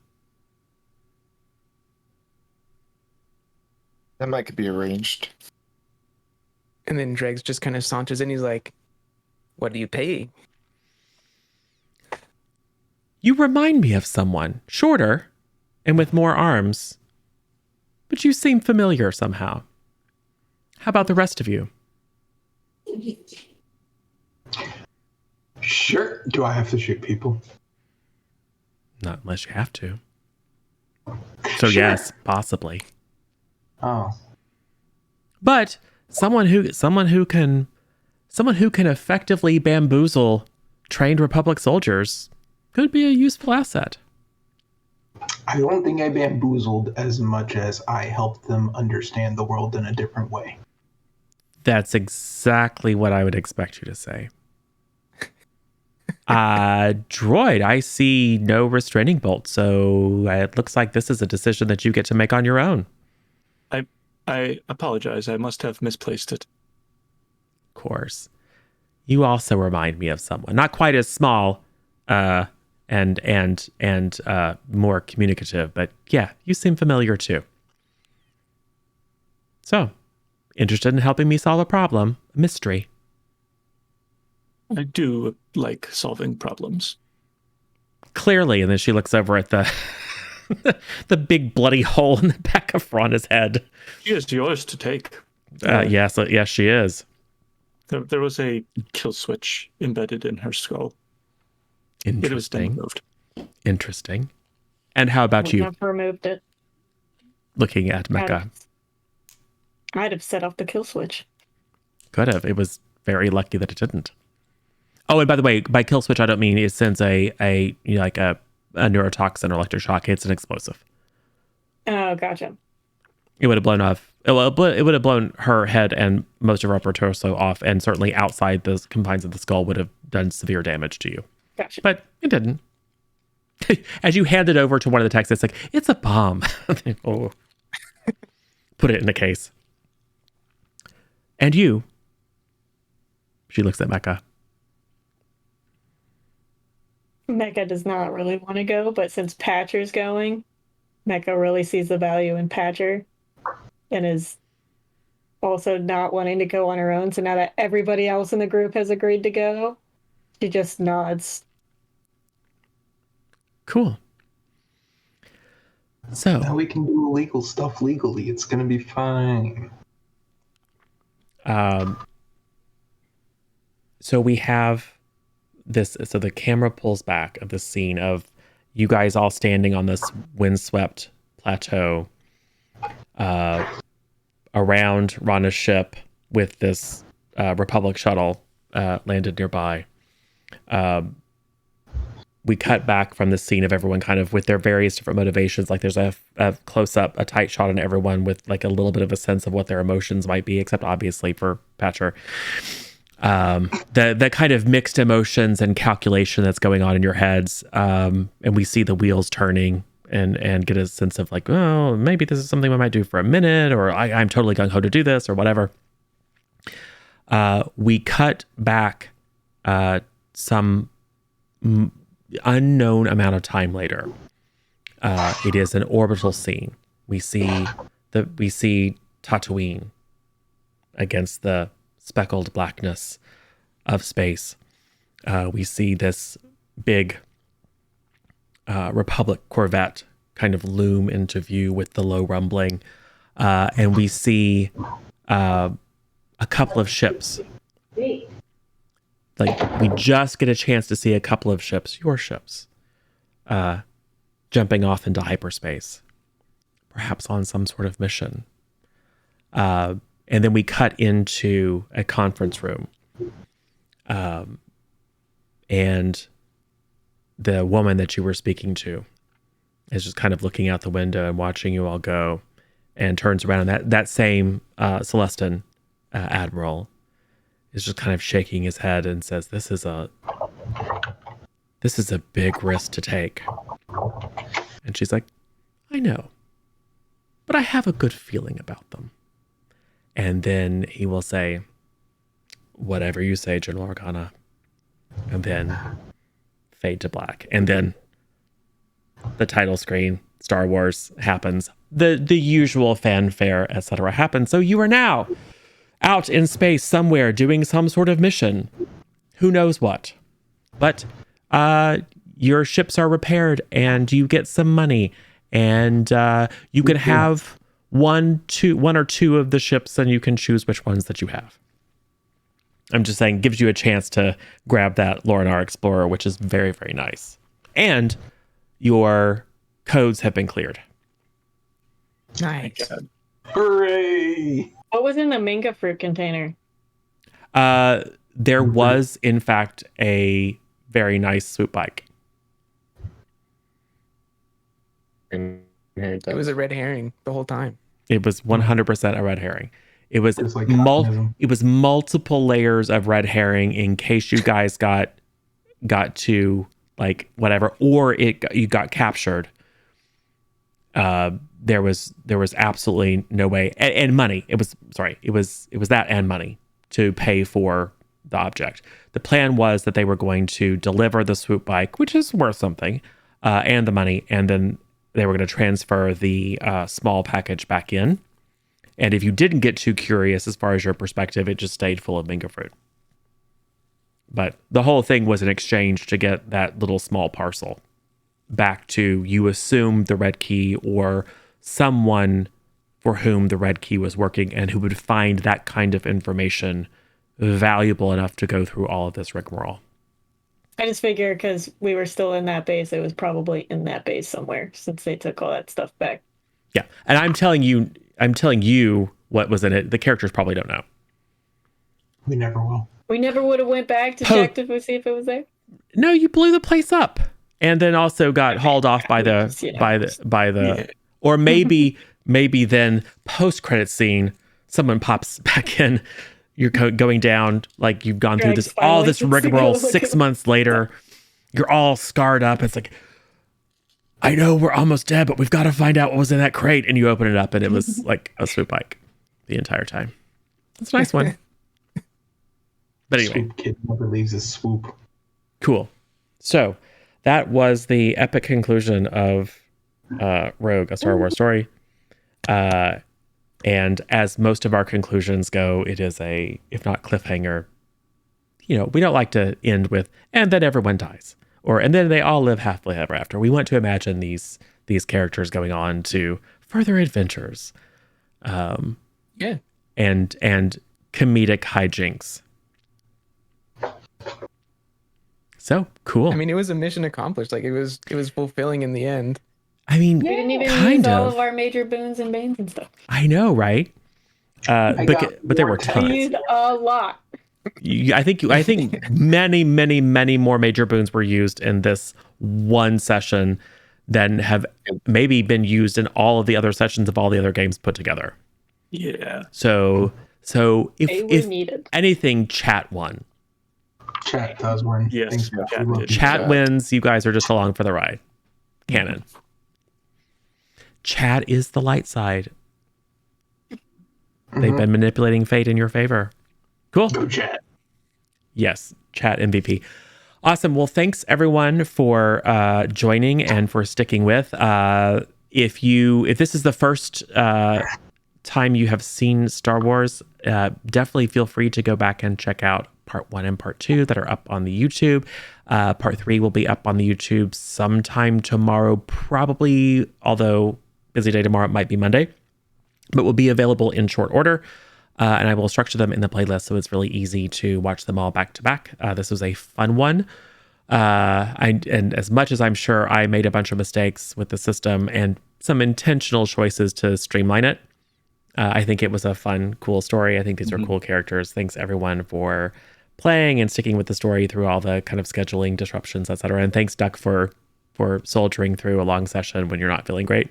That might be arranged. And then Dregs just kind of saunters in. He's like, what do you pay? You remind me of someone, shorter and with more arms, but you seem familiar somehow. How about the rest of you? Sure. Do I have to shoot people? Not unless you have to. So Sure. yes, possibly. Oh. But someone who can effectively bamboozle trained Republic soldiers could be a useful asset. I don't think I bamboozled as much as I helped them understand the world in a different way. That's exactly what I would expect you to say. Droid, I see no restraining bolt, so it looks like this is a decision that you get to make on your own. I apologize. I must have misplaced it. Of course. You also remind me of someone, not quite as small, and more communicative, but yeah, you seem familiar too. So, interested in helping me solve a problem, a mystery. I do like solving problems. Clearly, and then she looks over at the the big bloody hole in the back of Rhonda's head. She is yours to take. Yes, she is. There was a kill switch embedded in her skull. It was then Interesting. removed. Interesting. And how about you? Never removed it. Looking at Mecca. I'd have set off the kill switch. Could have. It was very lucky that it didn't. Oh, and by the way, by kill switch, I don't mean it sends a neurotoxin or electric shock. It's an explosive. Oh, gotcha. It would have blown off. It would have blown her head and most of her upper torso off, and certainly outside the confines of the skull would have done severe damage to you. Gotcha. But it didn't. As you hand it over to one of the techs, it's like, it's a bomb. Oh. Put it in a case. And you? She looks at Mecca. Mecca does not really want to go, but since Patcher's going, Mecca really sees the value in Patcher and is also not wanting to go on her own. So now that everybody else in the group has agreed to go, she just nods. Cool. So Now we can do illegal stuff legally. It's going to be fine. So we have this. So the camera pulls back of the scene of you guys all standing on this windswept plateau around Rana's ship with this Republic shuttle landed nearby. We cut back from the scene of everyone kind of with their various different motivations. Like there's a close up, a tight shot on everyone with like a little bit of a sense of what their emotions might be, except obviously for Patcher. The kind of mixed emotions and calculation that's going on in your heads. And we see the wheels turning and get a sense of like, oh, maybe this is something we might do for a minute, or I'm totally gung ho to do this or whatever. We cut back some unknown amount of time later. It is an orbital scene. We see Tatooine against the speckled blackness of space. We see this big Republic Corvette kind of loom into view with the low rumbling, and we see a couple of ships. Like we just get a chance to see a couple of ships, your ships, jumping off into hyperspace, perhaps on some sort of mission. And then we cut into a conference room. And the woman that you were speaking to is just kind of looking out the window and watching you all go, and turns around, and that same Celestin admiral is just kind of shaking his head and says, this is a big risk to take. And she's like, I know, but I have a good feeling about them. And then he will say, whatever you say, General Organa. And then fade to black. And then the title screen, Star Wars, happens. The usual fanfare, etc. happens. So you are now out in space somewhere doing some sort of mission. Who knows what? But your ships are repaired and you get some money, and you can have one or two of the ships, and you can choose which ones that you have. I'm just saying, gives you a chance to grab that Lorinar Explorer, which is very, very nice. And your codes have been cleared. Nice. Hooray! What was in the manga fruit container? There was, in fact, a very nice swoop bike. It was a red herring the whole time. It was 100% a red herring. It was Just like communism. it was multiple layers of red herring in case you guys got to like whatever, or you got captured. There was absolutely no way, and money. It was that and money to pay for the object. The plan was that they were going to deliver the swoop bike, which is worth something, and the money, and then they were going to transfer the small package back in. And if you didn't get too curious as far as your perspective, it just stayed full of mango fruit. But the whole thing was an exchange to get that little small parcel back to, you assume, the red key or someone for whom the red key was working and who would find that kind of information valuable enough to go through all of this rigmarole. I just figure because we were still in that base, it was probably in that base somewhere since they took all that stuff back. Yeah. And I'm telling you what was in it. The characters probably don't know. We never will. We never would have went back to check to see if it was there. No, you blew the place up, and then also got hauled off by the Yeah. or maybe then post credit scene, someone pops back in. You're going down, like you've gone through all this rigmarole 6 months later. You're all scarred up. It's like, I know we're almost dead, but we've got to find out what was in that crate. And you open it up, and it was like a swoop bike the entire time. It's a nice one. But anyway, Swoop kid never leaves his swoop. cool. So that was the epic conclusion of Rogue, A Star Wars Story. And as most of our conclusions go, it is a, if not cliffhanger, we don't like to end with, and then everyone dies, and then they all live happily ever after. We want to imagine these characters going on to further adventures, and comedic hijinks. So cool. I mean, it was a mission accomplished. Like it was fulfilling in the end. I mean, We didn't even kind use all of. of our major boons and banes and stuff. I know, right? But there were We tons. used a lot. I think many, many, many more major boons were used in this one session than have maybe been used in all of the other sessions of all the other games put together. Yeah. So if needed. anything, chat won. Chat does win. Yes, Thanks, chat we love did. you, Chat wins. You guys are just along for the ride. Canon. Chat is the light side. They've been manipulating fate in your favor. Cool. Go chat. Yes, chat MVP. Awesome. Well, thanks everyone for joining and for sticking with. If this is the first time you have seen Star Wars, definitely feel free to go back and check out part 1 and part 2 that are up on the YouTube. Part 3 will be up on the YouTube sometime tomorrow, probably, although busy day tomorrow, it might be Monday, but will be available in short order. And I will structure them in the playlist so it's really easy to watch them all back to back. This was a fun one. And as much as I'm sure I made a bunch of mistakes with the system and some intentional choices to streamline it, I think it was a fun, cool story. I think these are cool characters. Thanks everyone for playing and sticking with the story through all the kind of scheduling disruptions, etc. And thanks, Duck, for soldiering through a long session when you're not feeling great.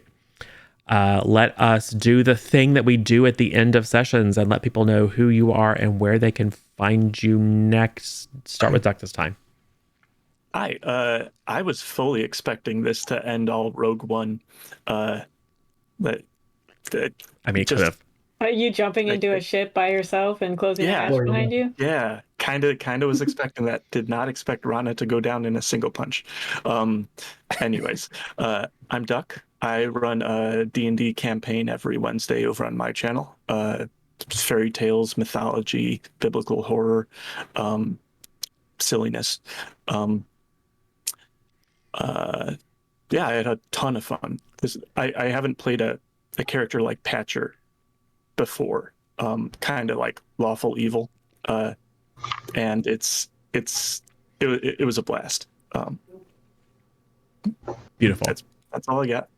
Let us do the thing that we do at the end of sessions and let people know who you are and where they can find you next. Start with Duck this time. I was fully expecting this to end all Rogue One, but I mean, it could have. Are you jumping into a ship by yourself and closing the hatch behind you? Yeah, kind of was expecting that. Did not expect Rana to go down in a single punch. Anyways, I'm Duck. I run a D&D campaign every Wednesday over on my channel. Fairy tales, mythology, biblical horror, silliness. I had a ton of fun. I haven't played a character like Patcher before, kind of like lawful evil, and it was a blast. Beautiful. That's all I got.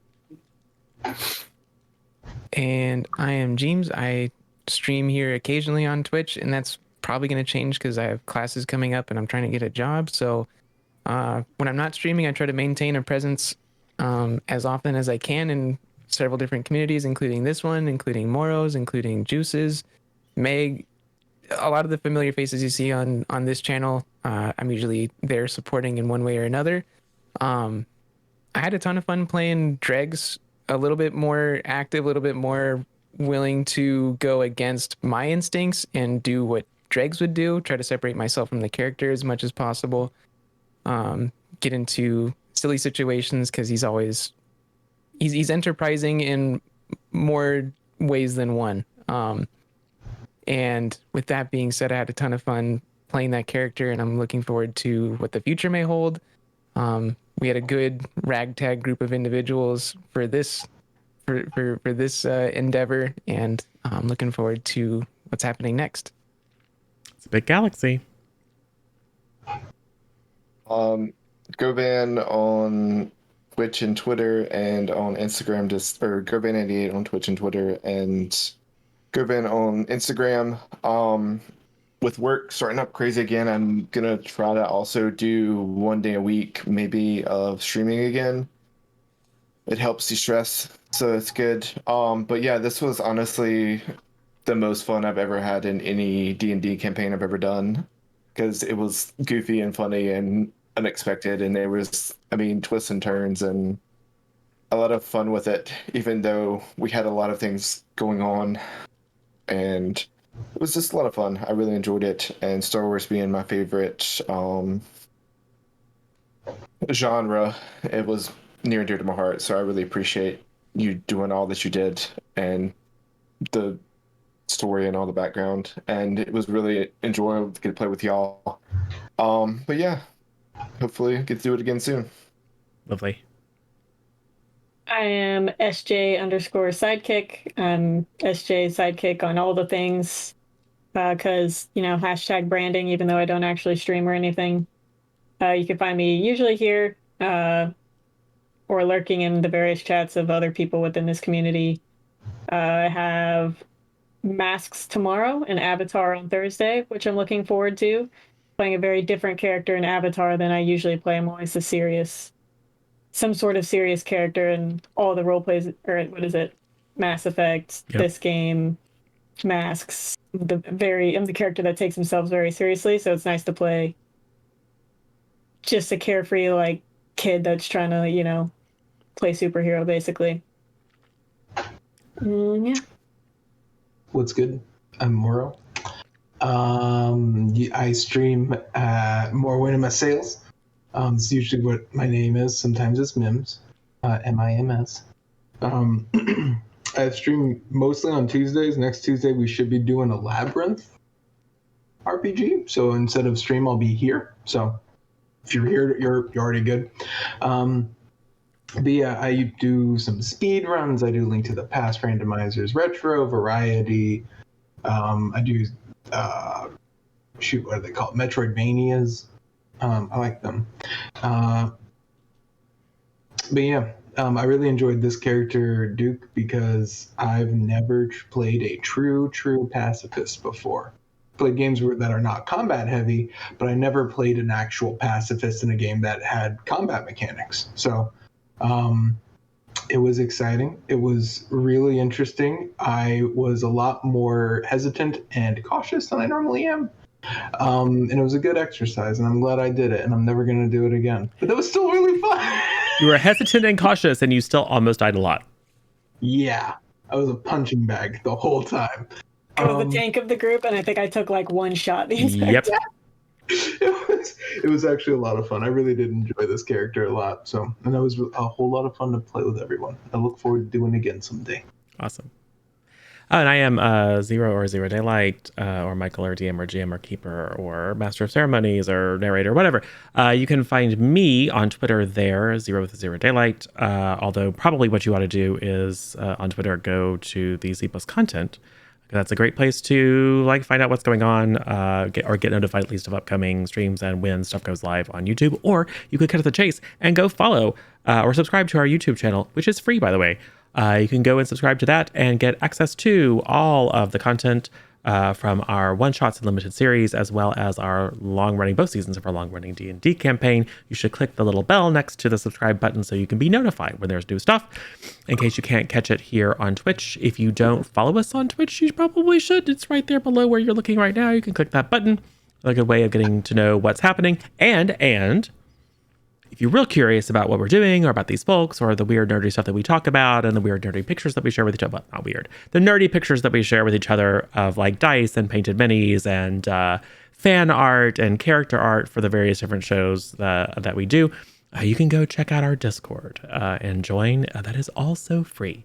And I am James. I stream here occasionally on Twitch, and that's probably going to change because I have classes coming up and I'm trying to get a job. So when I'm not streaming, I try to maintain a presence as often as I can in several different communities, including this one, including Moros, including Juices, Meg, a lot of the familiar faces you see on this channel. I'm usually there supporting in one way or another. I had a ton of fun playing Dregs, a little bit more active, a little bit more willing to go against my instincts and do what Dregs would do, try to separate myself from the character as much as possible. Get into silly situations because he's enterprising in more ways than one. And with that being said, I had a ton of fun playing that character, and I'm looking forward to what the future may hold. We had a good ragtag group of individuals for this endeavor, and I'm looking forward to what's happening next. It's a big galaxy. Govan on Twitch and Twitter, and on Instagram, or Govan88 on Twitch and Twitter, and Govan on Instagram. With work starting up crazy again, I'm gonna try to also do 1 day a week, maybe, of streaming again. It helps de-stress, so it's good. But yeah, this was honestly the most fun I've ever had in any D&D campaign I've ever done, because it was goofy and funny and unexpected, and there was, twists and turns and a lot of fun with it, even though we had a lot of things going on, and it was just a lot of fun. I really enjoyed it, and Star Wars being my favorite genre, it was near and dear to my heart, so I really appreciate you doing all that you did, and the story and all the background, and it was really enjoyable to get to play with y'all. But yeah, hopefully get to do it again soon. Lovely. I am SJ_sidekick. I'm SJ sidekick on all the things, because, hashtag branding, even though I don't actually stream or anything. You can find me usually here, or lurking in the various chats of other people within this community. I have masks tomorrow and Avatar on Thursday, which I'm looking forward to. Playing a very different character in Avatar than I usually play. I'm always some sort of serious character in all the role plays, or what is it? Mass Effect, Yep. This game, Masks. I'm the character that takes themselves very seriously, so it's nice to play just a carefree, kid that's trying to, play superhero, basically. Yeah. What's good? I'm Moro. I stream More Winema Sales. It's usually what my name is. Sometimes it's Mims, M-I-M-S. I stream mostly on Tuesdays. Next Tuesday we should be doing a Labyrinth RPG. So instead of stream, I'll be here. So if you're here, you're already good. But yeah, I do some speed runs. I do Link to the Past randomizers, retro, variety. I do what are they called? Metroidvanias. I like them. But yeah, I really enjoyed this character, Duke, because I've never played a true pacifist before. Played games that are not combat heavy, but I never played an actual pacifist in a game that had combat mechanics. So it was exciting. It was really interesting. I was a lot more hesitant and cautious than I normally am. And it was a good exercise, and I'm glad I did it, and I'm never going to do it again. But that was still really fun. You were hesitant and cautious, and you still almost died a lot. Yeah, I was a punching bag the whole time. I was the tank of the group, and I think I took one shot the entire Yep. time. It was actually a lot of fun. I really did enjoy this character a lot. And it was a whole lot of fun to play with everyone. I look forward to doing it again someday. Awesome. And I am Zero or Zero Daylight, or Michael or DM or GM or Keeper or Master of Ceremonies or Narrator, whatever. You can find me on Twitter there, Zero with Zero Daylight. Although probably what you ought to do is on Twitter go to the Z Plus content. That's a great place to find out what's going on, get notified at least of upcoming streams and when stuff goes live on YouTube. Or you could cut to the chase and go follow or subscribe to our YouTube channel, which is free, by the way. You can go and subscribe to that and get access to all of the content from our one-shots and limited series, as well as our long-running, both seasons of our long-running D&D campaign. You should click the little bell next to the subscribe button so you can be notified when there's new stuff, in case you can't catch it here on Twitch. If you don't follow us on Twitch, you probably should. It's right there below where you're looking right now. You can click that button. A good way of getting to know what's happening. And if you're real curious about what we're doing or about these folks or the weird nerdy stuff that we talk about and the weird nerdy pictures that we share with each other, well, not weird, the nerdy pictures that we share with each other of like dice and painted minis and fan art and character art for the various different shows that we do, you can go check out our Discord and join. That is also free.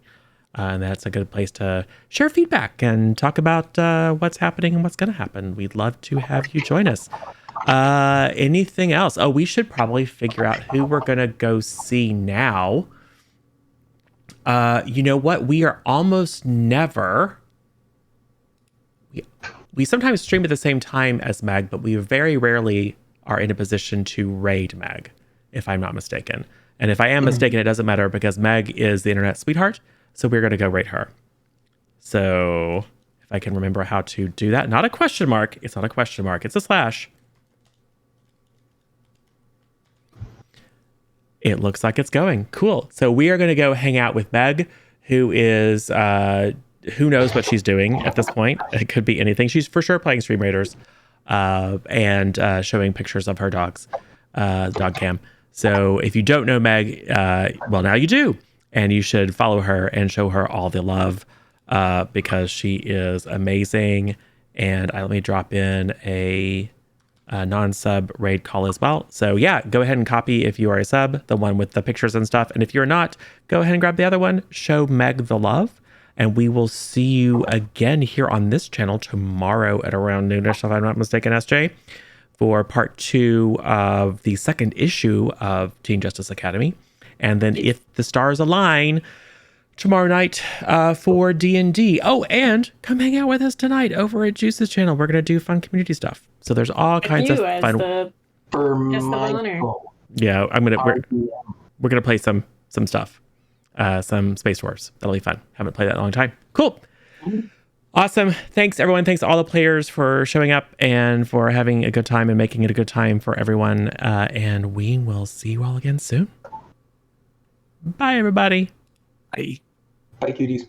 And that's a good place to share feedback and talk about what's happening and what's going to happen. We'd love to have you join us. Anything else? Oh, we should probably figure out who we're gonna go see now. You know what? We are almost never. We sometimes stream at the same time as Meg, but we very rarely are in a position to raid Meg, if I'm not mistaken. And if I am mistaken, it doesn't matter because Meg is the internet sweetheart, so we're gonna go raid her. So if I can remember how to do that, not a question mark. It's not a question mark. It's a slash. It looks like it's going. Cool. So we are going to go hang out with Meg, who is, who knows what she's doing at this point. It could be anything. She's for sure playing Stream Raiders and showing pictures of her dogs, dog cam. So if you don't know Meg, well, now you do. And you should follow her and show her all the love because she is amazing. And let me drop in a non-sub raid call as well. So yeah, go ahead and copy if you are a sub, the one with the pictures and stuff. And if you're not, go ahead and grab the other one, show Meg the love. And we will see you again here on this channel tomorrow at around noonish, if I'm not mistaken, SJ, for part 2 of the second issue of Teen Justice Academy. And then if the stars align, tomorrow night for D&D. Oh, and come hang out with us tonight over at Juice's channel. We're going to do fun community stuff. So there's all kinds of fun. Yeah, we're gonna play some stuff, some Space Wars. That'll be fun. Haven't played that in a long time. Cool, awesome. Thanks everyone. Thanks all the players for showing up and for having a good time and making it a good time for everyone. And we will see you all again soon. Bye everybody. Bye. Bye cuties.